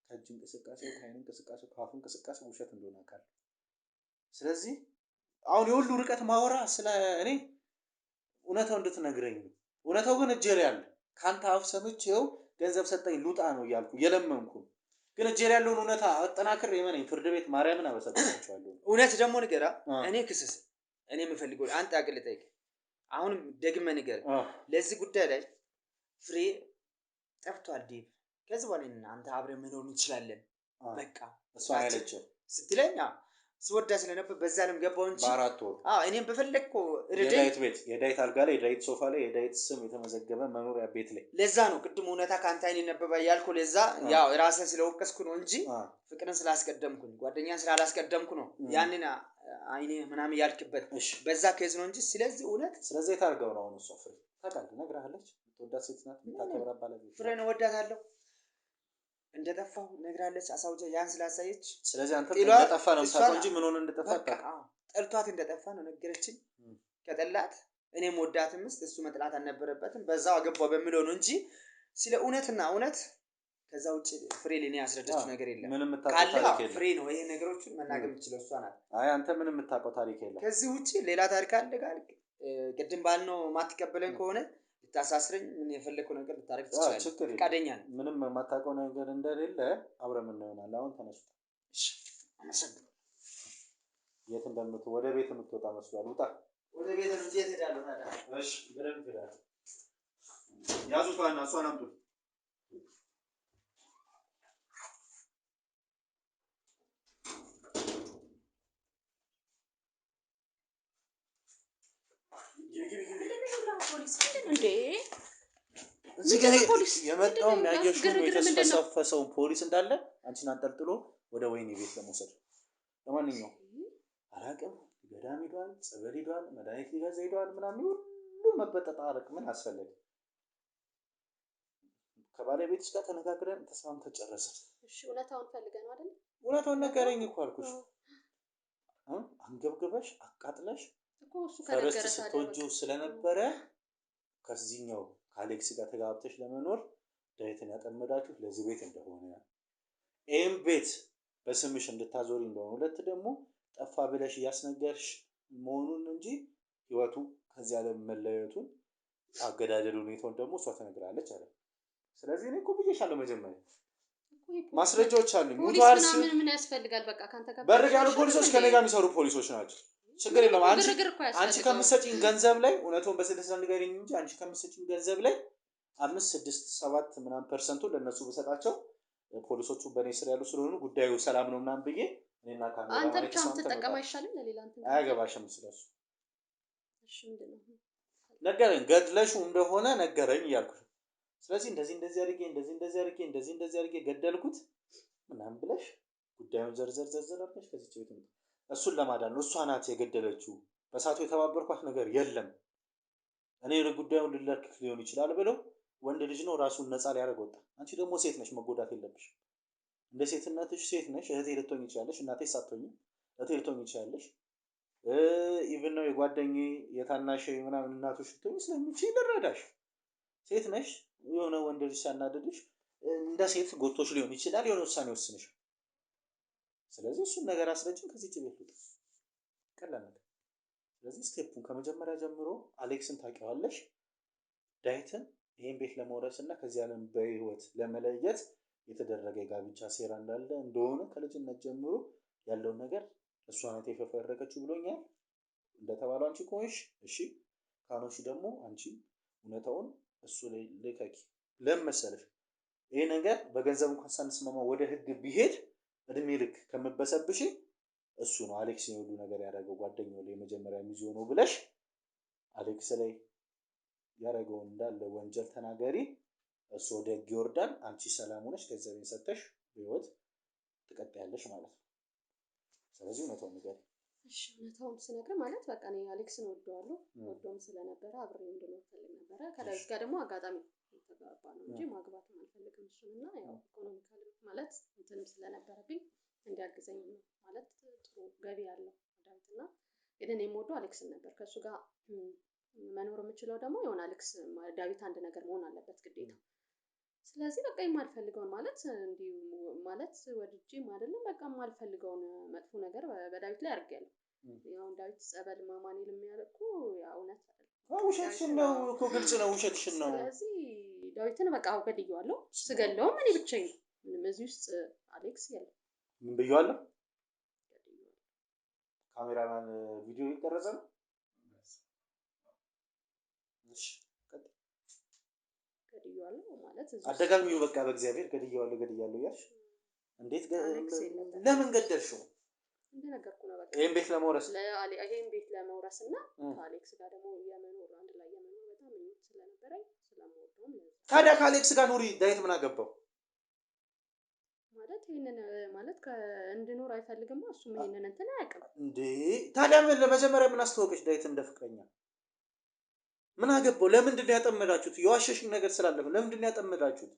ከእጅ እንቅስቃሴ ከአይን እንቅስቃሴ ከአፍ እንቅስቃሴ ውሸት እንደሆነ አውቃለሁ ስለዚህ አሁን የሁሉ ርቀት ማወራ ስለ እኔ እውነታው እንድትነግረኝ ነው እውነታው ግን እጄ ላይ አለ ካንተ አፍ ሰምቼው ገንዘብ ሰጠኝ ሉጣ ነው እያልኩ የለመንኩ ግን እጄ ላይ ያለውን እውነታ አጠናክሬ የማነኝ ፍርድ ቤት ማርያምን አበሰብቻለሁ እውነት ደግሞ ንገራ እኔ ክስስ እኔ የምፈልገው አንተ አቅልጠይቅ አሁን ደግመህ ንገር ለዚህ ጉዳይ ላይ ፍሬ ጠፍቷል ዴቭ ከዚህ በኋላ አንተ አብረን መኖር እንችላለን በቃ እሷ አይለችም ስትለኛ ስወዳ ስለነበር በዛለም ገባው እንጂ በአራት ወር እኔም በፈለግኩ የዳይት ቤት የዳይት አልጋ ላይ የዳይት ሶፋ ላይ የዳይት ስም የተመዘገበ መኖሪያ ቤት ላይ ለዛ ነው ቅድም እውነታ ካንተ አይኔ ነበባ ያልኩ ለዛ ያው ራስን ስለወቀስኩ ነው እንጂ ፍቅርን ስላስቀደምኩኝ ጓደኛን ስላላስቀደምኩ ነው ያንን አይኔ ምናምን ያልክበት በዛ ከዝ ነው እንጂ ስለዚህ እውነት ስለዚህ የታርገው ነው እሱ ፍሬ ታውቃለህ ነግራለች ተወዳት ሴት ናት ታከብራ ባለቤት ፍሬን ወዳታለሁ እንደጠፋው ነግራለች አሳውጀ ያን ስላሳየች ስለዚህ አንተ እንደጠፋ ነው ታውቀው እንጂ ምን ሆነ እንደጠፋ ጠልቷት እንደጠፋ ነው ነገረችኝ ከጠላት እኔም ወዳትም እሱ መጥላት አልነበረበትም በዛው አገባው በሚለው ነው እንጂ ስለ እውነትና እውነት ከዛ ውጪ ፍሬ ለኔ ያስረዳች ነገር የለም ምንም የምታውቀው ታሪክ የለም ፍሬ ነው ይሄ ነገሮችን መናገር የምትችለው እሷ ናት አይ አንተ ምንም የምታውቀው ታሪክ የለም ከዚህ ውጪ ሌላ ታሪክ አለ ጋር ቅድም ባልነው ማትቀበለኝ ከሆነ ልታሳስረኝ ምን የፈለከው ነገር ልታረግ ትችላለህ። ፈቃደኛ ነኝ። ምንም የማታውቀው ነገር እንደሌለ አብረን እንሆናለን። አሁን ተነሱ። እሺ አመሰግናለሁ። የት እንደምትወጣ ወደ ቤት የምትወጣ መስሏል። ውጣ። ወደ ቤት ነው እንጂ እሄዳለሁ ታዲያ። እሺ በደንብ ሄዳለሁ። ያዙት ዋና እሷን አምጡ። እንዴ እዚህ ጋር የመጣው ያየሽው የተሰፈሰፈውን ፖሊስ እንዳለ አንቺን አንጠልጥሎ ወደ ወይኔ ቤት ለመውሰድ። ለማንኛውም አላውቅም፣ ገዳም ሄዷል፣ ጸበል ሄዷል፣ መድኃኒት ሊገዛ ሄዷል ምናምን ሁሉ መበጠጣረቅ ምን አስፈለገ? ከባለቤትሽ ጋር ተነጋግረን ተስማምተን ጨረስን። እሺ እውነታውን ፈልገህ ነው አይደል? እውነታውን ነገረኝ እኮ አልኩሽ። አንገብግበሽ አቃጥለሽ እኮ እሱ ከነገረ ስትወጂው ስለነበረ ከዚህኛው ከአሌክስ ጋር ተጋብተሽ ለመኖር ዳዊትን ያጠመዳችሁት ለዚህ ቤት እንደሆነ ይህም ቤት በስምሽ እንድታዞሪ እንደሆነ፣ ሁለት ደግሞ ጠፋ ብለሽ እያስነገርሽ መሆኑን እንጂ ህይወቱ ከዚህ ዓለም መለየቱን አገዳደል ሁኔታውን ደግሞ እሷ ትነግራለች አለ። ስለዚህ እኔ እኮ ብዬሻለሁ መጀመሪያ ማስረጃዎች አሉኝ። ሙቷል ሲል ምን ያስፈልጋል? በቃ ካንተ ጋር በር ያሉ ፖሊሶች ከኔ ጋር የሚሰሩ ፖሊሶች ናቸው። ችግር የለውም። አንቺ ከምትሰጪኝ ገንዘብ ላይ እውነቱን በስድስት ንገሪኝ እንጂ አንቺ ከምትሰጪኝ ገንዘብ ላይ 5፣ 6፣ 7 ምናምን % ለነሱ ብሰጣቸው ፖሊሶቹ በእኔ ስር ያሉ ስለሆኑ ጉዳዩ ሰላም ነው ምናምን ብዬ እኔና ካሜራ አንተ ብቻ የምትጠቀም አይሻልም? ለሌላ አንተ አያገባሽም ስለሱ። እሺ ምንድነው ነገረኝ፣ ገድለሹ እንደሆነ ነገረኝ እያልኩሽ። ስለዚህ እንደዚህ አድርጌ ገደልኩት ምናምን ብለሽ ጉዳዩን ዘርዘር አድርገሽ ከዚህ ቤት ነው እሱን ለማዳን ነው። እሷ ናት የገደለችው። በሳቱ የተባበርኳት ነገር የለም። እኔ ጉዳዩን ልለክክ ሊሆን ይችላል ብለው ወንድ ልጅ ነው ራሱን ነፃ ሊያደርግ ወጣ። አንቺ ደግሞ ሴት ነሽ፣ መጎዳት የለብሽም። እንደ ሴትነትሽ ሴት ነሽ። እህቴ ልትሆኚ ይችላልሽ፣ እናቴ ሳትሆኚ እህቴ ልትሆኚ ይችላልሽ። ኢቭን ነው የጓደኛዬ የታናሽ ምናምን እናቶች ልትሆኚ ስለሚችል ልረዳሽ። ሴት ነሽ። የሆነ ወንድ ልጅ ሲያናድድሽ እንደ ሴት ጎቶሽ ሊሆን ይችላል፣ የሆነ ውሳኔ ወስንሽ። ስለዚህ እሱን ነገር አስረጅም ከዚህ ቤት ልውጣ። ቀላል ነገር። ስለዚህ ስቴፑን ከመጀመሪያ ጀምሮ አሌክስን ታውቂዋለሽ። ዳዊትን ይሄን ቤት ለመውረስ እና ከዚህ ዓለም በህይወት ለመለየት የተደረገ የጋብቻ ሴራ እንዳለ እንደሆነ ከልጅነት ጀምሮ ያለውን ነገር እሷ ናት የፈፈረቀችው ብሎኛል። እንደተባለው አንቺ ከሆንሽ እሺ፣ ካኖሽ ደግሞ አንቺ እውነታውን እሱ ላይ ልከኪ። ለምን መሰለሽ ይሄ ነገር በገንዘብ እንኳን ሳንስማማ ወደ ህግ ቢሄድ እድሜ ልክ ከመበሰብሽ እሱ ነው አሌክስ የሁሉ ነገር ያደረገው ጓደኛው ላይ የመጀመሪያ ሚዜው ነው ብለሽ አሌክስ ላይ ያደረገውን እንዳለ ወንጀል ተናገሪ። እሱ ወደ ህግ ይወርዳል። አንቺ ሰላም ሆነሽ ገንዘቤን ሰጥተሽ በህይወት ትቀጥያለሽ ማለት ነው። ስለዚህ እውነታውን ንገሪ። እሺ እውነታውን ስነግርህ ማለት በቃ እኔ አሌክስን ወደዋለሁ። ወደውም ስለነበረ አብሬው እንድኖር ፈልግ ነበረ። ከዳዊት ጋር ደግሞ አጋጣሚ ተጋባ ነው እንጂ ማግባትም አልፈልግም እሱንና ያው ኢኮኖሚካሊ ማለት እንትንም ስለነበረብኝ እንዲያግዘኝ ነው ማለት ጥሩ ገቢ ያለው ዳዊትና ግን እኔ የምወደው አሌክስን ነበር። ከእሱ ጋር መኖር የምችለው ደግሞ የሆነ አሌክስ ዳዊት አንድ ነገር መሆን አለበት ግዴታ። ስለዚህ በቃ የማልፈልገውን ማለት እንዲሁ ማለት ወድጄም አይደለም በቃ የማልፈልገውን መጥፎ ነገር በዳዊት ላይ አድርጌያለሁ። ያው ዳዊት ጸበል ማማኔል የሚያደርጉ ያው እውነት ውሸትሽን ነው እኮ ግልጽ ነው፣ ውሸትሽን ነው። ስለዚህ ዳዊትን በቃ ገድዬዋለሁ። ስገለውም እኔ ብቻዬን ምንም እዚህ ውስጥ አሌክስ የለም። ምን ብዬዋለሁ? ካሜራማን ቪዲዮ እየቀረጸ ነው። እሺ ገድዬዋለሁ ማለት እዚህ አደጋግሚው በቃ በእግዚአብሔር ገድዬዋለሁ እያልሽ እንዴት ለምን ገደልሽው? እንደነገርኩ ነው በቃ ይሄን ቤት ለመውረስ እና ከአሌክስ ጋር ደግሞ የመኖር አንድ ላይ የመኖር በጣም ምኞት ስለነበረኝ ስለምወደውም ነው። ታዲያ ከአሌክስ ጋር ኑሪ። ዳዊት ምን አገባው? ማለት ይሄንን ማለት እንድኖር አይፈልግም። እሱም ይሄንን እንትን አያውቅም እንዴ። ታዲያ ምን ለመጀመሪያ ምን አስተዋወቀሽ ዳዊት እንደ ፍቅረኛ? ምን አገባው? ለምንድን ነው ያጠመዳችሁት? የዋሸሽኝ ነገር ስላለ ለምንድን ነው ያጠመዳችሁት?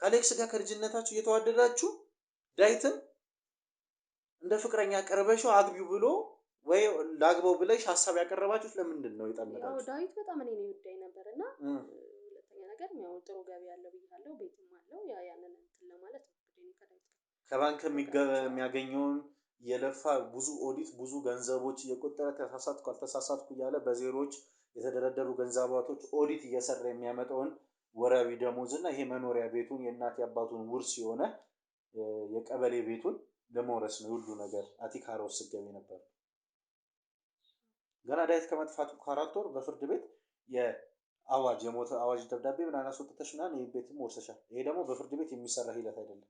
ከአሌክስ ጋር ከልጅነታችሁ እየተዋደዳችሁ ዳዊትን እንደ ፍቅረኛ ቀርበሽው አግቢው ብሎ ወይ ላግባው ብለሽ ሐሳብ ያቀረባችሁት ለምንድን ነው የጠመዳችሁት? ያው ዳዊት በጣም እኔ ነው ይወደኝ ነበርና ሁለተኛ ነገር ያው ጥሩ ገቢ ያለው ብያለሁ፣ ቤትም አለው ያንን እንትን ለማለት ነው። ከዳዊት ከባንክ የሚያገኘውን የለፋ ብዙ ኦዲት ብዙ ገንዘቦች እየቆጠረ ተሳሳትኩ እያለ በዜሮዎች የተደረደሩ ገንዘባቶች ኦዲት እየሰራ የሚያመጣውን ወራዊ ደሞዝ እና ይሄ መኖሪያ ቤቱን የእናት የአባቱን ውርስ የሆነ የቀበሌ ቤቱን ለመውረስ ነው ሁሉ ነገር አቲካራ ውስጥ ገቢ ነበር። ገና ዳዊት ከመጥፋቱ ከ4 ወር በፍርድ ቤት የአዋጅ የሞት አዋጅ ደብዳቤ ምናምን አስወጥተሽ ምናምን ይሄን ቤትም ወርሰሻል። ይሄ ደግሞ በፍርድ ቤት የሚሰራ ሂደት አይደለም።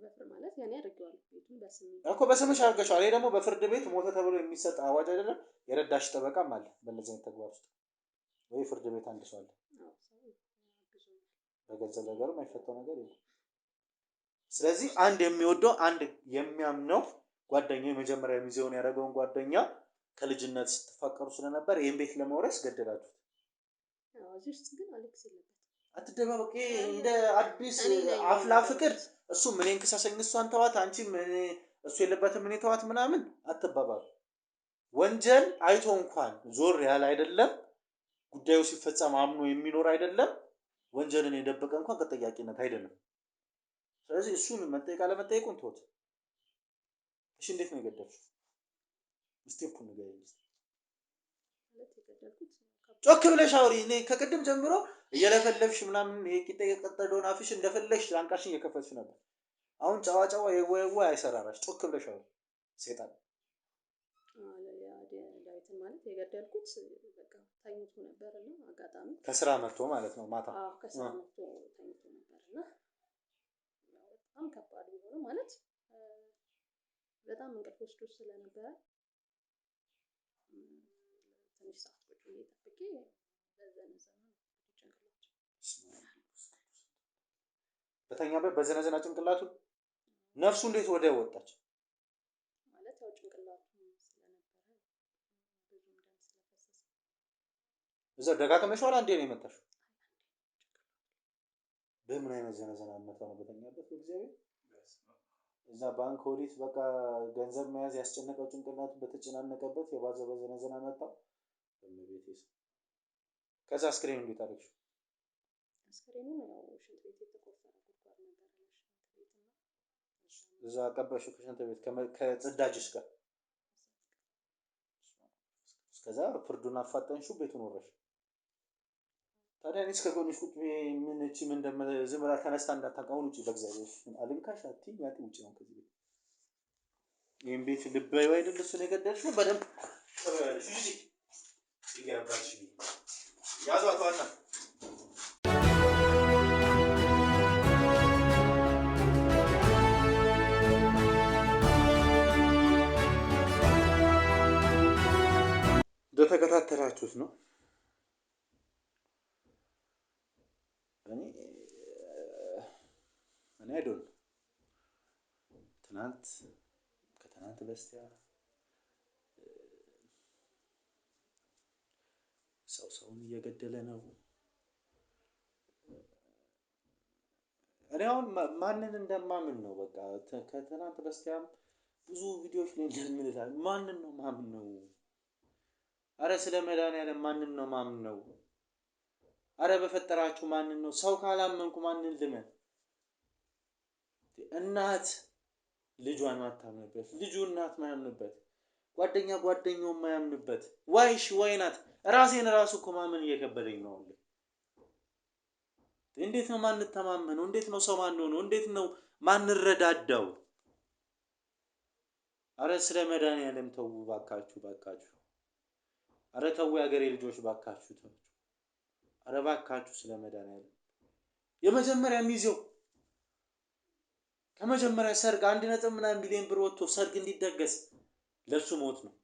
በፍርድ ማለት ያኔ አድርጌዋለሁ ቤቱን በስሜ እኮ በስምሽ አድርገሻል። ይሄ ደግሞ በፍርድ ቤት ሞተ ተብሎ የሚሰጥ አዋጅ አይደለም። የረዳሽ ጠበቃም አለ በእነዚህ አይነት ተግባር ውስጥ ወይ ፍርድ ቤት አንድ ሰው አለ። በገንዘብ ነገርም አይፈታው ነገር የለም። ስለዚህ አንድ የሚወደው አንድ የሚያምነው ጓደኛ የመጀመሪያ ሚዜውን ያደረገውን ጓደኛ ከልጅነት ስትፋቀሩ ስለነበር ይሄን ቤት ለመውረስ ገደላችሁት። እዚህ ውስጥ ግን አሌክስ የለበትም። አትደባበቂ። እንደ አዲስ አፍላ ፍቅር እሱ እኔን ክሰሰኝ እሷን ተዋት አንቺም እሱ የለበትም እኔ ተዋት ምናምን አትባባሉ። ወንጀል አይቶ እንኳን ዞር ያለ አይደለም ጉዳዩ ሲፈጸም አምኖ የሚኖር አይደለም ወንጀልን የደበቀ እንኳን ተጠያቂነት አይደለም። ስለዚህ እሱን መጠየቅ አለመጠየቁን ተውት። እሺ እንዴት ነው የገደልሽው? ስቴፑን ንገሪኝ። ጮክ ብለሽ አውሪ። እኔ ከቅድም ጀምሮ እየለፈለፍሽ ምናምን የቂጣ የቀጠደውን አፍሽ እንደፈለግሽ ላንቃሽን እየከፈትሽ ነበር። አሁን ጨዋ የወ አይሰራራሽ። ጮክ ብለሽ አውሪ። ሴጣን ዳዊትን ማለት የገደልኩት በቃ ተኝቶ ነበርና አጋጣሚ ከስራ መጥቶ ማለት ነው ማታ። ከስራ መጥቶ ተኝቶ ነበርና በጣም ከባድ ቢሆንም ማለት በጣም እንቅልፍ ወስዶ ስለነበረ ትንሽ ሰዓት ቁጭ ብዬ ጠብቄ በዘነዘና በተኛበት በዘነዘና ጭንቅላቱ ነፍሱ እንዴት ወደ ወጣች? ማለት ያው ጭንቅላቱ ስለነበረ ብዙ ደም ስለፈሰሰ እዛ ደጋግመሽዋል? አንዴ ነው የመታሽው? በምን አይነት ዘነዘና መታው ነው በተኛበት? በእግዚአብሔር እዛ ባንክ ኦዲት በቃ ገንዘብ መያዝ ያስጨነቀው ጭንቅላቱ በተጨናነቀበት የባዘ በዘነዘና መታው። በመቤቴስ ከዛ አስክሬን እንዴት አደረግሽ? አስክሬኑ ያው ሽንት ቤት የተቆፈረ ጉድጓድ ነበር ሽንት ቤትና እዛ ቀበሽው ከሽንት ቤት ከጽዳጅሽ ጋር እስከዛ ፍርዱን አፋጠንሽው ቤቱን ወረሽ። ታዲያ እኔ እስከ ጎንሽ ቁጭ ምን እቺ ምን ዝም ብላ ተነስታ እንዳታውቀውን ውጪ በእግዚአብሔር አልንካሽ አትይኝ ያት ውጪ ነው ከዚህ ቤት። ይሄን ቤት ልበዩ አይደል እሱን የገደልሽው በደንብ እሺ ይገባሽ ያዟት ዋና እንደተከታተላችሁት ነው። እኔ አይዶን ከትናንት በስቲያ ሰውን እየገደለ ነው። እኔ አሁን ማንን እንደማምን ነው በቃ ከትናንት በስቲያም ብዙ ቪዲዮዎች ላይ እንደምንላል ማንን ነው ማምን ነው? አረ ስለ መድኃኒዓለም ማንን ነው ማምን ነው? አረ በፈጠራችሁ ማንን ነው? ሰው ካላመንኩ ማንን ልመን? እናት ልጇን ማታምንበት፣ ልጁ እናት ማያምንበት፣ ጓደኛ ጓደኛውን ማያምንበት ዋይ ናት። ራሴን ራሱ እኮ ማመን እየከበደኝ ነው። እንዴት ነው ማንተማመነው? እንዴት ነው ሰው ማን ነው? እንዴት ነው ማንረዳዳው? አረ ስለ መድኃኒዓለም ተው ባካችሁ። አረ ተው የሀገሬ ልጆች ባካችሁ ተው። አረ ባካችሁ ስለ መድኃኒዓለም የመጀመሪያ ሚዜው ከመጀመሪያ ሰርግ 1.1 ሚሊዮን ብር ወጥቶ ሰርግ እንዲደገስ ለሱ ሞት ነው።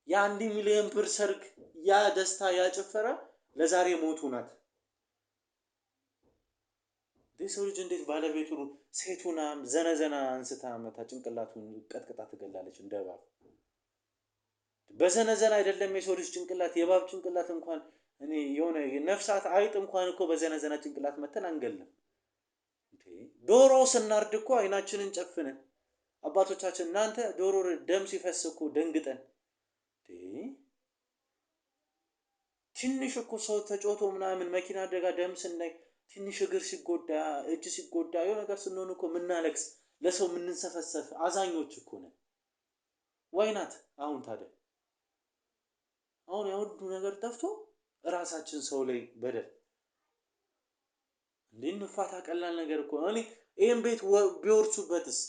የ1 ሚሊዮን ብር ሰርግ ያ ደስታ ያጨፈረ ለዛሬ ሞቱ ናት። ሰው ልጅ እንዴት ባለቤቱ ሴቱና ዘነዘና አንስታ መታ ጭንቅላቱን ቀጥቅጣ ትገላለች እንደ እባብ። በዘነዘና አይደለም የሰው ልጅ ጭንቅላት የእባብ ጭንቅላት እንኳን እኔ የሆነ ነፍሳት አይጥ እንኳን እኮ በዘነዘና ጭንቅላት መተን አንገልም። ዶሮ ስናርድ እኮ አይናችንን ጨፍነን አባቶቻችን እናንተ ዶሮ ደም ሲፈስ እኮ ደንግጠን ትንሽ እኮ ሰው ተጮቶ ምናምን መኪና አደጋ ደም ስናይ ትንሽ እግር ሲጎዳ እጅ ሲጎዳ የሆነ ነገር ስንሆን እኮ ምናለቅስ ለሰው የምንሰፈሰፍ አዛኞች እኮ ነን። ዋይናት አሁን ታዲያ አሁን ያ ሁሉ ነገር ጠፍቶ እራሳችን ሰው ላይ በደል እንዴ እንፋታ? ቀላል ነገር እኮ ነው። እኔ ይሄን ቤት ቢወርሱበትስ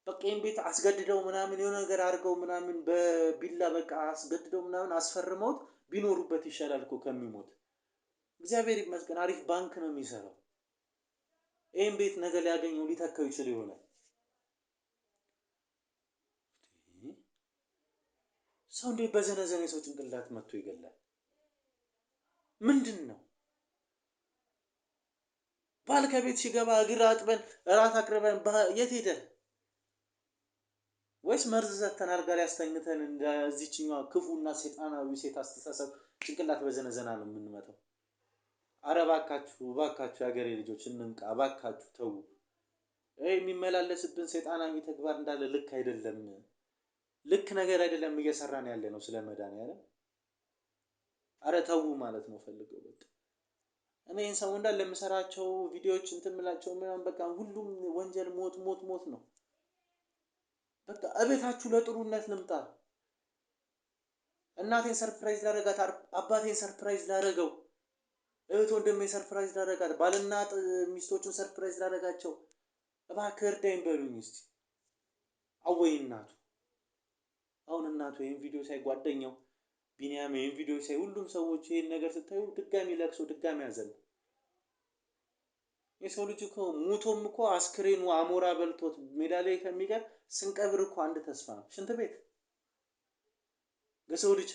በቃ ይሄን ቤት አስገድደው ምናምን የሆነ ነገር አድርገው ምናምን በቢላ በቃ አስገድደው ምናምን አስፈርመውት ቢኖሩበት ይሻላል እኮ ከሚሞት። እግዚአብሔር ይመስገን አሪፍ ባንክ ነው የሚሰራው። ይሄን ቤት ነገ ሊያገኘው ሊተካው ይችል ይሆናል። ሰው እንዴት በዘነዘነ የሰው ጭንቅላት መጥቶ ይገላል? ምንድን ነው? ባል ከቤት ሲገባ እግር አጥበን እራት አቅርበን የት ሄደ? ወይስ መርዝ ሰተን አልጋ ላይ አስተኝተን እንደዚህኛው ክፉና ሰይጣናዊ ሴት አስተሳሰብ ጭንቅላት በዘነዘና ነው የምንመጣው? አረ እባካችሁ እባካችሁ የሀገሬ ልጆች እንንቃ፣ እባካችሁ ተው። ይሄ የሚመላለስብን ሰይጣናዊ ተግባር እንዳለ ልክ አይደለም። ልክ ነገር አይደለም እየሰራን ያለ ነው። ስለ መድኃኒዓለም አረ ተው ማለት ነው ፈልገው። በቃ እኔ ይሄን ሰው እንዳለ ለምሰራቸው ቪዲዮዎች እንትን ምላቸው ምናምን በቃ ሁሉም ወንጀል ሞት ሞት ሞት ነው። በቃ እቤታችሁ ለጥሩነት ልምጣ። እናቴን ሰርፕራይዝ ላደርጋት፣ አባቴን ሰርፕራይዝ ላደርገው፣ እህት ወንድሜን ሰርፕራይዝ ላደርጋት፣ ባልና ሚስቶቹን ሰርፕራይዝ ላደርጋቸው፣ እባክህ እርዳኝ በሉኝ እስቲ። አወይ እናቱ አሁን እናቱ ይሄን ቪዲዮ ሳይ ጓደኛው ቢኒያም ይሄን ቪዲዮ ሳይ ሁሉም ሰዎች ይሄን ነገር ስታዩ ድጋሚ ለቅሶ ድጋሚ ያዘን። የሰው ልጅ እኮ ሙቶም እኮ አስክሬኑ አሞራ በልቶት ሜዳ ላይ ከሚቀር ስንቀብር እኮ አንድ ተስፋ ነው። ሽንት ቤት ለሰው ልጅ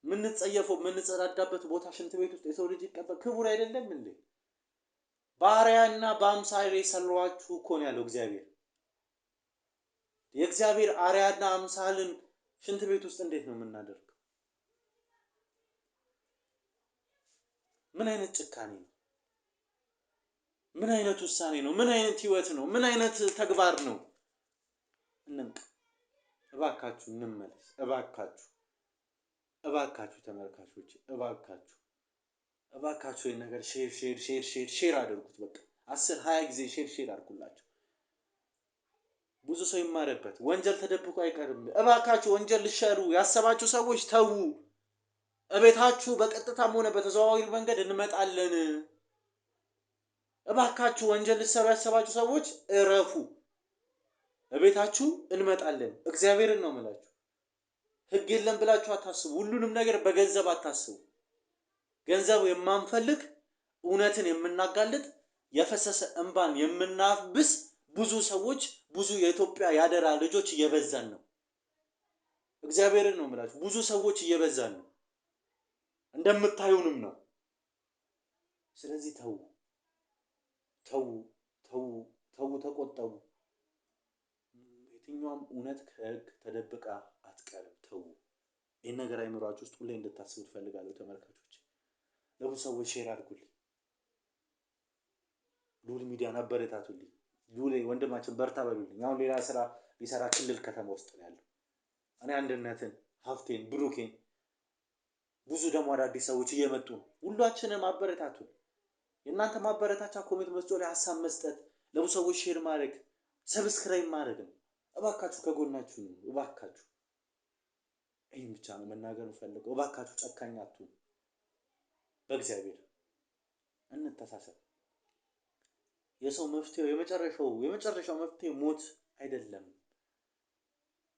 ምንጸየፈው ምንጸዳዳበት ቦታ ሽንት ቤት ውስጥ የሰው ልጅ ይቀበል ክቡር አይደለም እንዴ? ባሪያና በአምሳሌ የሰራኋችሁ እኮ ነው ያለው እግዚአብሔር። የእግዚአብሔር አርያና አምሳልን ሽንት ቤት ውስጥ እንዴት ነው የምናደርገው? ምን አይነት ጭካኔ ነው? ምን አይነት ውሳኔ ነው? ምን አይነት ህይወት ነው? ምን አይነት ተግባር ነው? እንንቅ እባካችሁ፣ እንመለስ እባካችሁ፣ እባካችሁ ተመልካቾች እባካችሁ፣ እባካችሁ ይሄን ነገር ሼር አድርጉት። በቃ 10-20 ጊዜ ሼር አድርጉላችሁ። ብዙ ሰው ይማረበት። ወንጀል ተደብቆ አይቀርም። እባካችሁ ወንጀል ልትሰሩ ያሰባችሁ ሰዎች ተዉ። እቤታችሁ በቀጥታም ሆነ በተዘዋዋሪ መንገድ እንመጣለን። እባካችሁ ወንጀል ልትሰሩ ያሰባችሁ ሰዎች እረፉ። እቤታችሁ እንመጣለን። እግዚአብሔርን ነው የምላችሁ። ህግ የለም ብላችሁ አታስቡ። ሁሉንም ነገር በገንዘብ አታስቡ። ገንዘብ የማንፈልግ እውነትን የምናጋልጥ የፈሰሰ እንባን የምናብስ ብዙ ሰዎች ብዙ የኢትዮጵያ ያደራ ልጆች እየበዛን ነው። እግዚአብሔርን ነው የምላችሁ። ብዙ ሰዎች እየበዛን ነው። እንደምታዩንም ነው። ስለዚህ ተው ተው ተው ተው፣ ተቆጠቡ። የትኛውም እውነት ከህግ ተደብቃ አትቀርም። ተው። ይህን ነገር አይምሯችሁ ውስጥ ሁሌ እንድታስቡ ትፈልጋለሁ ተመልካቾች። ለብዙ ሰዎች ሼር አድርጉልኝ። ሉል ሚዲያን አበረታቱልኝ። ሉል ወንድማችን በርታ በሉልኝ። አሁን ሌላ ስራ ሊሰራ ክልል ከተማ ውስጥ ነው ያለው። እኔ አንድነትን፣ ሀፍቴን፣ ብሩኬን ብዙ ደግሞ አዳዲስ ሰዎች እየመጡ ነው። ሁላችንም አበረታቱን። የእናንተ ማበረታቻ ኮሜንት መስጫው ላይ ሀሳብ መስጠት፣ ለብዙ ሰዎች ሼር ማድረግ፣ ሰብስክራይብ ማድረግ ነው። እባካችሁ ከጎናችሁ ነው። እባካችሁ ይህን ብቻ ነው መናገር የምፈልገው። እባካችሁ ጨካኝ አትሁኑ። በእግዚአብሔር እንተሳሰብ። የሰው መፍትሄው የመጨረሻው መፍትሄ ሞት አይደለም።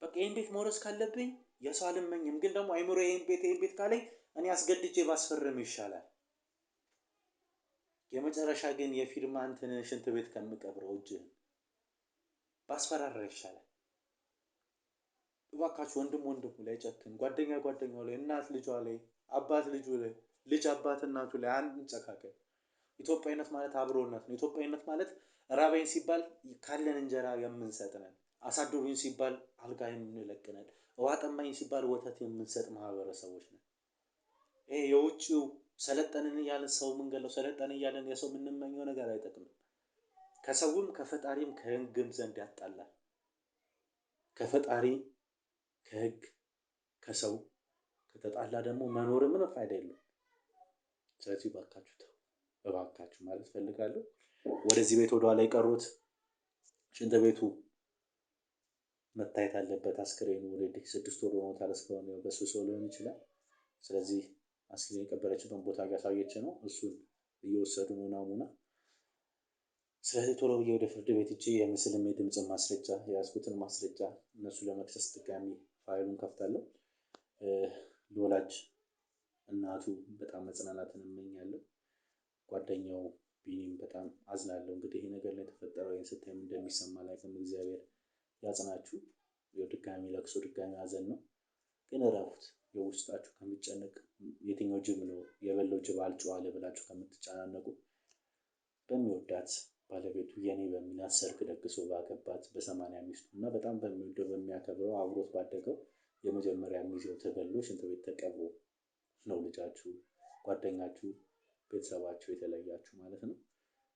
በቃ ይሄን ቤት መውረስ ካለብኝ የሰው አልመኝም፣ ግን ደግሞ አይምሮ ይሄን ቤት ካለኝ እኔ አስገድጄ ባስፈርም ይሻላል። የመጨረሻ ግን የፊርማ እንትን ሽንት ቤት ከምቀብረው እጅህን ባስፈራራ ይሻላል። እባካችሁ ወንድሙ ላይ ጨክን፣ ጓደኛው ላይ፣ እናት ልጇ ላይ፣ አባት ልጁ ላይ፣ ልጅ አባት እናቱ ላይ አንጨካከን። ኢትዮጵያዊነት ማለት አብሮነት ነው። ኢትዮጵያዊነት ማለት ራበኝ ሲባል ካለን እንጀራ የምንሰጥ ነን። አሳድሩኝ ሲባል አልጋ የምንለቅ ነን። ውሃ ጠማኝ ሲባል ወተት የምንሰጥ ማህበረሰቦች ነን። ይሄ የውጭው ሰለጠንን እያለን ሰው የምንገለው ሰለጠን እያለን የሰው የምንመኘው ነገር አይጠቅምም። ከሰውም ከፈጣሪም ከህግም ዘንድ ያጣላል። ከፈጣሪ ከህግ ከሰው ከተጣላ ደግሞ መኖር ምንም ፋይዳ የለውም። ስለዚህ ባካችሁ ተው እባካችሁ ማለት ፈልጋለሁ። ወደዚህ ቤት ወደኋላ የቀሩት ሽንት ቤቱ መታየት አለበት። አስክሬኑ ኦልሬዲ 6 ወር ሆኖታል። እስካሁን በስብሶ ሊሆን ይችላል። ስለዚህ አስክሬን የቀበረችበት ቦታ እያሳየች ነው። እሱን እየወሰዱ ነው ናሙና። ስለዚህ ቶሎ ብዬ ወደ ፍርድ ቤት ሄጄ የምስልም የድምፅ ማስረጃ የያዝኩትን ማስረጃ እነሱ ለመክሰስ ድጋሚ ፋይሉን ከፍታለሁ። ለወላጅ እናቱ በጣም መጽናናትን እመኛለሁ። ጓደኛው ቢኒም በጣም አዝናለሁ። እንግዲህ ይሄ ነገር ላይ የተፈጠረው ይሄን ስታይም እንደሚሰማ ላይክም እግዚአብሔር ያጽናችሁ። ድጋሚ ለቅሶ ድጋሚ ሀዘን ነው፣ ግን እረፉት። የውስጣችሁ ከሚጨነቅ የትኛው ጅብ ነው የበለው ጅብ አልጮህ አለ ብላችሁ ከምትጨናነቁ በሚወዳት ባለቤቱ የኔ በሚላት ሰርግ ደግሶ ባገባት በ80 ሚስቱ እና በጣም በሚወደው በሚያከብረው አብሮት ባደገው የመጀመሪያ ሚዜው ተገሎ ሽንት ቤት ተቀብሮ ነው ልጃችሁ፣ ጓደኛችሁ፣ ቤተሰባችሁ የተለያችሁ ማለት ነው።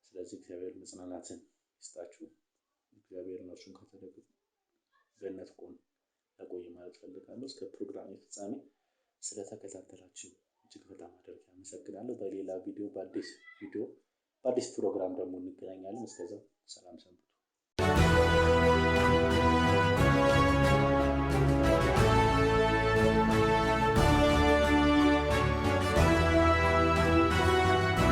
ስለዚህ እግዚአብሔር መጽናናትን ይስጣችሁ። እግዚአብሔር እነሱን ከተደግፉ ገነት ቆም ያቆይ ማለት ፈልጋለሁ። እስከ ፕሮግራም ፍጻሜ ስለተከታተላችሁ እጅግ በጣም አድርጌ አመሰግናለሁ። በሌላ ቪዲዮ በአዲስ ፕሮግራም ደግሞ እንገናኛለን። እስከዛው ሰላም ሰንብቱ።